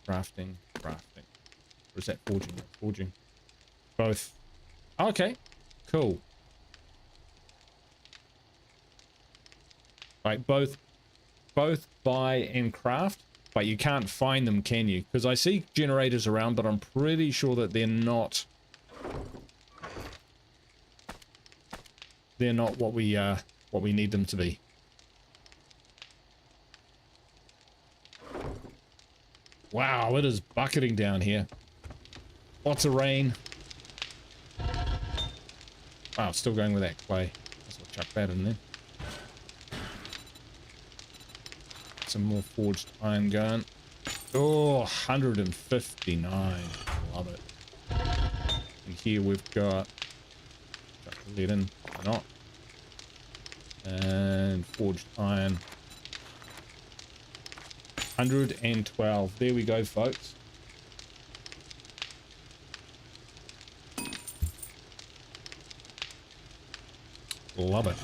Crafting, crafting. Or is that forging? Forging. Both. Okay, cool. Right, both buy and craft. But you can't find them, can you? Because I see generators around, but I'm pretty sure that they're not what we need them to be. Wow, it is bucketing down here. Lots of rain. Wow, still going with that clay. Let's chuck that in there. Some more forged iron going. Oh, 159. Love it. And here we've got... chuck the lead in. Why not? And forged iron. 112. There we go, folks. Love it.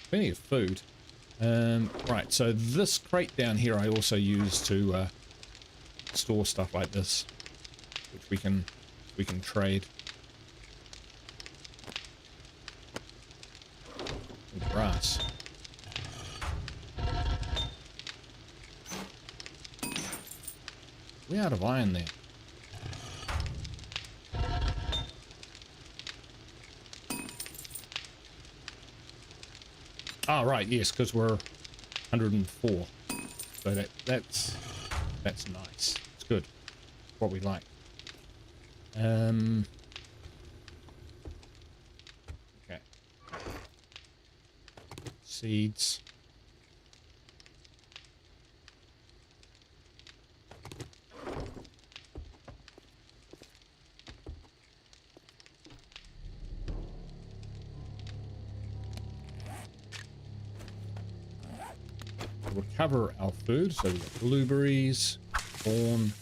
Plenty of food. Right, so this crate down here I also use to store stuff like this, which we can trade. And grass. We're out of iron there. Ah, right, yes, because we're 104. So that's nice. It's good. What we like. Okay. Seeds. Recover our food, so we've got blueberries, corn,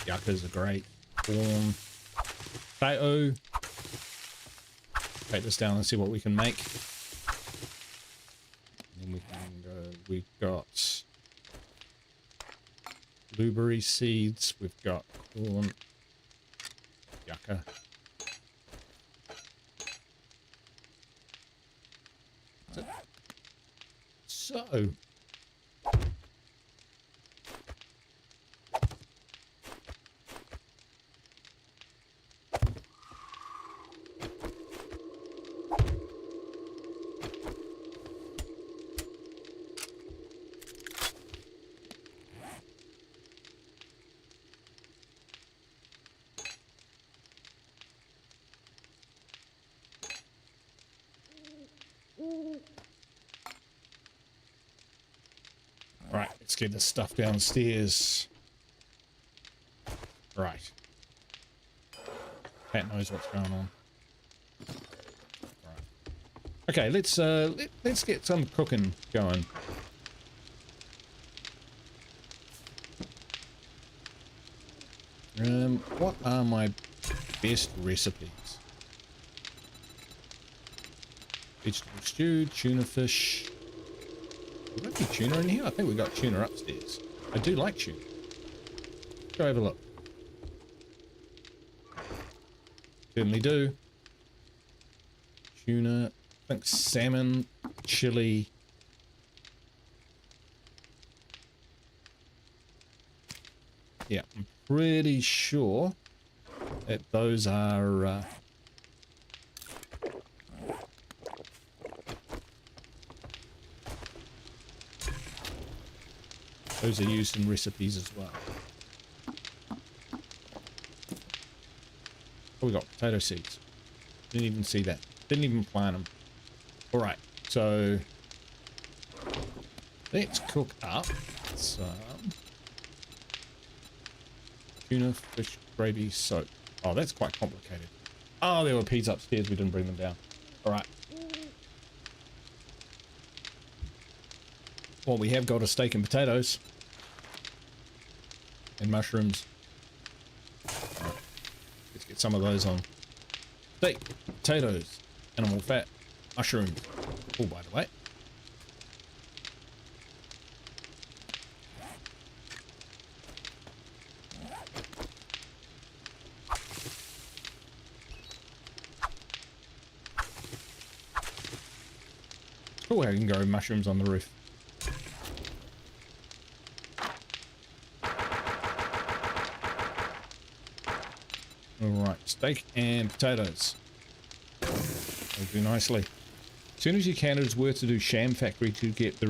yuccas are great, corn, potato. Take this down and see what we can make. And then we can go, we've got blueberry seeds, we've got corn, yucca. So right, let's get this stuff downstairs. Right. Pat knows what's going on. Right. Okay, let's get some cooking going. What are my best recipes? Vegetable stew, tuna fish. We got any tuna in here? I think we got tuna upstairs. I do like tuna. Go have a look. Certainly do. Tuna, I think salmon, chili. Yeah, I'm pretty sure that those are used in recipes as well. Oh, we got potato seeds. Didn't even see that. Didn't even plant them. All right, so let's cook up some tuna fish gravy soap. Oh, that's quite complicated. Oh, there were peas upstairs. We didn't bring them down. All right. Well, we have got a steak and potatoes. And mushrooms. All right. Let's get some of those on. Steak, potatoes, animal fat, mushrooms. Oh, by the way. Oh, I can grow mushrooms on the roof. Steak and potatoes. They'll do nicely. As soon as you can, it's worth to do Sham Factory to get the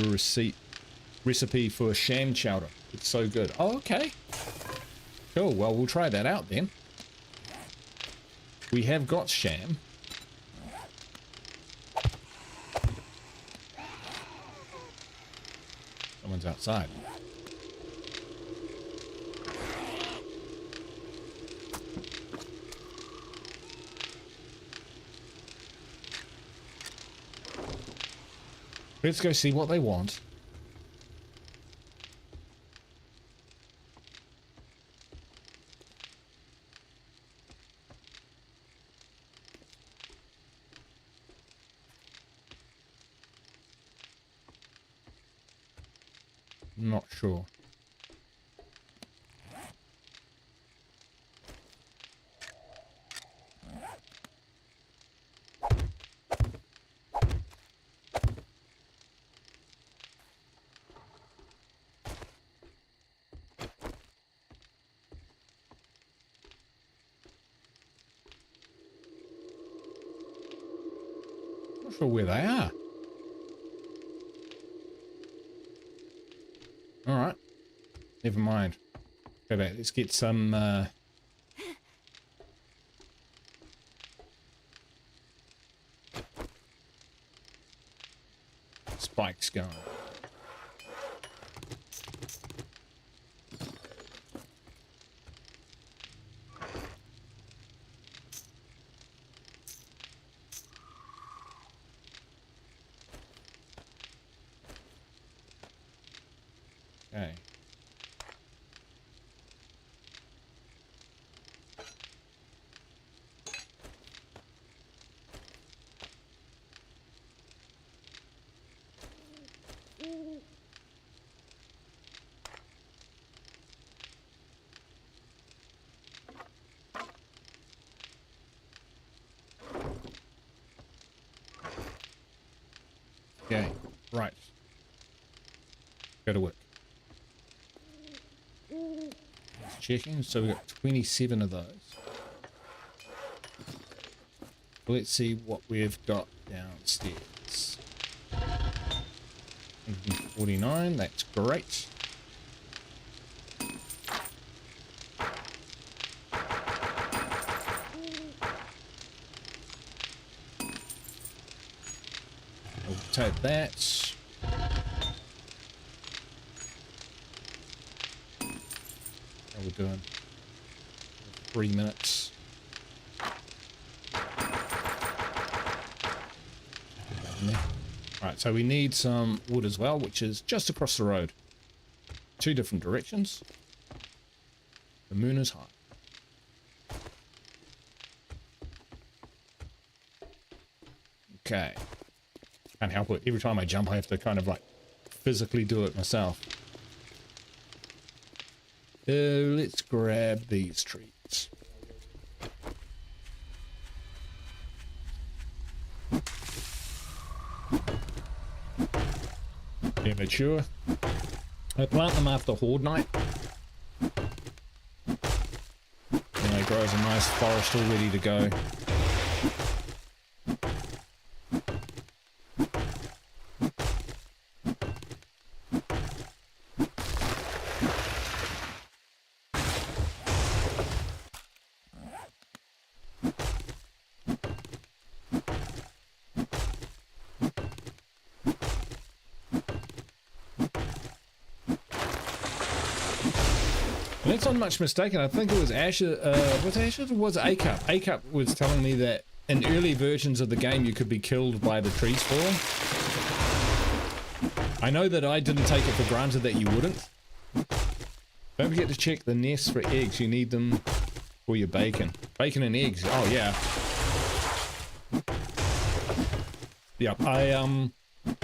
recipe for sham chowder. It's so good. Oh, okay. Cool. Well, we'll try that out then. We have got sham. Someone's outside. Let's go see what they want. Not sure. Not sure where they are. All right. Never mind. Go back. Let's get some spikes going. Okay. Okay, right. Go to work. Checking, so we've got 27 of those. Let's see what we've got downstairs. 149, that's great. We'll take that. How we're doing? 3 minutes. Alright, so we need some wood as well, which is just across the road. 2 different directions. The moon is high. Okay. Can't help it. Every time I jump, I have to kind of like physically do it myself. Let's grab these trees. They're mature. I plant them after Horde night. And they grow as a nice forest all ready to go. That's not much mistaken. I think it was Asher. Was Asher or was it A-Cup? A-Cup was telling me that in early versions of the game you could be killed by the trees falling. I know that I didn't take it for granted that you wouldn't. Don't forget to check the nests for eggs. You need them for your bacon. Bacon and eggs. Oh yeah. Yeah.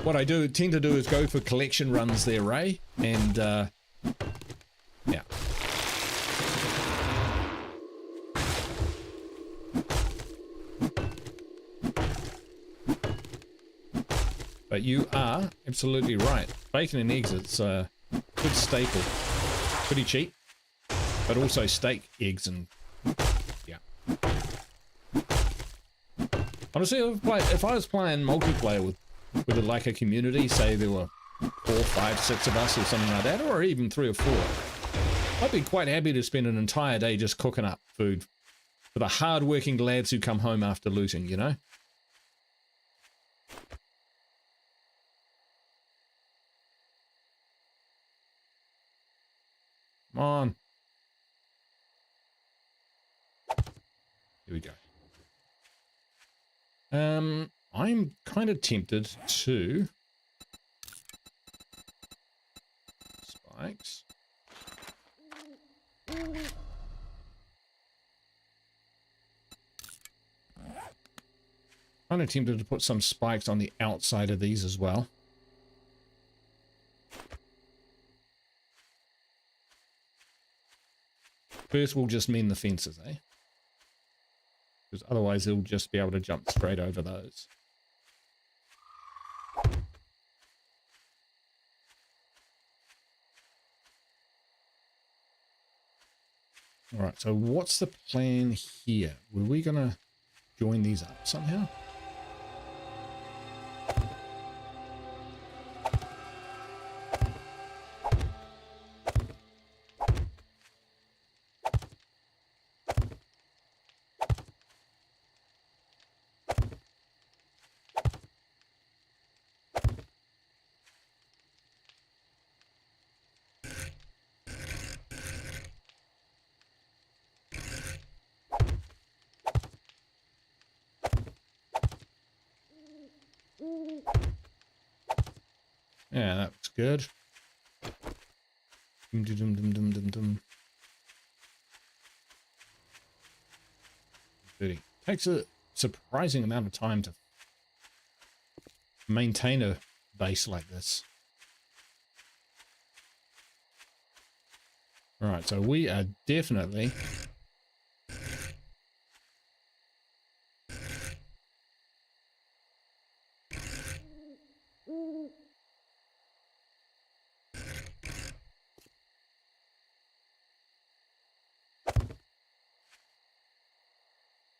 What I tend to do is go for collection runs there, Ray, and yeah. But you are absolutely right. Bacon and eggs, it's a good staple. Pretty cheap, but also steak, eggs, and yeah. Honestly, if I was playing multiplayer with like a community, say there were 4, 5, 6 of us or something like that, or even 3 or 4, I'd be quite happy to spend an entire day just cooking up food for the hard-working lads who come home after looting, you know? Come on. Here we go. I'm kind of tempted to spikes. Kind of tempted to put some spikes on the outside of these as well. First, we'll just mend the fences, eh? Because otherwise, he'll just be able to jump straight over those. All right, so what's the plan here? Were we gonna join these up somehow? Yeah, that was good. Dum, dum, dum, dum, dum, dum. 30. Takes a surprising amount of time to maintain a base like this. All right, so we are definitely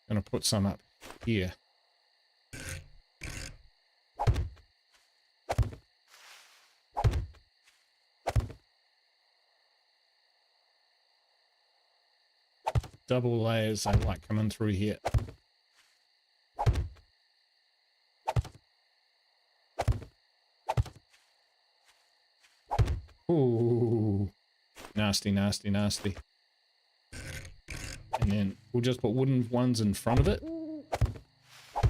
gonna put some up here. Double layers, I like coming through here. Ooh, nasty, nasty, nasty. And then we'll just put wooden ones in front of it.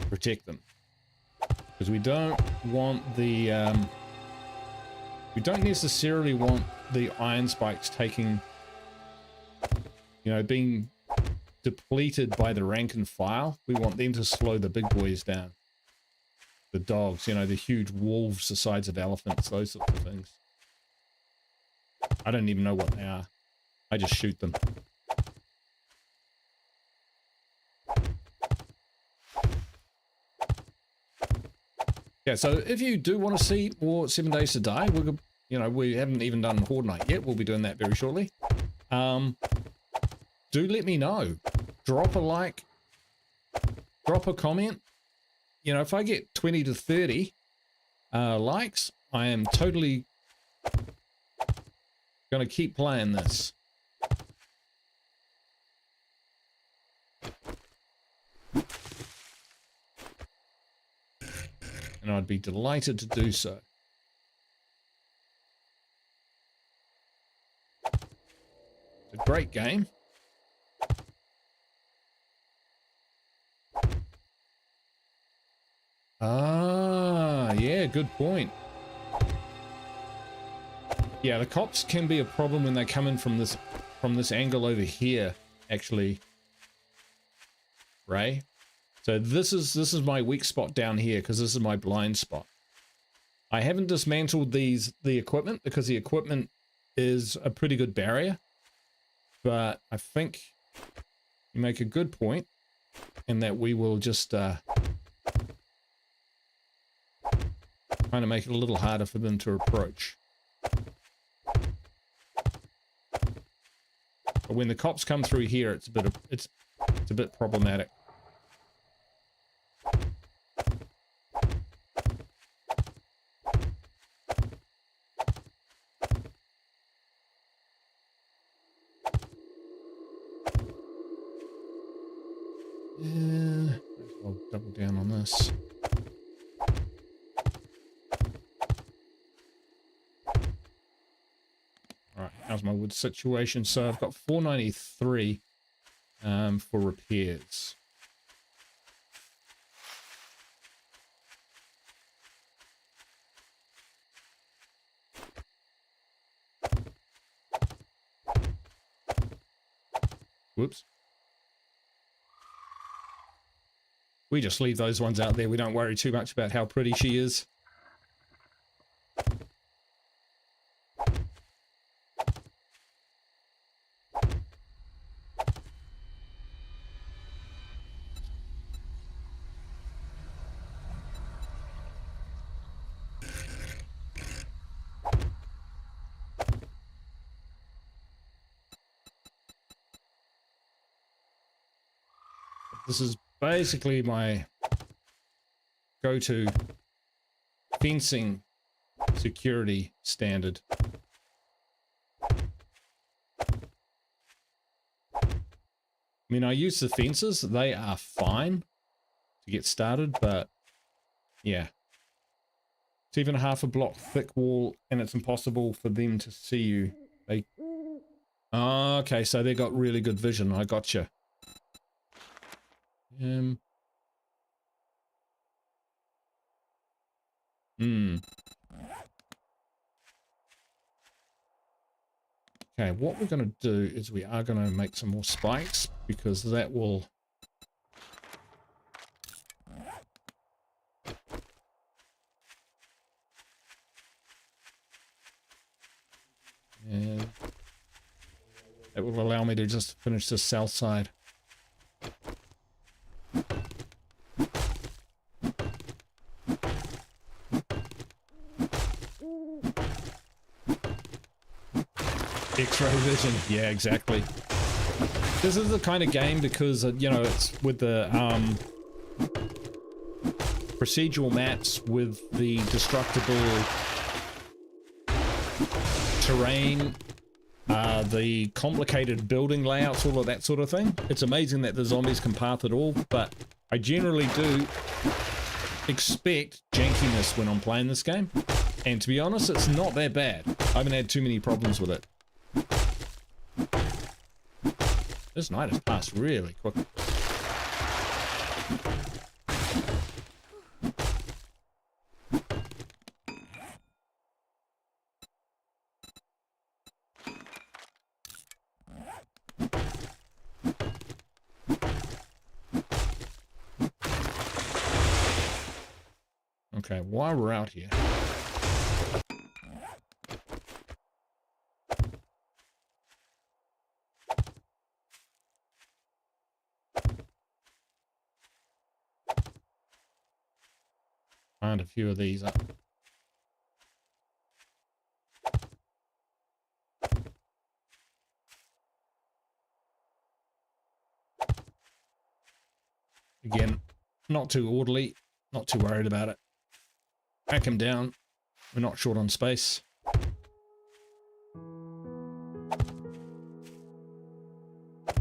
Protect them. Because we don't want the, we don't necessarily want the iron spikes taking, you know, being depleted by the rank and file. We want them to slow the big boys down. The dogs, you know, the huge wolves the size of elephants, those sorts of things. I don't even know what they are. I just shoot them. Yeah, so if you do want to see more 7 Days to Die, we're, you know, we haven't even done Horde Night yet. We'll be doing that very shortly. Do let me know. Drop a like. Drop a comment. You know, if I get 20 to 30 likes, I am totally going to keep playing this. And I'd be delighted to do so. It's a great game. Ah, yeah, good point. Yeah, the cops can be a problem when they come in from this angle over here, actually. Ray. So this is my weak spot down here, because this is my blind spot. I haven't dismantled the equipment because the equipment is a pretty good barrier. But I think you make a good point in that we will just kind of make it a little harder for them to approach. But when the cops come through here, it's a bit problematic. this. Alright, how's my wood situation? So I've got 493 for repairs. Whoops. We just leave those ones out there. We don't worry too much about how pretty she is. This is basically my go-to fencing security standard. I mean, I use the fences. They are fine to get started, but yeah. It's even a half a block thick wall, and it's impossible for them to see you. They... Oh, okay, so they got really good vision. I gotcha. Okay, what we're going to do is we are going to make some more spikes, because that will... And that will allow me to just finish the south side. X-ray vision, yeah, exactly. This is the kind of game, because you know, it's with the procedural maps with the destructible terrain, the complicated building layouts, all of that sort of thing. It's amazing that the zombies can path it all, but I generally do expect jankiness when I'm playing this game, and to be honest, it's not that bad. I haven't had too many problems with it. This night has passed really quickly. Okay, while we're out here, find a few of these up. Again, not too orderly, not too worried about it. Pack him down. We're not short on space.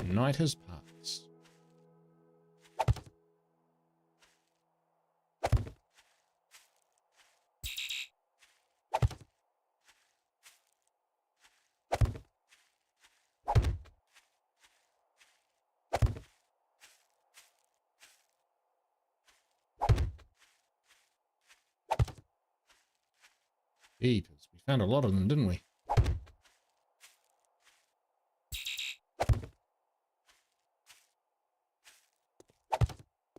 Night has passed. Jeepers, we found a lot of them, didn't we?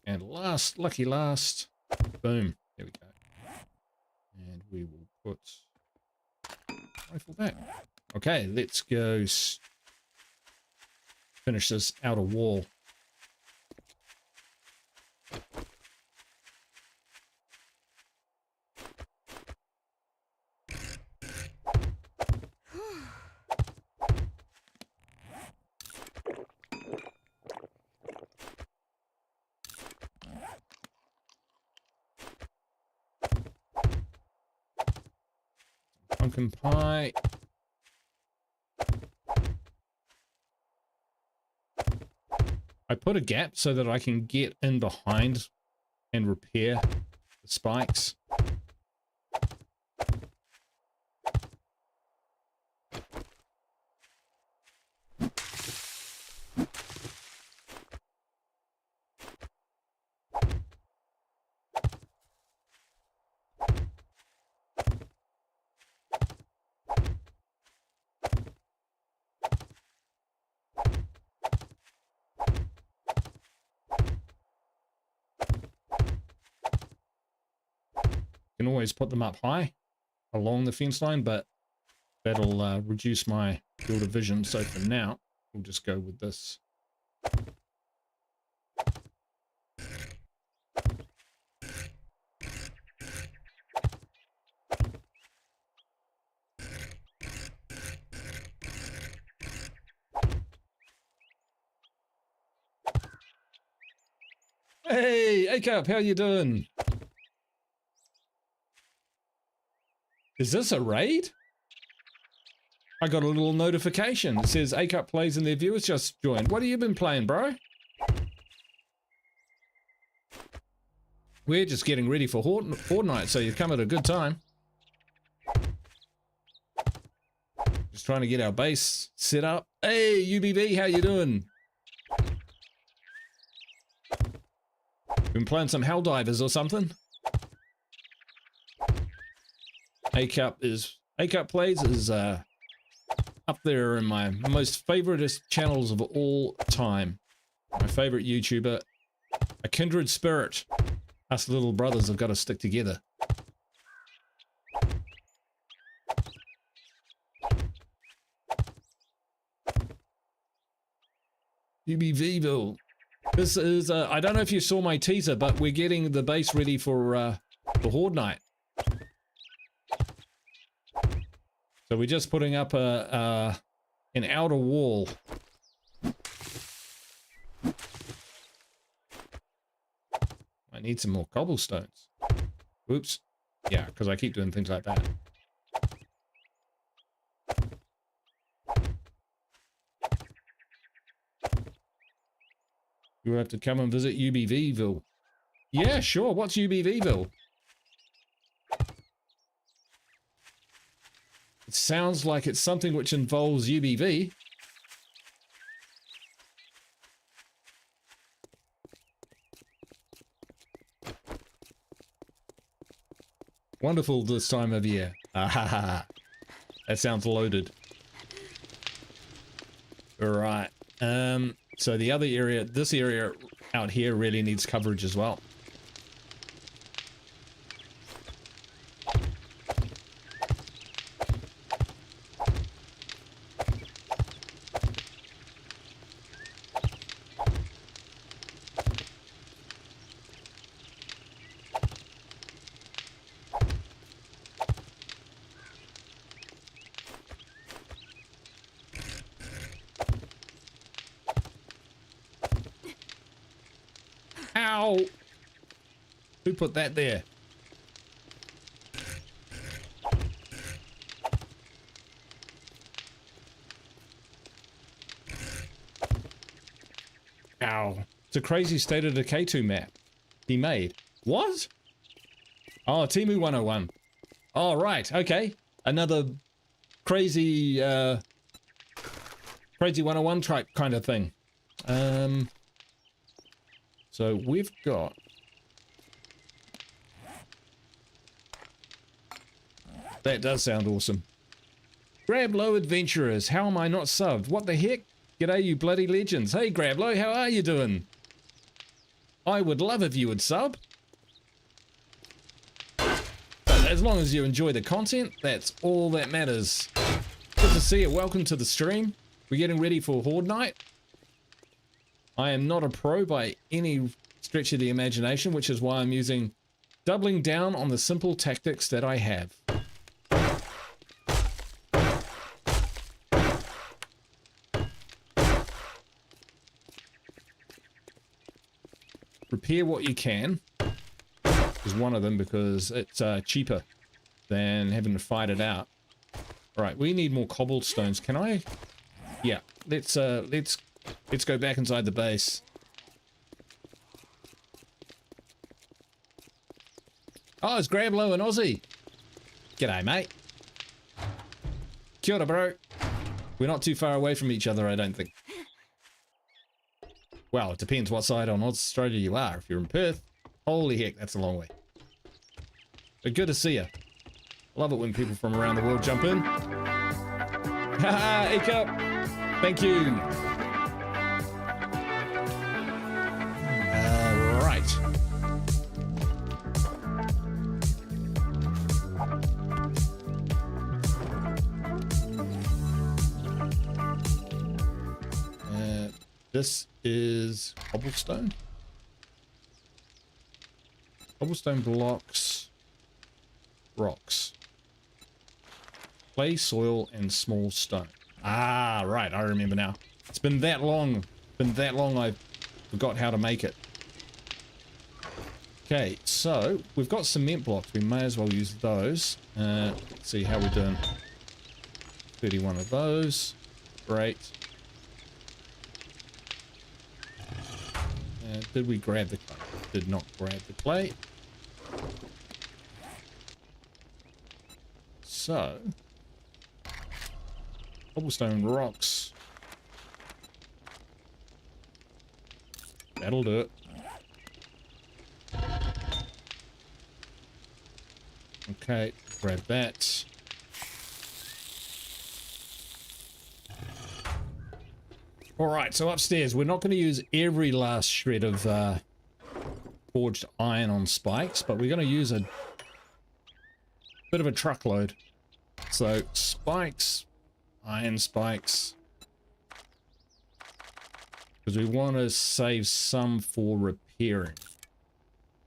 And last, lucky last, boom, there we go. And we will put rifle back. Okay, let's go finish this outer wall. Pumpkin pie. I put a gap so that I can get in behind and repair the spikes. Can always put them up high along the fence line, but that'll reduce my field of vision. So for now, we'll just go with this. Hey, A-Cup, how you doing? Is this a raid? I got a little notification. It says A-Cup plays and their viewers just joined. What have you been playing, bro? We're just getting ready for Horde night, so you've come at a good time. Just trying to get our base set up. Hey, UBV, how you doing? Been playing some Helldivers or something? A-Cup plays is up there in my most favoriteest channels of all time. My favorite YouTuber, a kindred spirit. Us little brothers have got to stick together. UBVille. This is, I don't know if you saw my teaser, but we're getting the base ready for Horde night. So we're just putting up an outer wall. I need some more cobblestones. Oops. Yeah, because I keep doing things like that. You'll have to come and visit UBVille. Yeah, sure. What's UBVille? It sounds like it's something which involves UBV. Wonderful this time of year. Ah, that sounds loaded. All right. So the other area, this area out here really needs coverage as well. Ow! Who put that there? Ow. It's a crazy State of Decay 2 map he made. What? Oh, Timu 101. Oh, right. Okay. Another crazy, crazy 101 type kind of thing. So we've got... That does sound awesome. Grablow Adventurers, how am I not subbed? What the heck? G'day you bloody legends. Hey Grablow, how are you doing? I would love if you would sub. But as long as you enjoy the content, that's all that matters. Good to see you. Welcome to the stream. We're getting ready for Horde night. I am not a pro by any stretch of the imagination, which is why I'm doubling down on the simple tactics that I have. Repair what you can is one of them because it's cheaper than having to fight it out. All right, we need more cobblestones. Can I? Yeah, let's go back inside the base. Oh, it's Grablow and Aussie. G'day, mate. Kia ora, bro. We're not too far away from each other, I don't think. Well, it depends what side on Australia you are. If you're in Perth, holy heck, that's a long way. But good to see you. Love it when people from around the world jump in. Haha, Ekup. Thank you. Right. This is cobblestone. Cobblestone blocks, rocks, clay, soil, and small stone. Ah, right, I remember now. It's been that long. I forgot how to make it. Okay, so we've got cement blocks. We may as well use those. Let's see how we're doing. 31 of those. Great. Did we grab the clay? Did not grab the clay. So, cobblestone rocks. That'll do it. Okay, grab that. Alright, so upstairs, we're not going to use every last shred of forged iron on spikes, but we're going to use a bit of a truckload. So, spikes, iron spikes, because we want to save some for repairing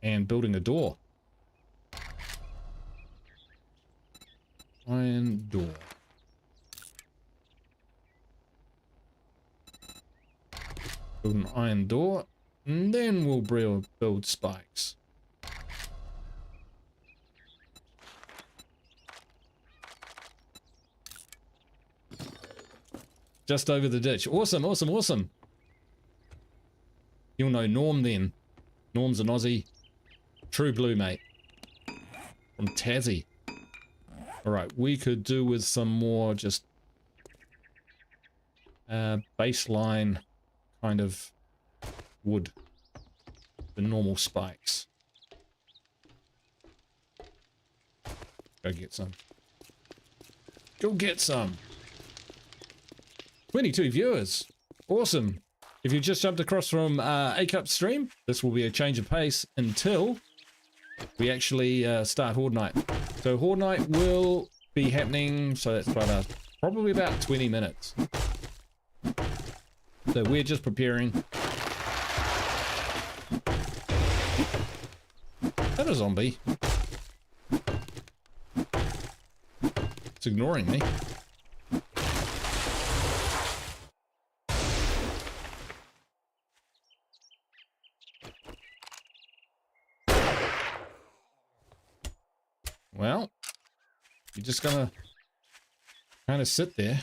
and building a door. Iron door. Build an iron door, and then we'll build spikes. Just over the ditch. Awesome, awesome, awesome. You'll know Norm then. Norm's an Aussie. True blue, mate. From Tassie. Alright, we could do with some more just baseline kind of wood. The normal spikes. Go get some. Go get some. 22 viewers. Awesome. If you just jumped across from A-Cup stream, this will be a change of pace until we actually start Horde Night. So Horde Night will be happening, so that's about probably about 20 minutes. So we're just preparing. Is that a zombie? It's ignoring me. Well, you're just gonna kind of sit there.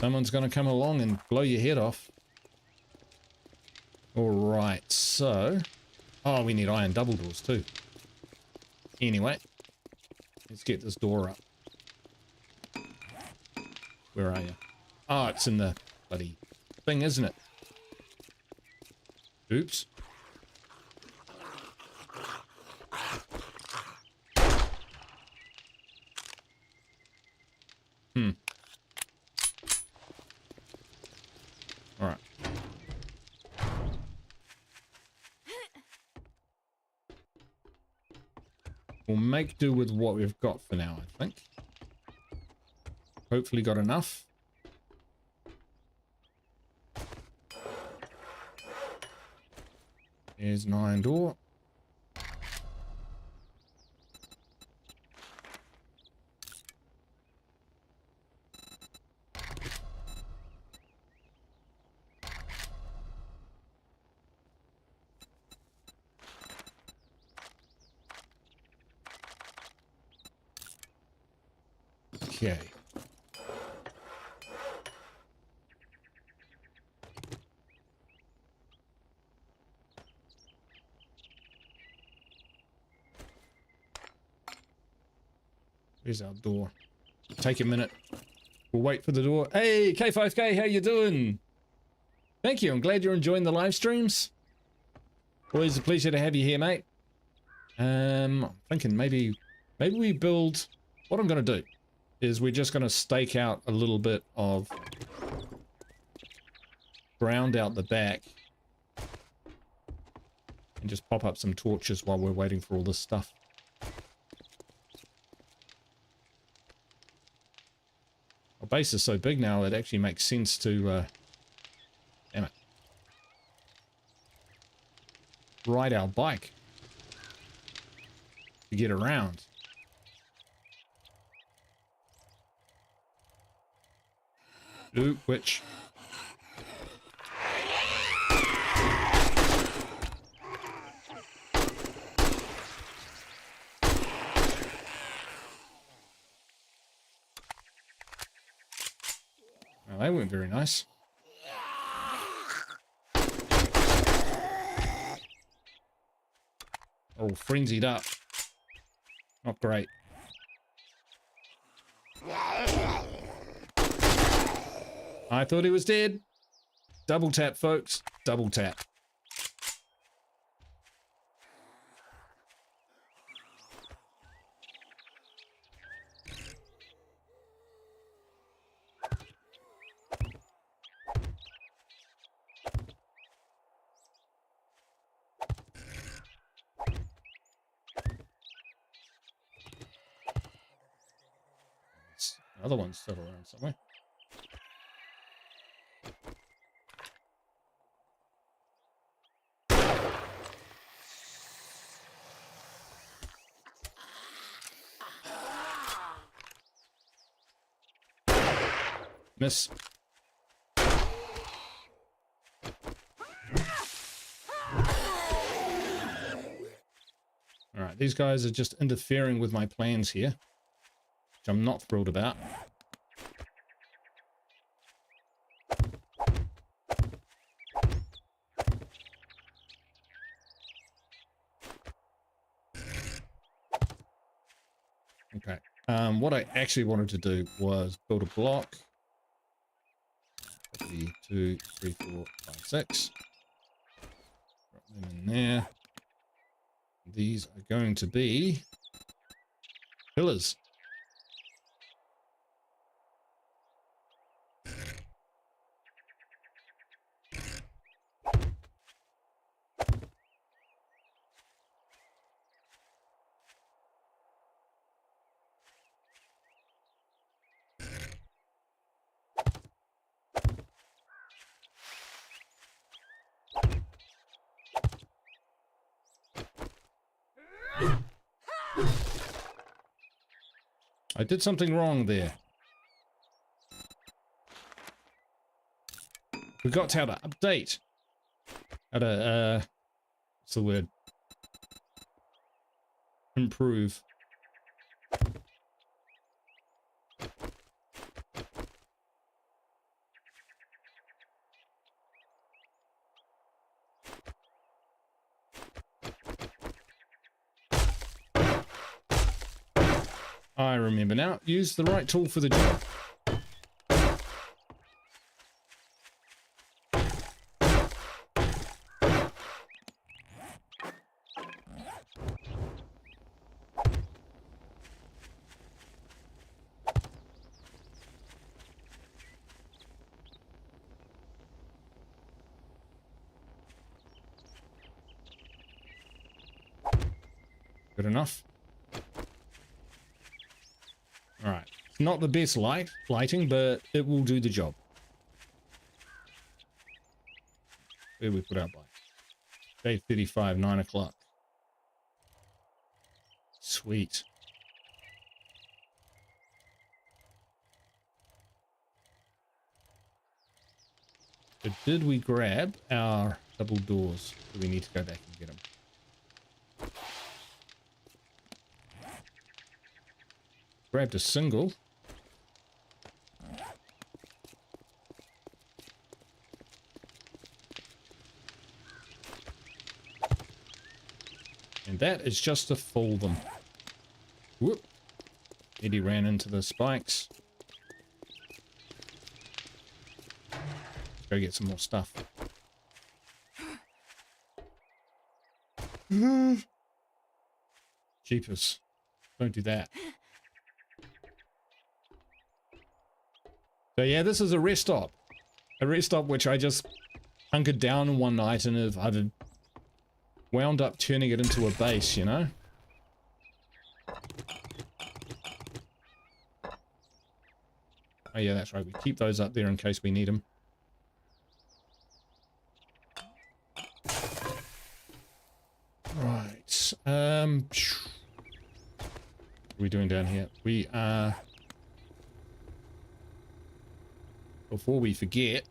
Someone's gonna come along and blow your head off. Alright, so... Oh, we need iron double doors too. Anyway, let's get this door up. Where are you? Oh, it's in the bloody thing, isn't it? Oops. All right. We'll make do with what we've got for now, I think. Hopefully got enough. There's an iron door. Okay. Where's our door? Take a minute. We'll wait for the door. Hey, K5K, how you doing? Thank you. I'm glad you're enjoying the live streams. Always a pleasure to have you here, mate. I'm thinking maybe we build... What I'm going to do is we're just going to stake out a little bit of ground out the back and just pop up some torches while we're waiting for all this stuff. Our base is so big now, it actually makes sense to, damn it, ride our bike to get around. Ooh, which... Well, they weren't very nice. All frenzied up. Not great. I thought he was dead. Double tap, folks. Double tap. Other one's still around somewhere. Miss. All right, these guys are just interfering with my plans here, which I'm not thrilled about. Okay. What I actually wanted to do was build a block. 2, 3, 4, 5, 6. Drop them in there. These are going to be pillars. I did something wrong there. Forgot how to update. How to, what's the word? Improve. I remember now. Use the right tool for the job. Good enough. Alright. It's not the best lighting, but it will do the job. Where we put our bike? Day 35, 9 o'clock. Sweet. But did we grab our double doors? Do we need to go back and get them? Grabbed a single. And that is just to fool them. Whoop. Eddie ran into the spikes. Let's go get some more stuff. Jeepers. Don't do that. So yeah, this is a rest stop. A rest stop which I just hunkered down one night and I've wound up turning it into a base, you know? Oh yeah, that's right. We keep those up there in case we need them. Right. What are we doing down here? We are... Before we forget...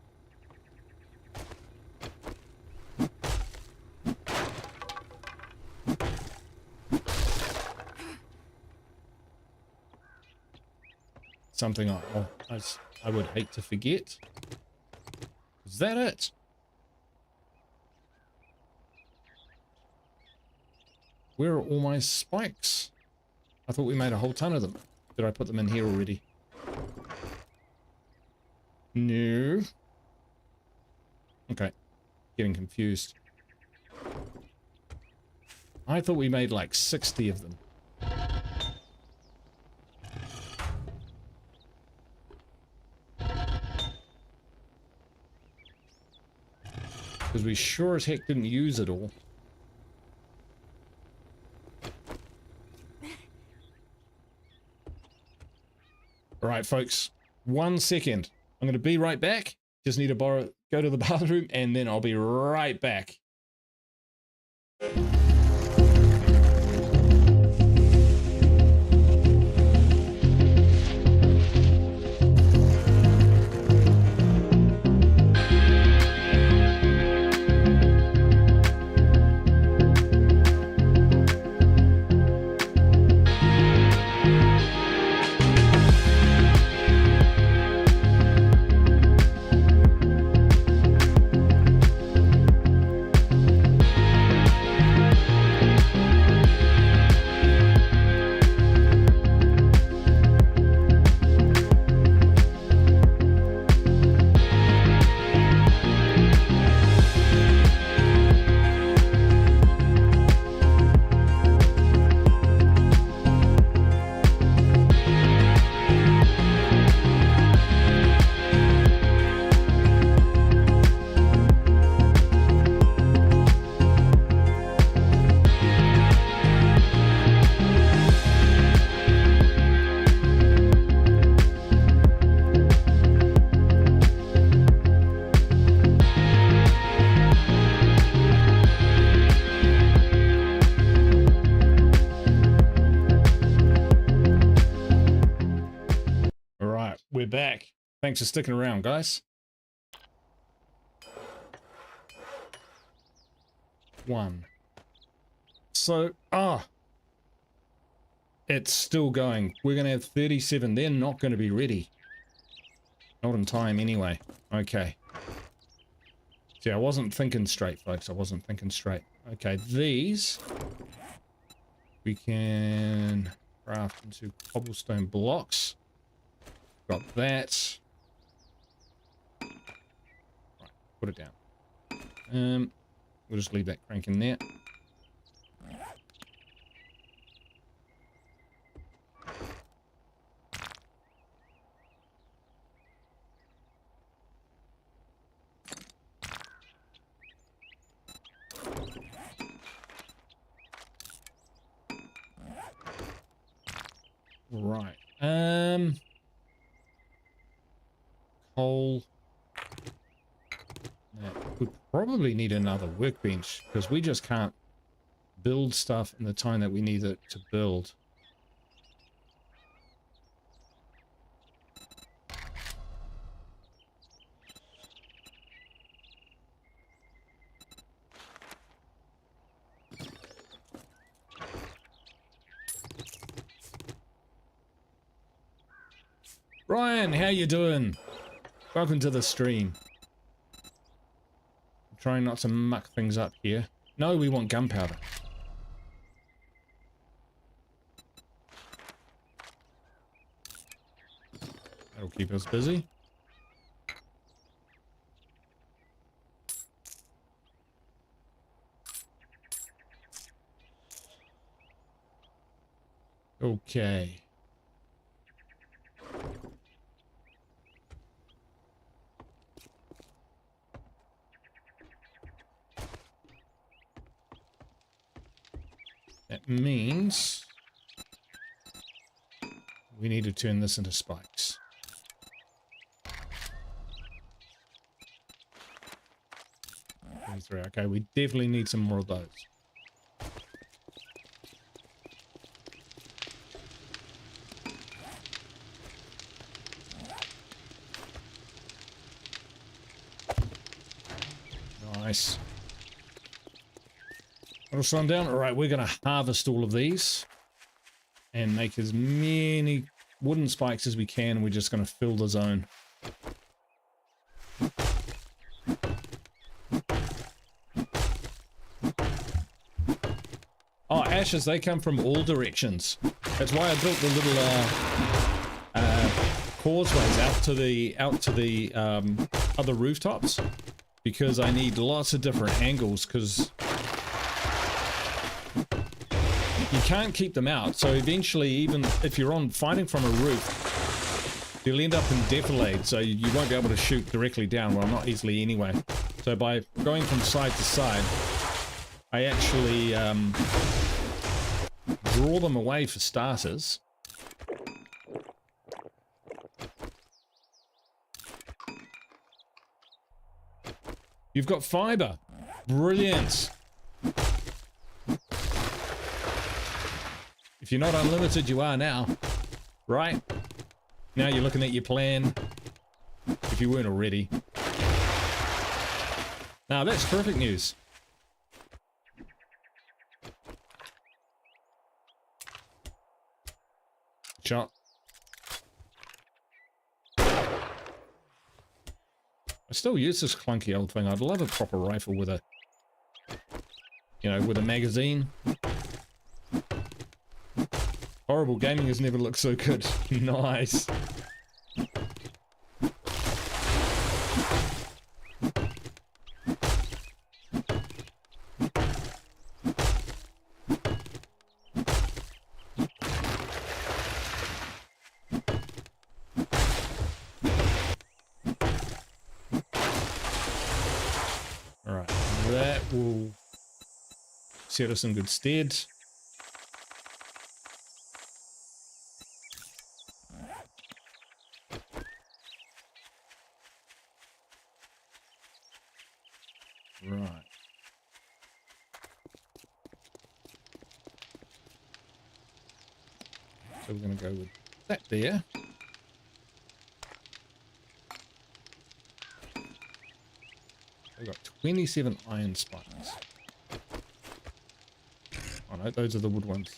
Something I would hate to forget. Is that it? Where are all my spikes? I thought we made a whole ton of them. Did I put them in here already? No. Okay. Getting confused. I thought we made like 60 of them. Because we sure as heck didn't use it all. Alright, folks. 1 second. I'm going to be right back. Just need to go to the bathroom, and then I'll be right back. We're back. Thanks for sticking around, guys. One. So, it's still going. We're going to have 37. They're not going to be ready. Not in time anyway. Okay. See, I wasn't thinking straight, folks. I wasn't thinking straight. Okay, these we can craft into cobblestone blocks. Got that. Right, put it down. We'll just leave that crank in there. Right. Coal. We probably need another workbench because we just can't build stuff in the time that we need it to build. Ryan, how you doing? Welcome to the stream. I'm trying not to muck things up here. No, we want gunpowder. That'll keep us busy. Okay. That means we need to turn this into spikes. Okay, we definitely need some more of those. Nice. Little sundown. All right, we're going to harvest all of these and make as many wooden spikes as we can. We're just going to fill the zone. Oh, ashes, they come from all directions. That's why I built the little causeways out to the other rooftops, because I need lots of different angles, because you can't keep them out. So eventually, even if you're fighting from a roof, you'll end up in defilade, so you won't be able to shoot directly down. Well, not easily anyway. So by going from side to side, I actually draw them away for starters. You've got fiber. Brilliant. If you're not unlimited, you are now. Right? Now you're looking at your plan. If you weren't already. Now that's perfect news. Shot. I still use this clunky old thing. I'd love a proper rifle with a, you know, with a magazine. Horrible gaming has never looked so good. Nice. Set us in good stead. Right. So we're going to go with that there. We've got 27 iron spikes. Oh no, those are the wood ones.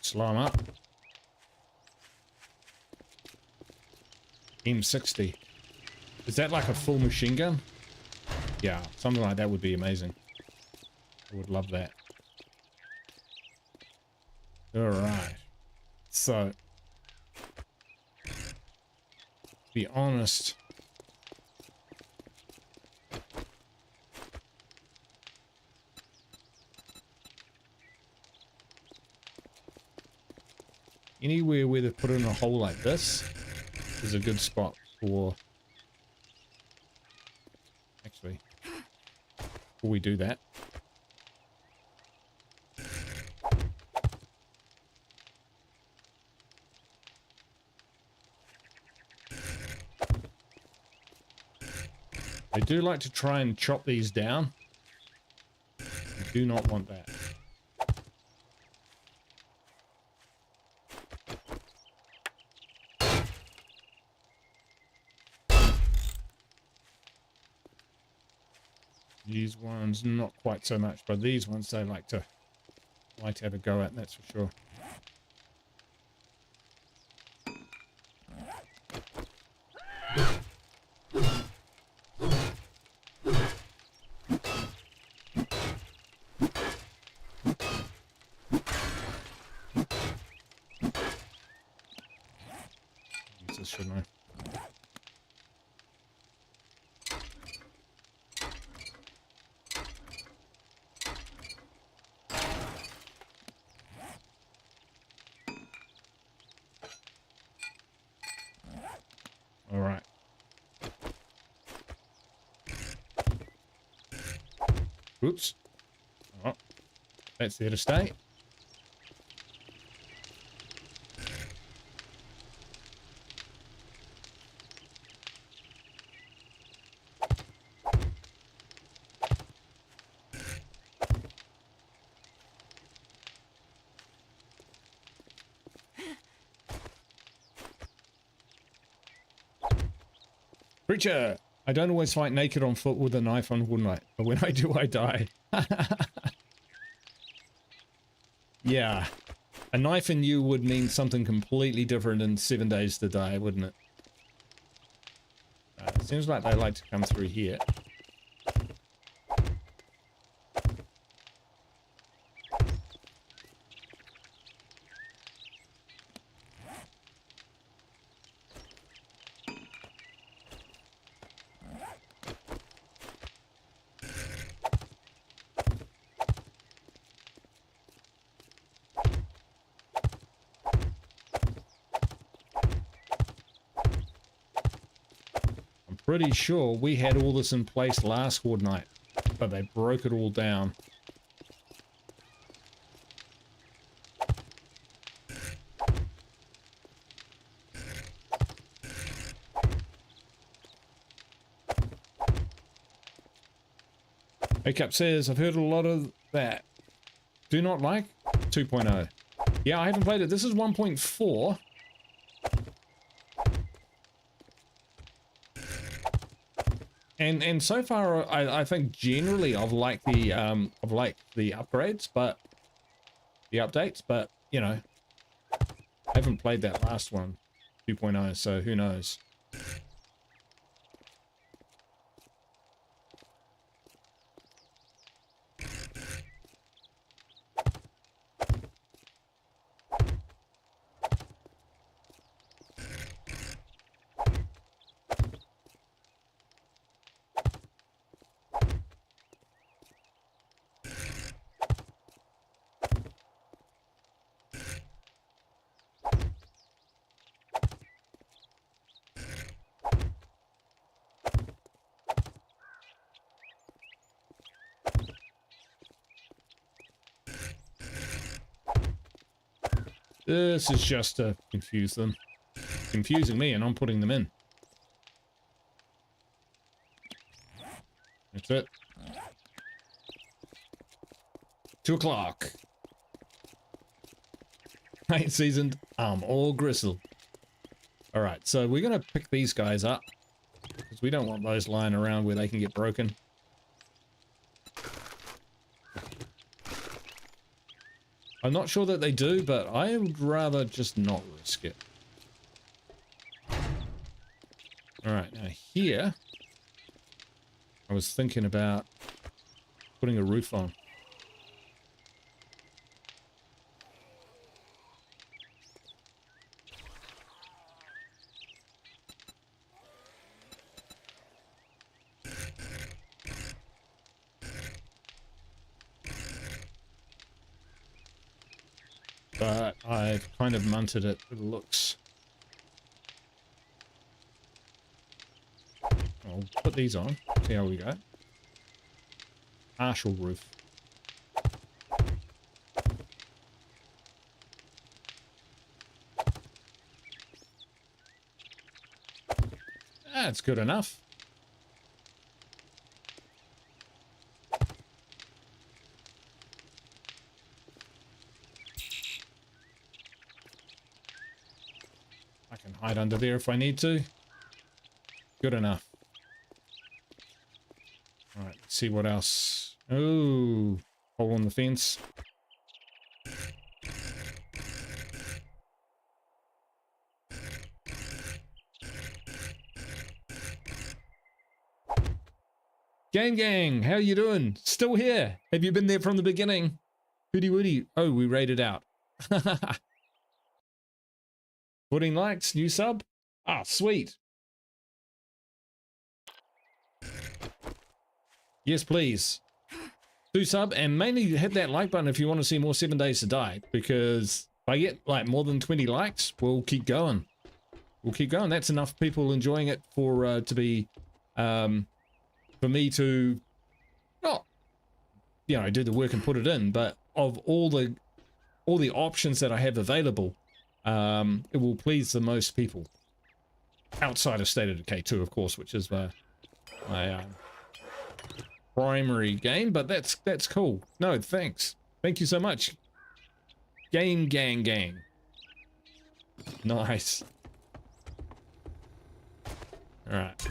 Slam up. M60. Is that like a full machine gun? Yeah, something like that would be amazing. I would love that. Alright. So, to be honest, anywhere where they've put in a hole like this is a good spot for... Actually, before we do that, I do like to try and chop these down. I do not want that. These ones, not quite so much, but these ones they like to have a go at, that's for sure. Use this, shouldn't I? All right. Oops. Oh, that's there to stay. Preacher! I don't always fight naked on foot with a knife on Horde night, but when I do, I die. Yeah. A knife in you would mean something completely different in 7 days to die, wouldn't it? It seems like they like to come through here. Pretty sure we had all this in place last Horde night, but they broke it all down. Cap says, I've heard a lot of that. Do not like 2.0. Yeah, I haven't played it. This is 1.4. And so far, I think generally I've liked the upgrades, but the updates, but you know, I haven't played that last one, 2.0, so who knows. This is just to confuse them. Confusing me, and I'm putting them in. That's it. 2 o'clock. I ain't seasoned. I'm all gristle. Alright, so we're going to pick these guys up. Because we don't want those lying around where they can get broken. I'm not sure that they do, but I would rather just not risk it. Alright, now here, I was thinking about putting a roof on. But I've kind of munted it. It looks. I'll put these on. See how we go. Partial roof. That's good enough. I can hide under there if I need to. Good enough. All right, let's see what else. Oh, hole on the fence. Game gang, how you doing? Still here? Have you been there from the beginning? Hooty woody. Oh, we raided out. 14 likes, new sub. Ah, sweet. Yes, please. Do sub and mainly hit that like button if you want to see more 7 Days to Die, because if I get like more than 20 likes, we'll keep going. We'll keep going. That's enough people enjoying it for to be for me to not, you know, do the work and put it in, but of all the options that I have available, it will please the most people outside of State of Decay 2, of course, which is my primary game. But that's cool. No, thanks. Thank you so much. Game gang gang. Nice. All right.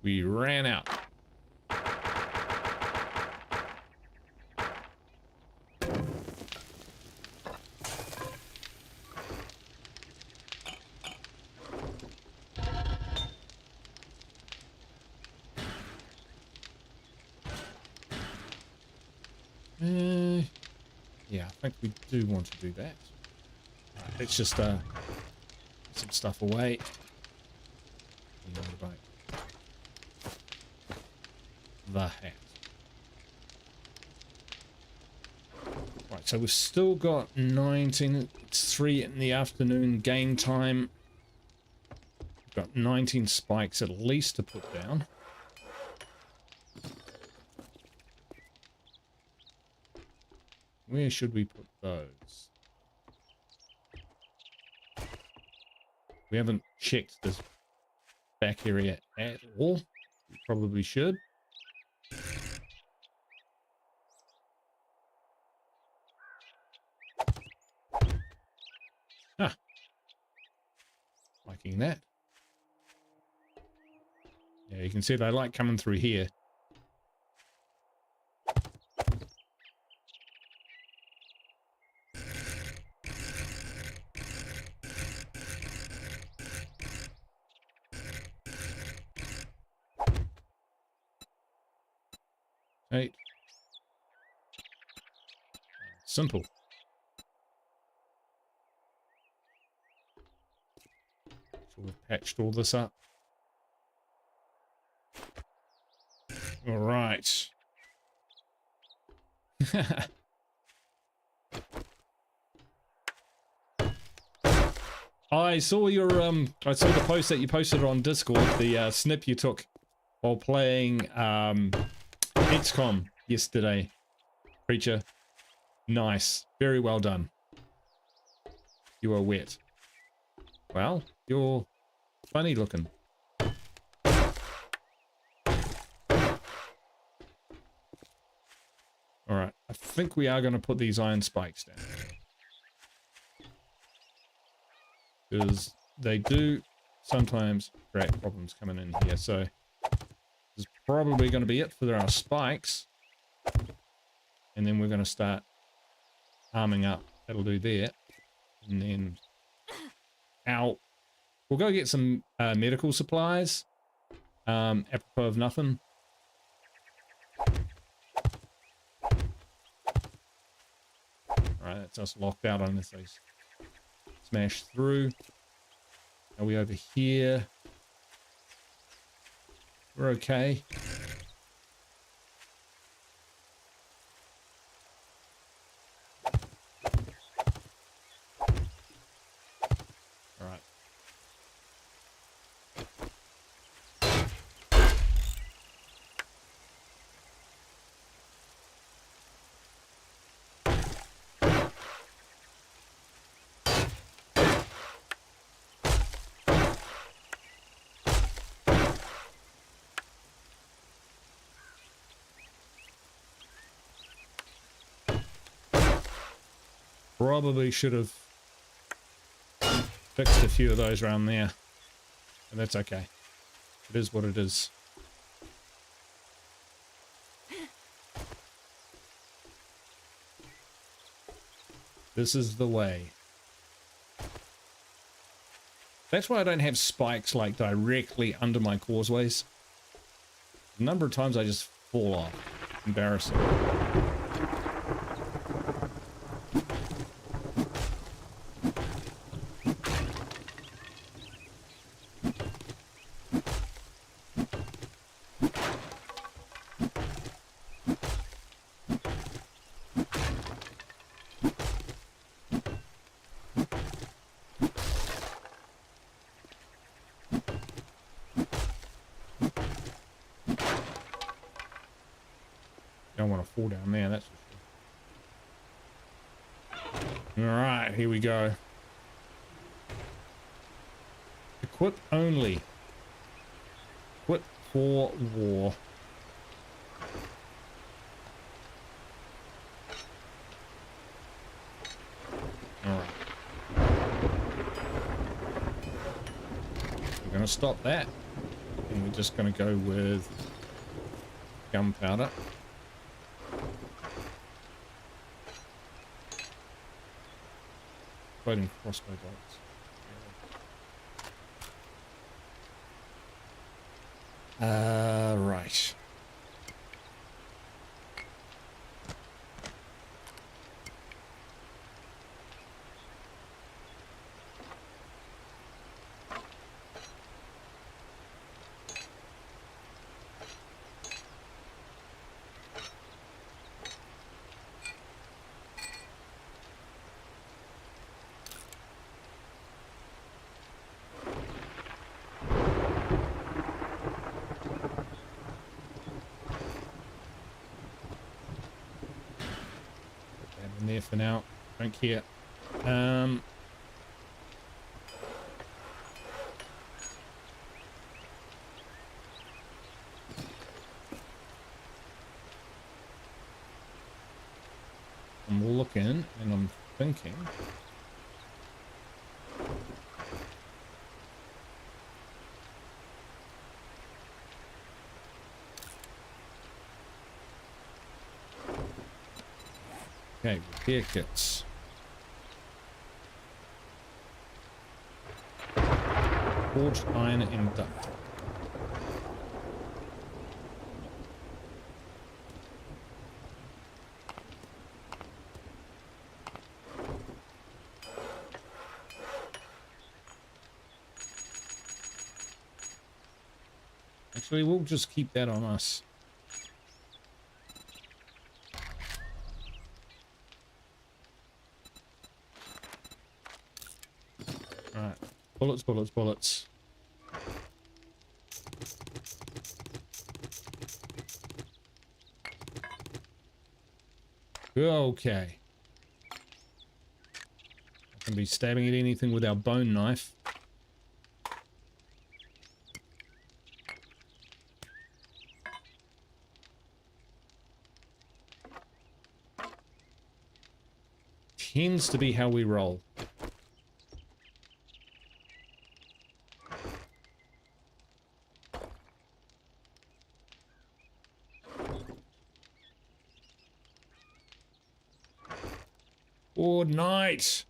We ran out. Yeah, I think we do want to do that. Right, let's just put some stuff away. The hat. Right, so we've still got 19. It's 3 in the afternoon game time. We've got 19 spikes at least to put down. Where should we put those? We haven't checked this back area at all. We probably should. Ah. Liking that. Yeah, you can see they like coming through here. Right. Simple. So we've patched all this up. All right. I saw your I saw the post that you posted on Discord, the snip you took while playing XCOM yesterday. Preacher. Nice. Very well done. You are wet. Well, you're funny looking. Alright, I think we are going to put these iron spikes down. Because they do sometimes create problems coming in here, so this is probably going to be it for our spikes. And then we're going to start arming up. That'll do there. And then out. We'll go get some medical supplies. Apropos of nothing. Alright, that's us locked out unless they smash through. Are we over here? We're okay. Alright. Probably should have fixed a few of those around there, but that's okay. It is what it is. This is the way. That's why I don't have spikes like directly under my causeways. A number of times I just fall off. Embarrassing. Don't want to fall down there, that's for sure. Alright, here we go. Equip only. Equip for war. Alright. We're going to stop that. And we're just going to go with gunpowder. Fighting crossbow bolts. Right. In there for now. Don't care. I'm looking and I'm thinking. Okay, repair kits. Forged iron and duct. Actually, we'll just keep that on us. Alright. Bullets, bullets, bullets. Okay. I can be stabbing at anything with our bone knife. Tends to be how we roll. Good night.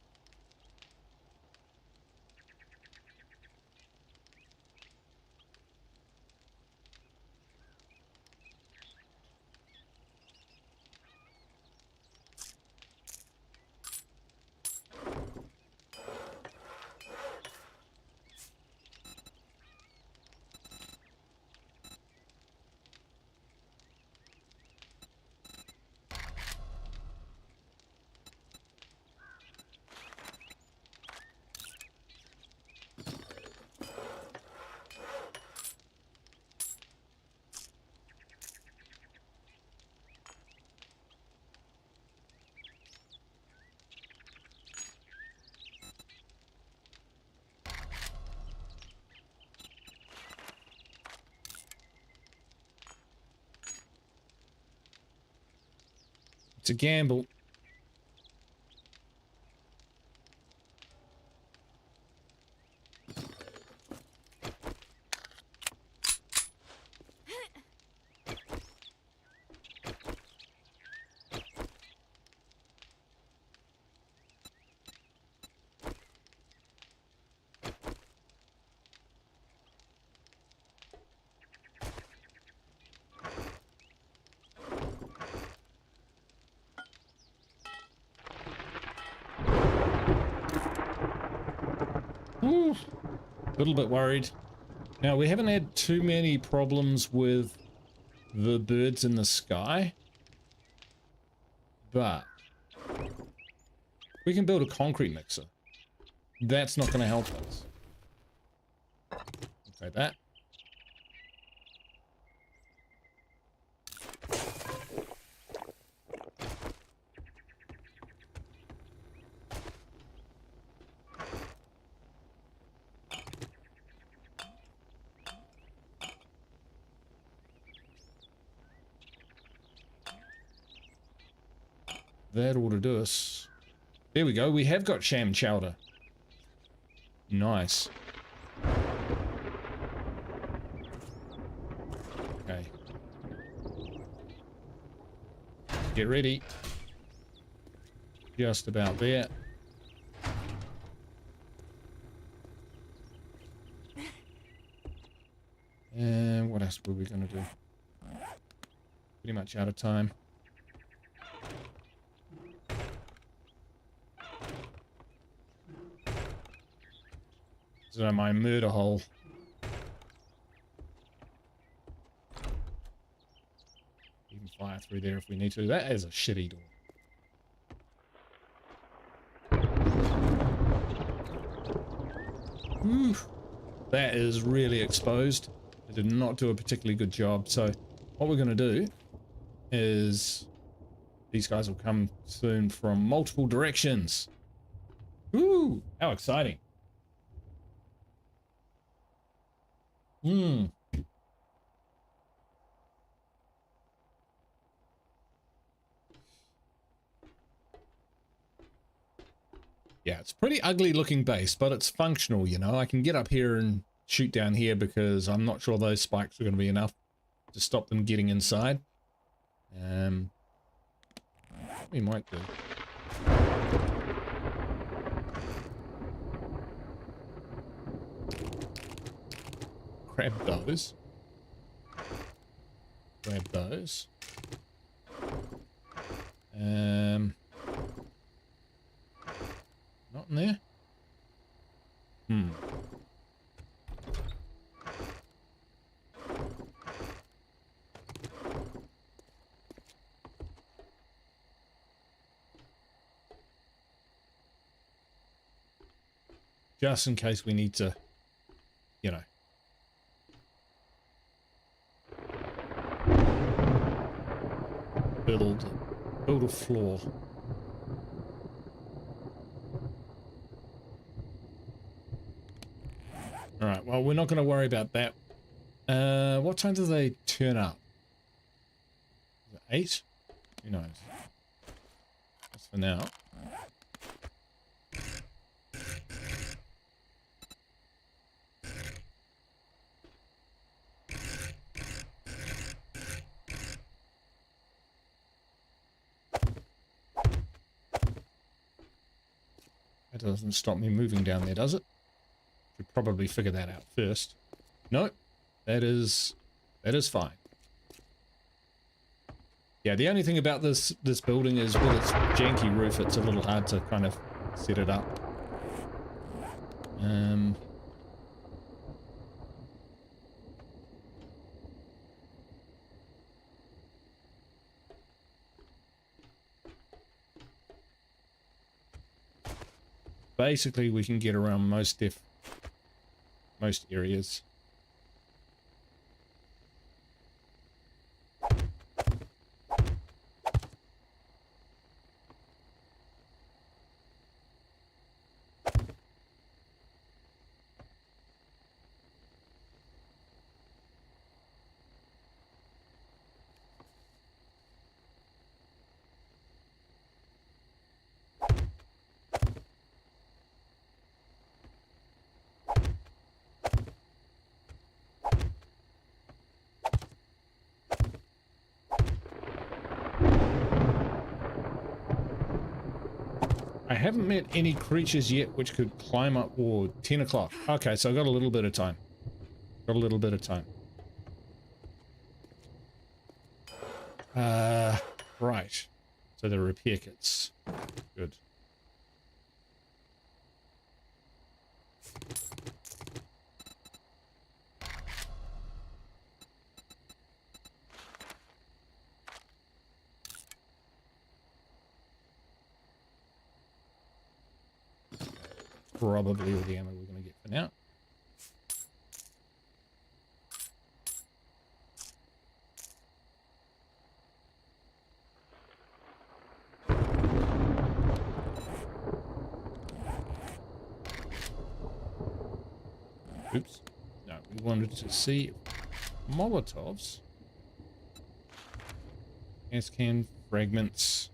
It's a gamble. Ooh, a little bit worried. Now, we haven't had too many problems with the birds in the sky, but we can build a concrete mixer. That's not going to help us. Okay, that. That ought to do us. There we go. We have got sham chowder. Nice. Okay. Get ready. Just about there. And what else were we going to do? Pretty much out of time. So my murder hole. You can fire through there if we need to. That is a shitty door. Whew. That is really exposed. It did not do a particularly good job. So what we're going to do is these guys will come soon from multiple directions. Woo! How exciting. Hmm. Yeah, it's a pretty ugly looking base, but it's functional, you know. I can get up here and shoot down here because I'm not sure those spikes are going to be enough to stop them getting inside. We might do. Grab those. Grab those. Not in there? Hmm. Just in case we need to, you know. Build a floor. Alright, well, we're not going to worry about that. What time do they turn up? Is it 8? Who knows? That's for now. That doesn't stop me moving down there, does it? Should probably figure that out first. Nope. That is fine. Yeah, the only thing about this building is with its janky roof, it's a little hard to kind of set it up. Basically, we can get around most areas. I haven't met any creatures yet which could climb up. Or 10 o'clock. Okay, so I've got a little bit of time. Right. So the repair kits. Good. Probably all the ammo we're going to get for now. Oops. No, we wanted to see Molotovs. Gas can, fragments.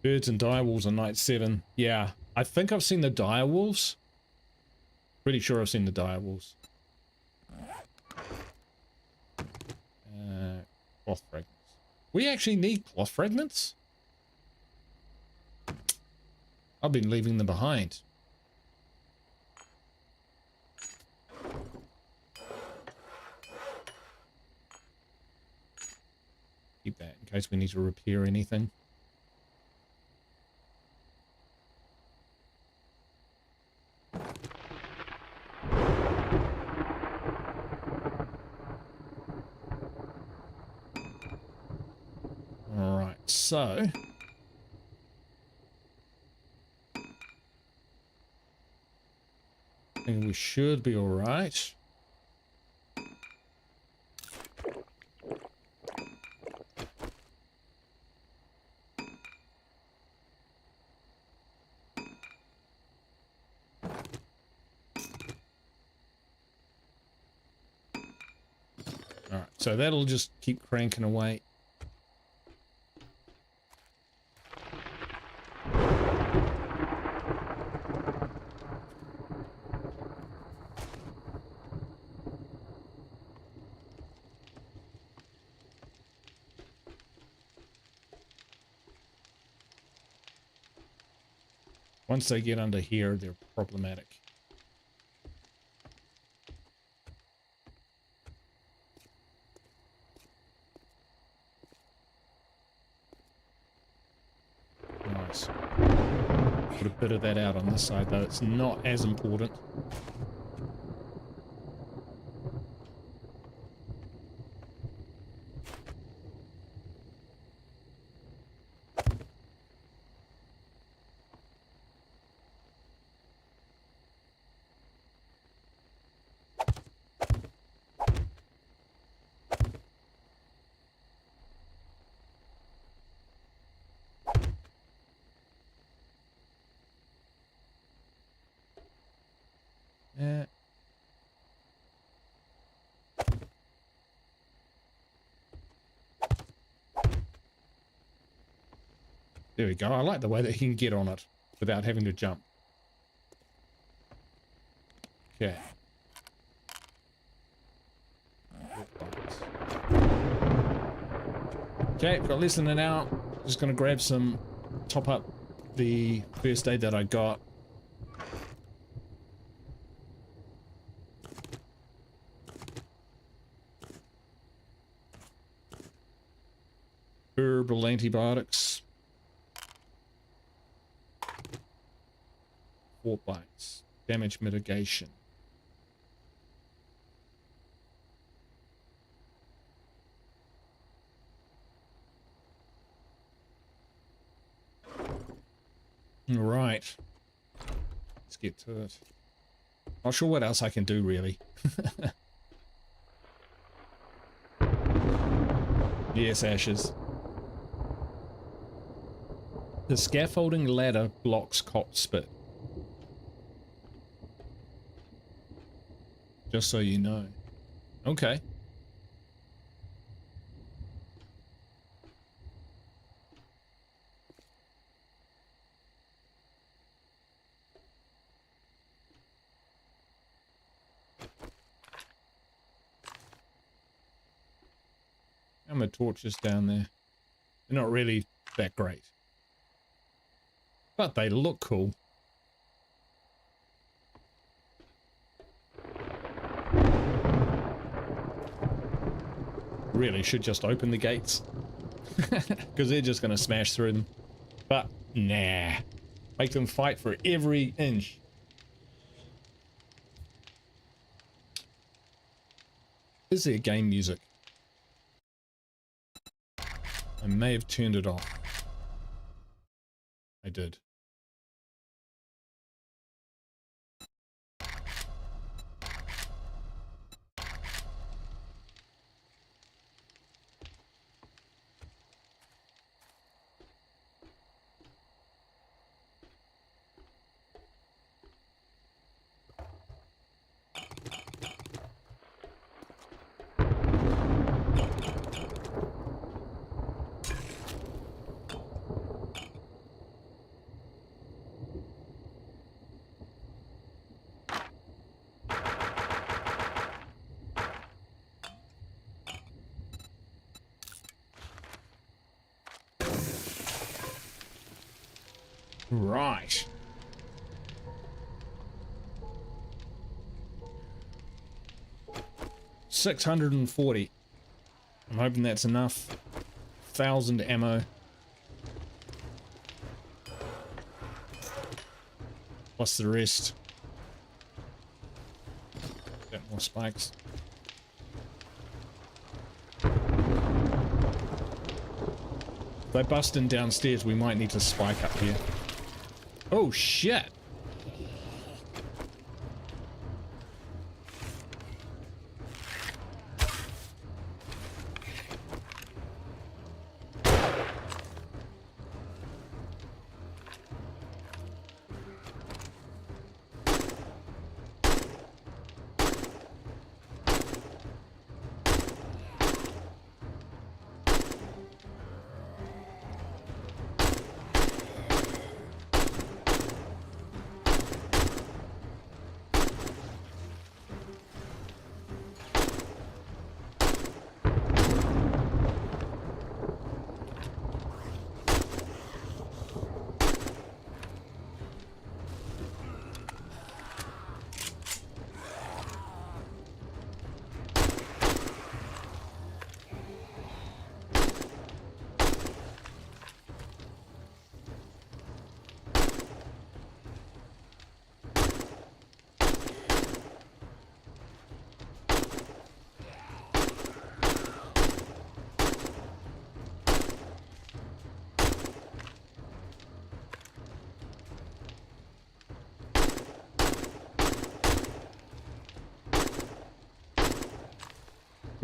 Birds and direwolves on night 7. Yeah, I think I've seen the direwolves. Pretty sure I've seen the direwolves. Cloth fragments. We actually need cloth fragments? I've been leaving them behind. Keep that in case we need to repair anything. Alright, so I think we should be alright. Alright, so that'll just keep cranking away. Once they get under here, they're problematic. Nice. Put a bit of that out on this side, though. It's not as important. There we go. I like the way that he can get on it without having to jump. Okay. Okay, got less than an hour. Just gonna grab some, top up the first aid that I got. Herbal antibiotics. 4 bites. Damage mitigation. All right. Let's get to it. Not sure what else I can do, really. Yes, ashes. The scaffolding ladder blocks cop spit. Just so you know. Okay. How many torches down there? They're not really that great. But they look cool. Really should just open the gates. Because they're just going to smash through them. But nah. Make them fight for every inch. Is there game music? I may have turned it off. I did. Right. $640. I'm hoping that's enough. 1,000 ammo. Plus the rest. Got more spikes. If they bust in downstairs, we might need to spike up here. Oh shit!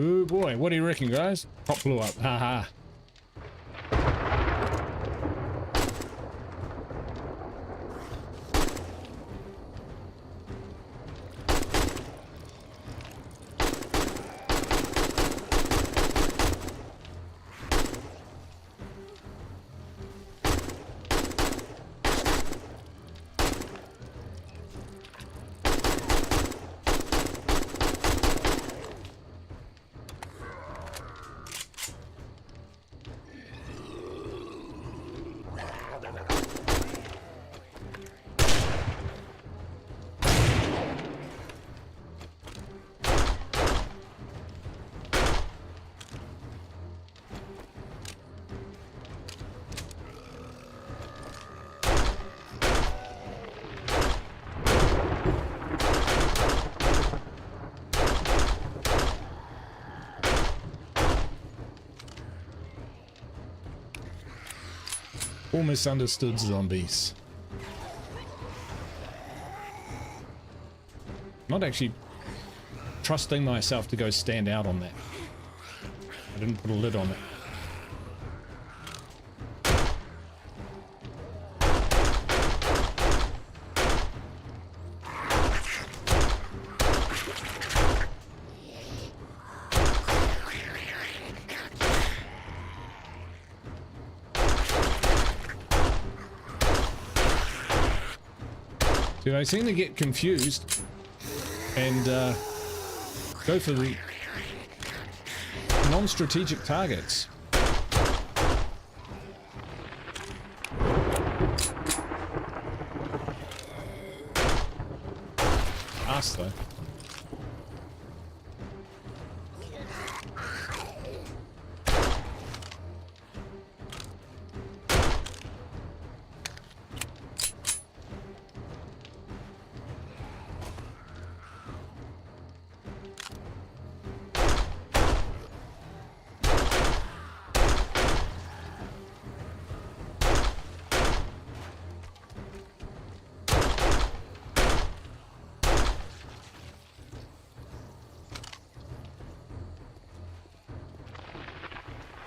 Oh boy, what do you reckon, guys? Top blew up, haha. All misunderstood zombies. Not actually trusting myself to go stand out on that. I didn't put a lid on it. I seem to get confused and go for the non-strategic targets. Fast though.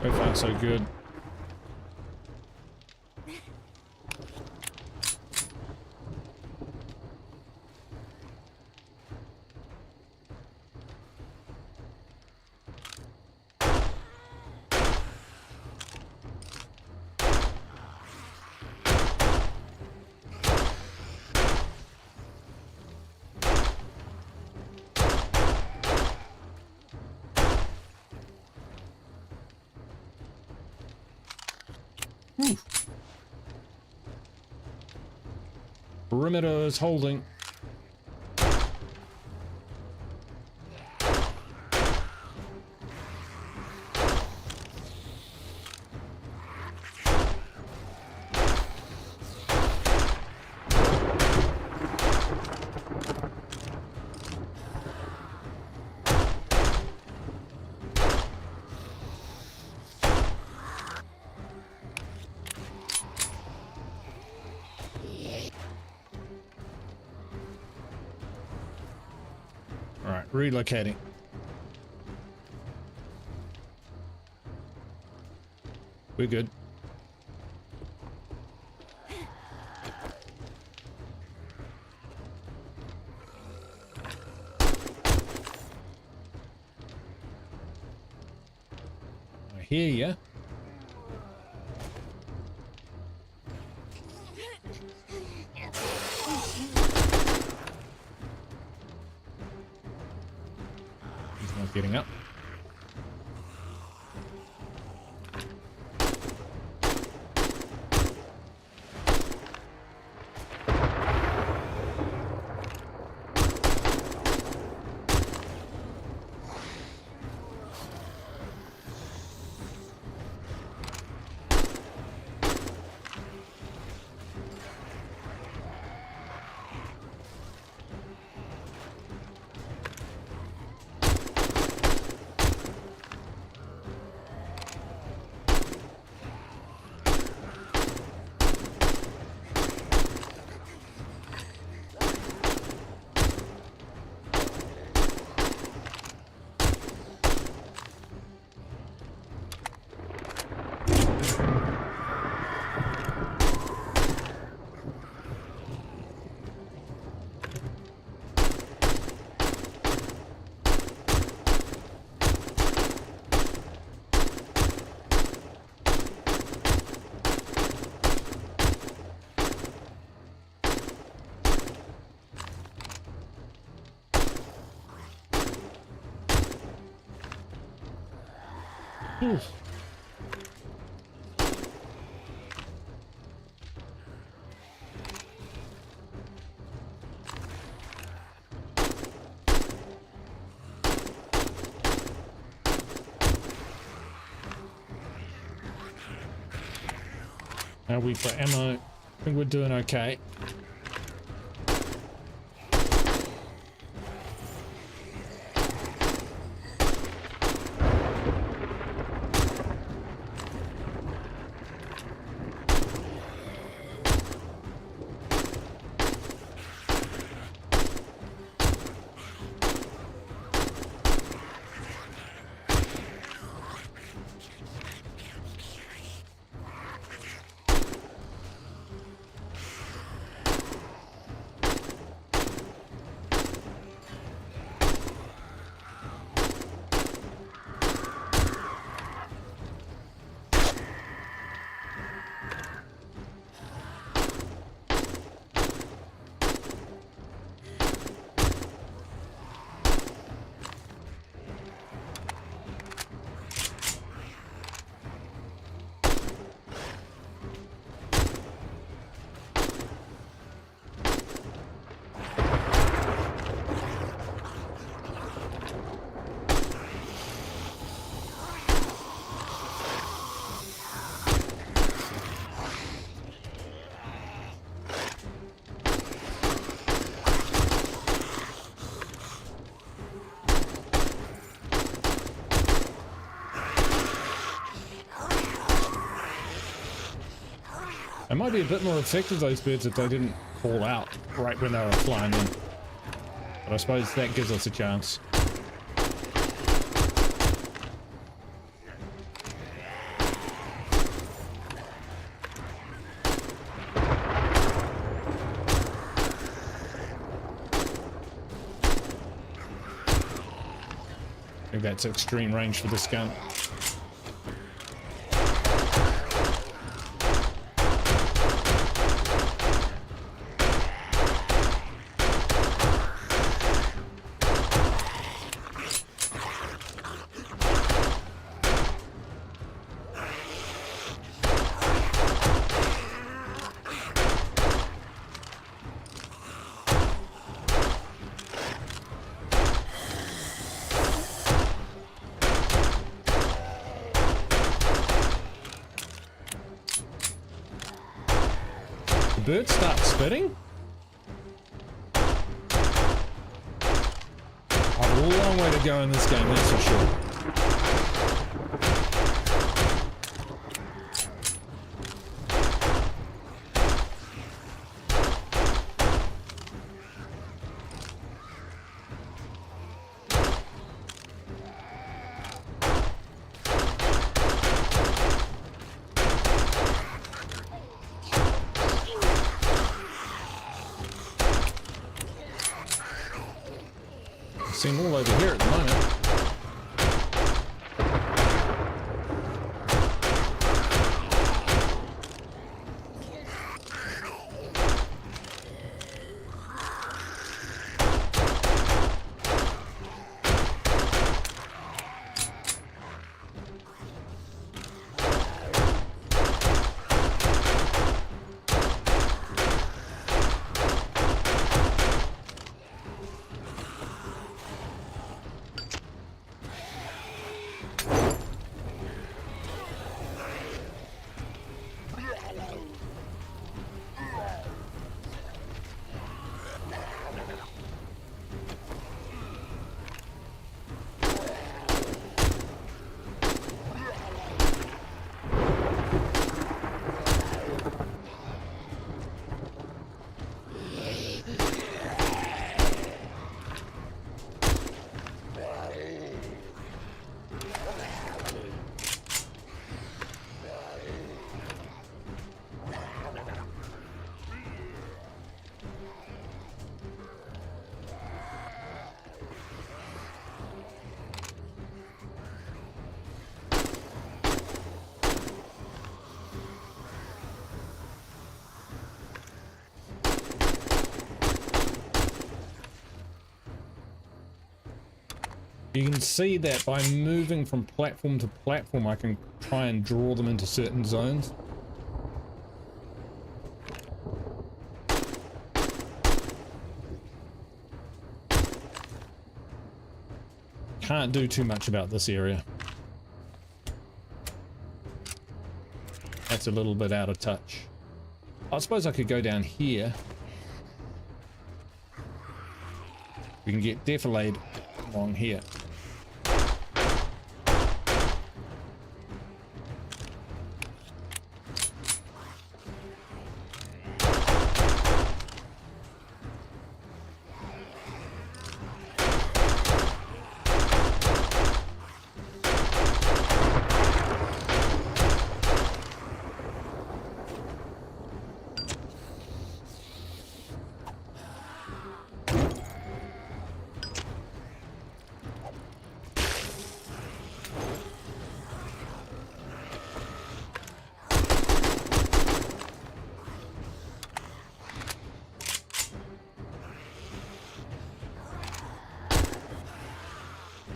So far, so good. Perimeter is holding. Relocating. We're good. I hear ya. Getting up. Oof. How are we for ammo? I think we're doing okay. It might be a bit more effective, those birds, if they didn't fall out right when they were flying in. But I suppose that gives us a chance. think that's extreme range for this gun. The bird starts spitting? I've a long way to go in this game, that's for sure. Seem all over here at the moment. You can see that by moving from platform to platform, I can try and draw them into certain zones. Can't do too much about this area. That's a little bit out of touch. I suppose I could go down here. We can get defilade along here.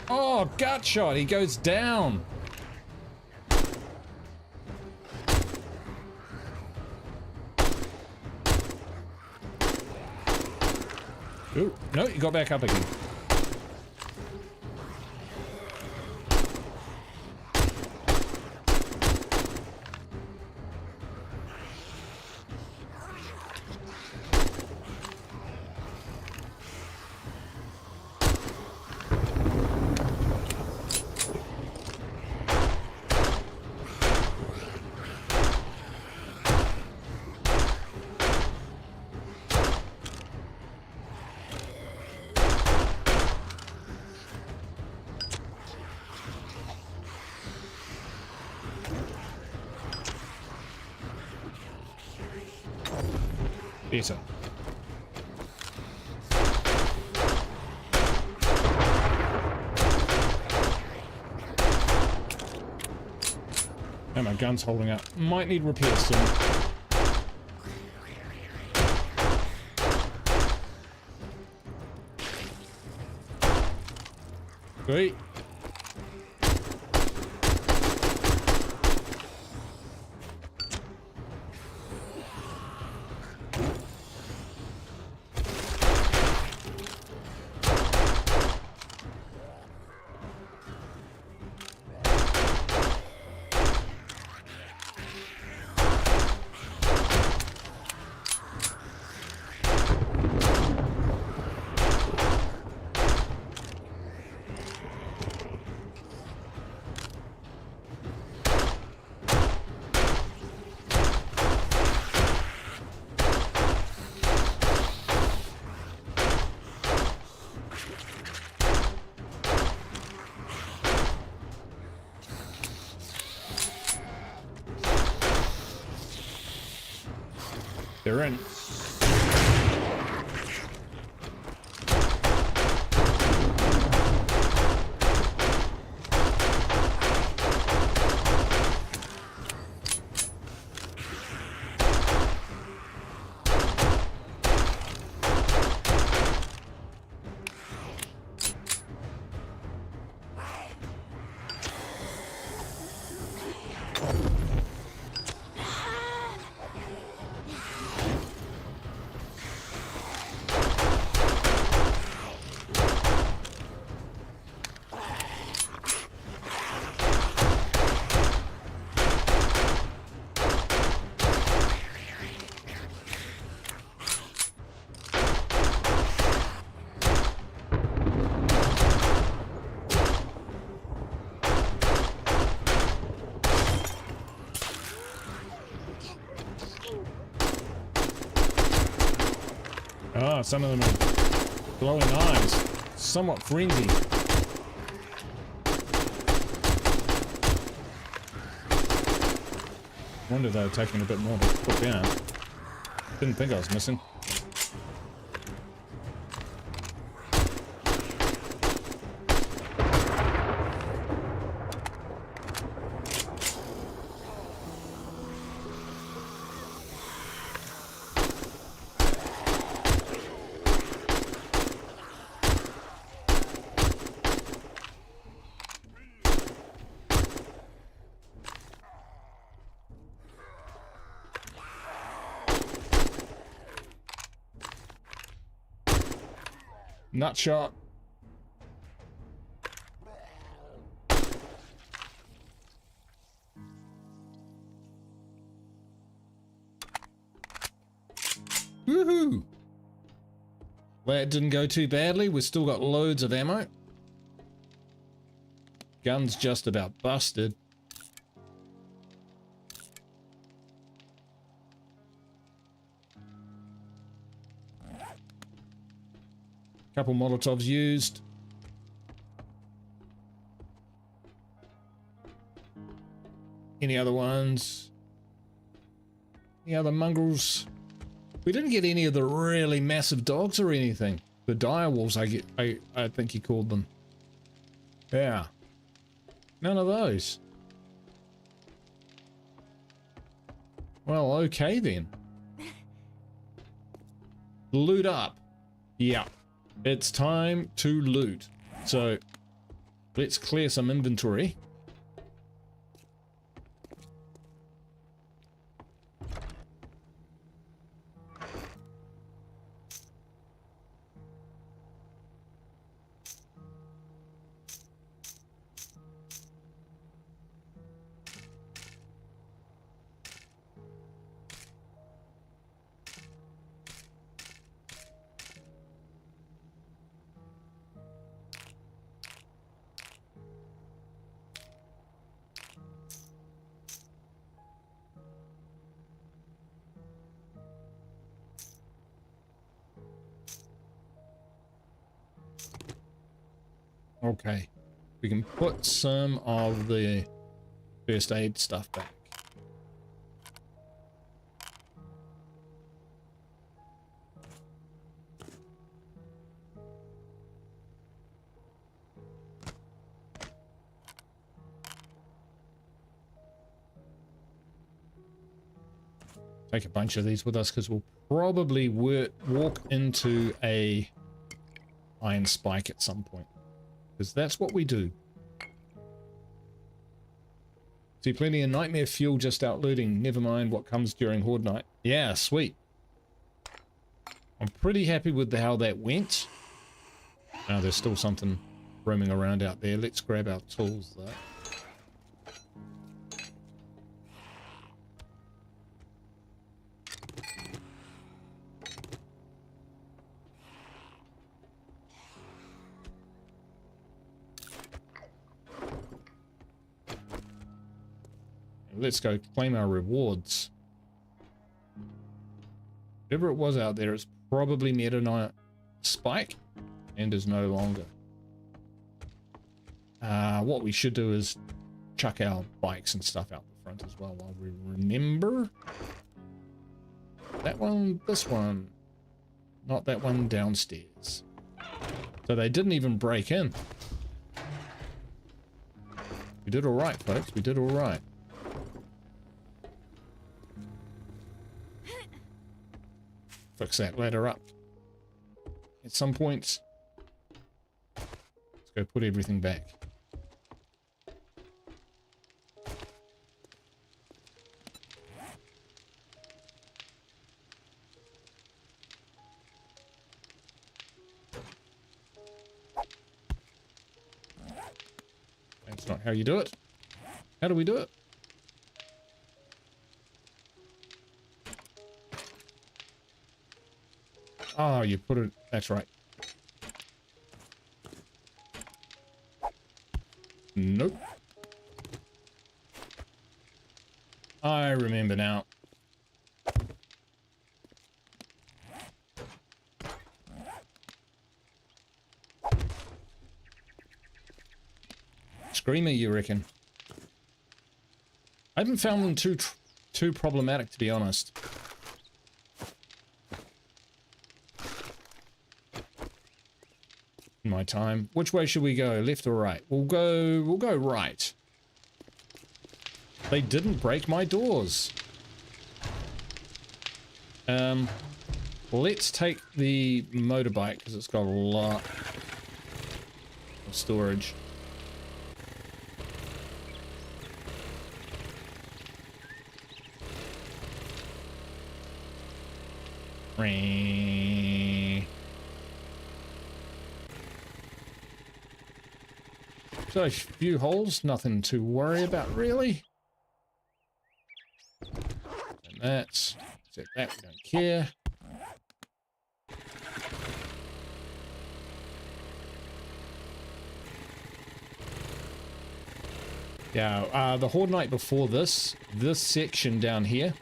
Oh, gut shot, he goes down. Ooh, no, he got back up again. Better. And my gun's holding up. Might need repairs soon. Great. They're in. Ah, some of them are glowing eyes. Somewhat frenzied. Wonder they were taking a bit more to put down. Didn't think I was missing. Nut shot. Woohoo! Well, it didn't go too badly. We've still got loads of ammo. Gun's just about busted. Couple Molotovs used. Any other ones? Any other mongrels? We didn't get any of the really massive dogs or anything. The direwolves, I think he called them. Yeah. None of those. Well, okay then. Loot up. Yeah. It's time to loot. So, let's clear some inventory. Okay, we can put some of the first aid stuff back. take a bunch of these with us because we'll probably walk into a iron spike at some point. Because that's what we do. See, plenty of nightmare fuel just out looting. Never mind what comes during Horde night. Yeah, sweet. I'm pretty happy with how that went. Now there's still something roaming around out there. Let's grab our tools though. Let's go claim our rewards. Whatever it was out there, it's probably met a spike and is no longer. What we should do is chuck our bikes and stuff out the front as well while we remember. That one, this one, not that one downstairs. So they didn't even break in. We did all right, folks. We did all right. Fix that ladder up. At some point, let's go put everything back. That's not how you do it. How do we do it? Oh, you put it... That's right. Nope. I remember now. Screamer, you reckon? I haven't found them too problematic, to be honest. My time. Which way should we go? Left or right? We'll go right. They didn't break my doors. Let's take the motorbike because it's got a lot of storage. So a few holes, nothing to worry about really. And that's that, we don't care. Yeah, the Horde night before this section down here,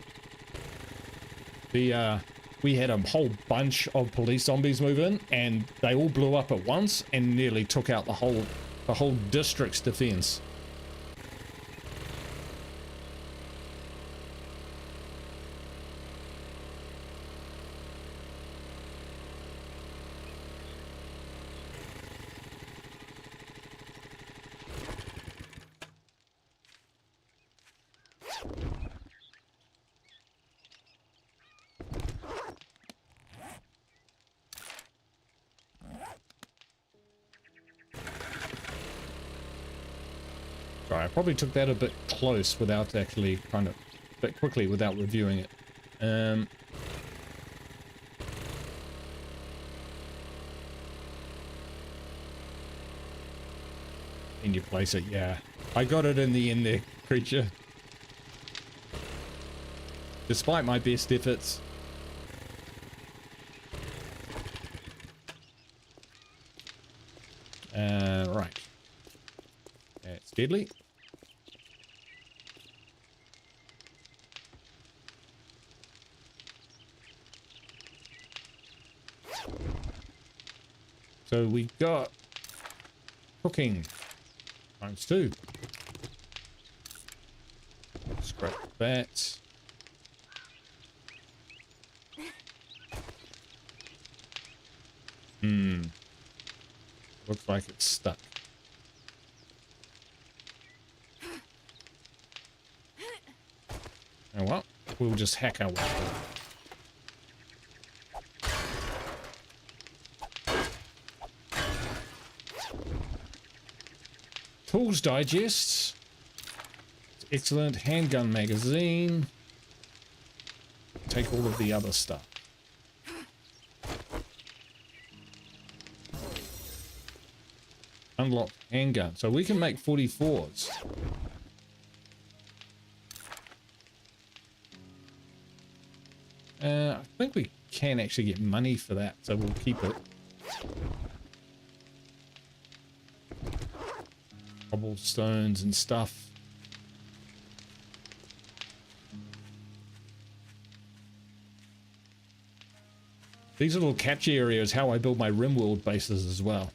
we had a whole bunch of police zombies move in, and they all blew up at once and nearly took out the whole district's defense. Sorry, I probably took that a bit close without actually a bit quickly without reviewing it. And you place it, yeah. I got it in the end there, creature. Despite my best efforts. Right. It's deadly. So we got cooking ×2. Scrap that. Looks like it's stuck. Oh well. we'll just hack our way through. Tools Digest. Excellent. Handgun magazine. Take all of the other stuff. Unlock handgun. So we can make 44s. I think we can actually get money for that, so we'll keep it. Cobblestones and stuff. These little capture areas how I build my RimWorld bases as well.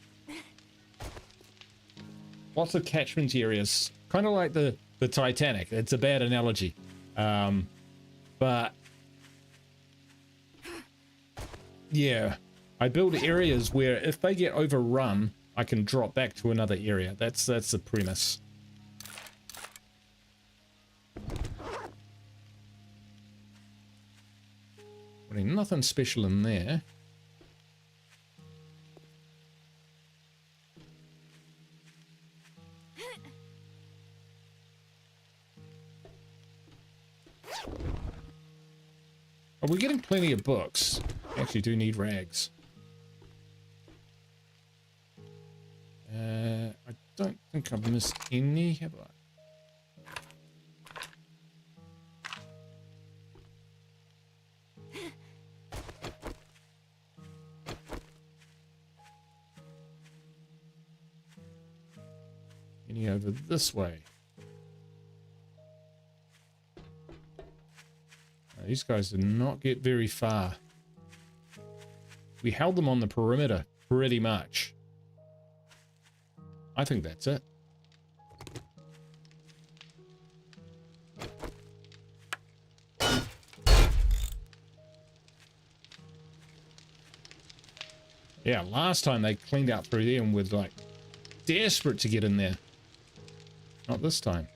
Lots of catchment areas, kind of like the Titanic. It's a bad analogy, but yeah, I build areas where if they get overrun, I can drop back to another area. That's the premise. I mean, nothing special in there. Oh, we're getting plenty of books. Actually do need rags. I don't think I've missed any, have I? Any over this way? These guys did not get very far. We held them on the perimeter pretty much. I think that's it. Yeah, last time they cleaned out through there and were like desperate to get in there. Not this time.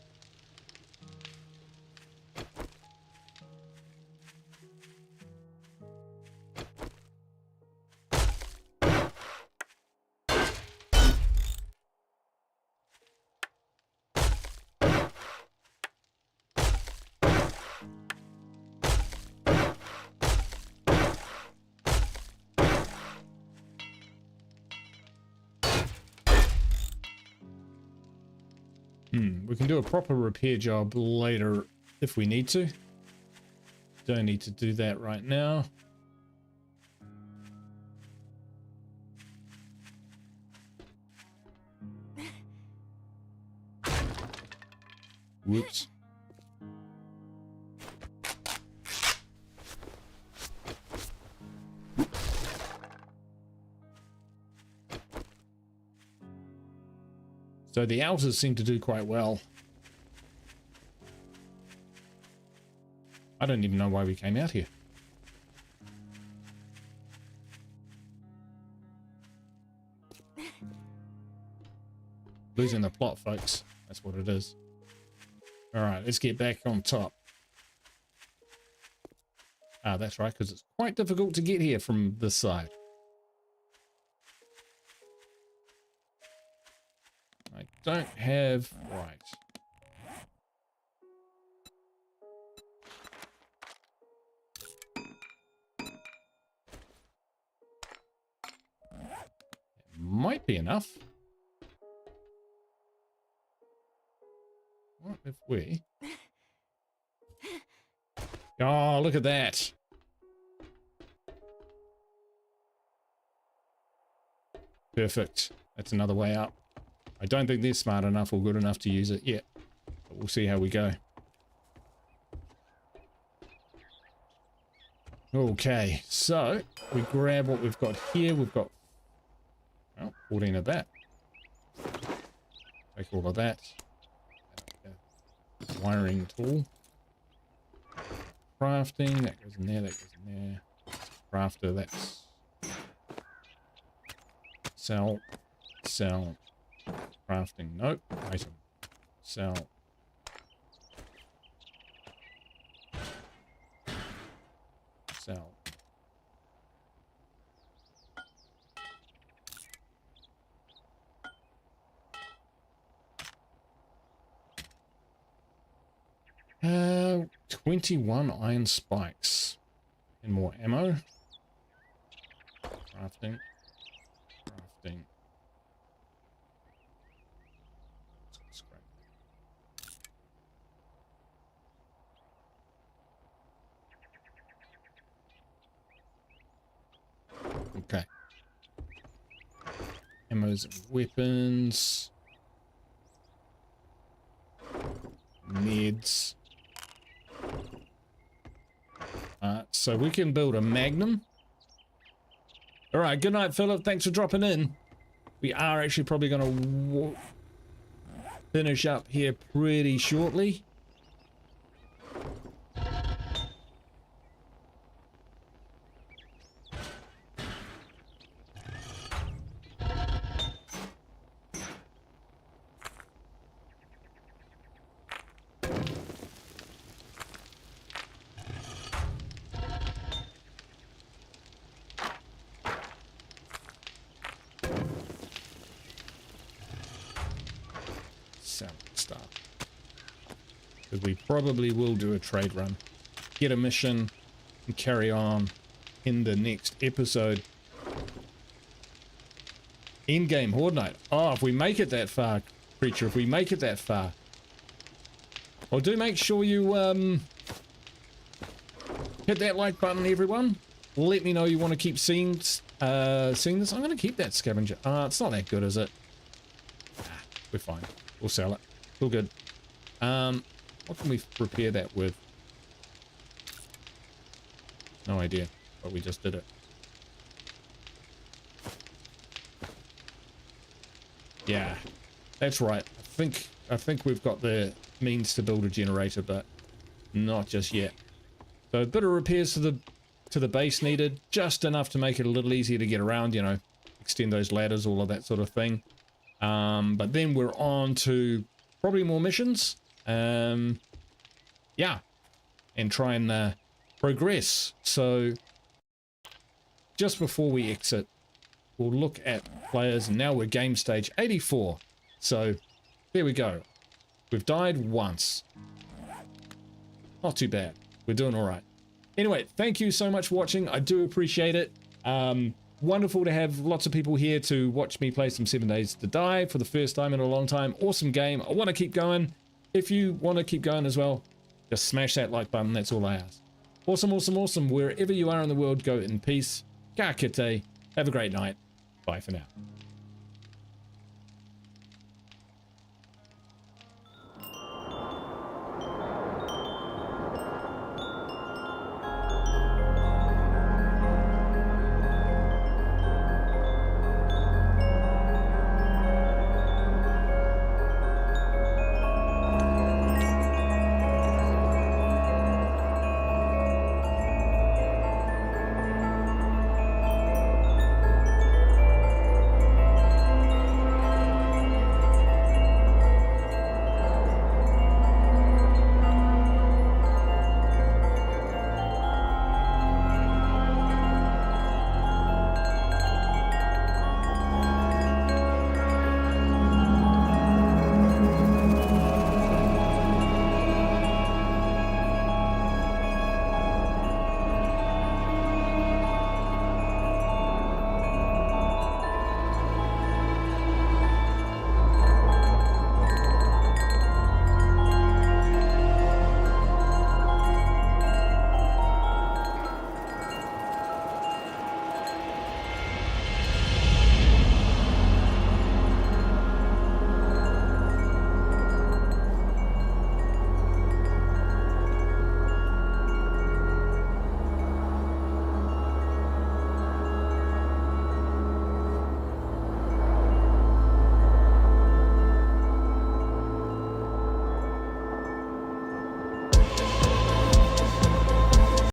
We can do a proper repair job later if we need to. Don't need to do that right now. Whoops. So the outers seem to do quite well. I don't even know why we came out here. Losing the plot, folks. That's what it is. Alright, let's get back on top. Ah, that's right, because it's quite difficult to get here from this side. I don't have... Right. It might be enough. What if we... Oh, look at that. Perfect. That's another way up. I don't think they're smart enough or good enough to use it yet. But we'll see how we go. Okay, so we grab what we've got here. We've got, well, 14 of that. Take all of that. Wiring tool. Crafting, that goes in there, that goes in there. Crafter, that's... Sell. Sell. Crafting, nope. Item. Sell. Sell. Uh, 21 iron spikes. And more ammo. Crafting. Crafting. Scrap. Okay. Ammos and weapons. Meds. So we can build a magnum. All right, good night, Philip. Thanks for dropping in. We are actually probably going to finish up here pretty shortly. Stuff, because we probably will do a trade run, get a mission, and carry on in the next episode. In-game Horde night. Oh, if we make it that far, creature, if we make it that far. Well, do make sure you hit that like button, everyone. Let me know you want to keep seeing this. I'm going to keep that scavenger. It's not that good, is it? We're fine. We'll sell it. All good. What can we repair that with? No idea, but we just did it. Yeah, that's right. I think we've got the means to build a generator, but not just yet. So a bit of repairs to the base needed, just enough to make it a little easier to get around, you know, extend those ladders, all of that sort of thing. But then we're on to probably more missions. Yeah, and try and progress. So just before we exit, we'll look at players, and now we're game stage 84. So there we go. We've died once. Not too bad. We're doing all right. Anyway, thank you so much for watching. I do appreciate it. Wonderful to have lots of people here to watch me play some 7 Days to Die for the first time in a long time. Awesome game. I want to keep going. If you want to keep going as well, just smash that like button. That's all I ask. Awesome, awesome, awesome. Wherever you are in the world, go in peace. Ka kite. Have a great night. Bye for now.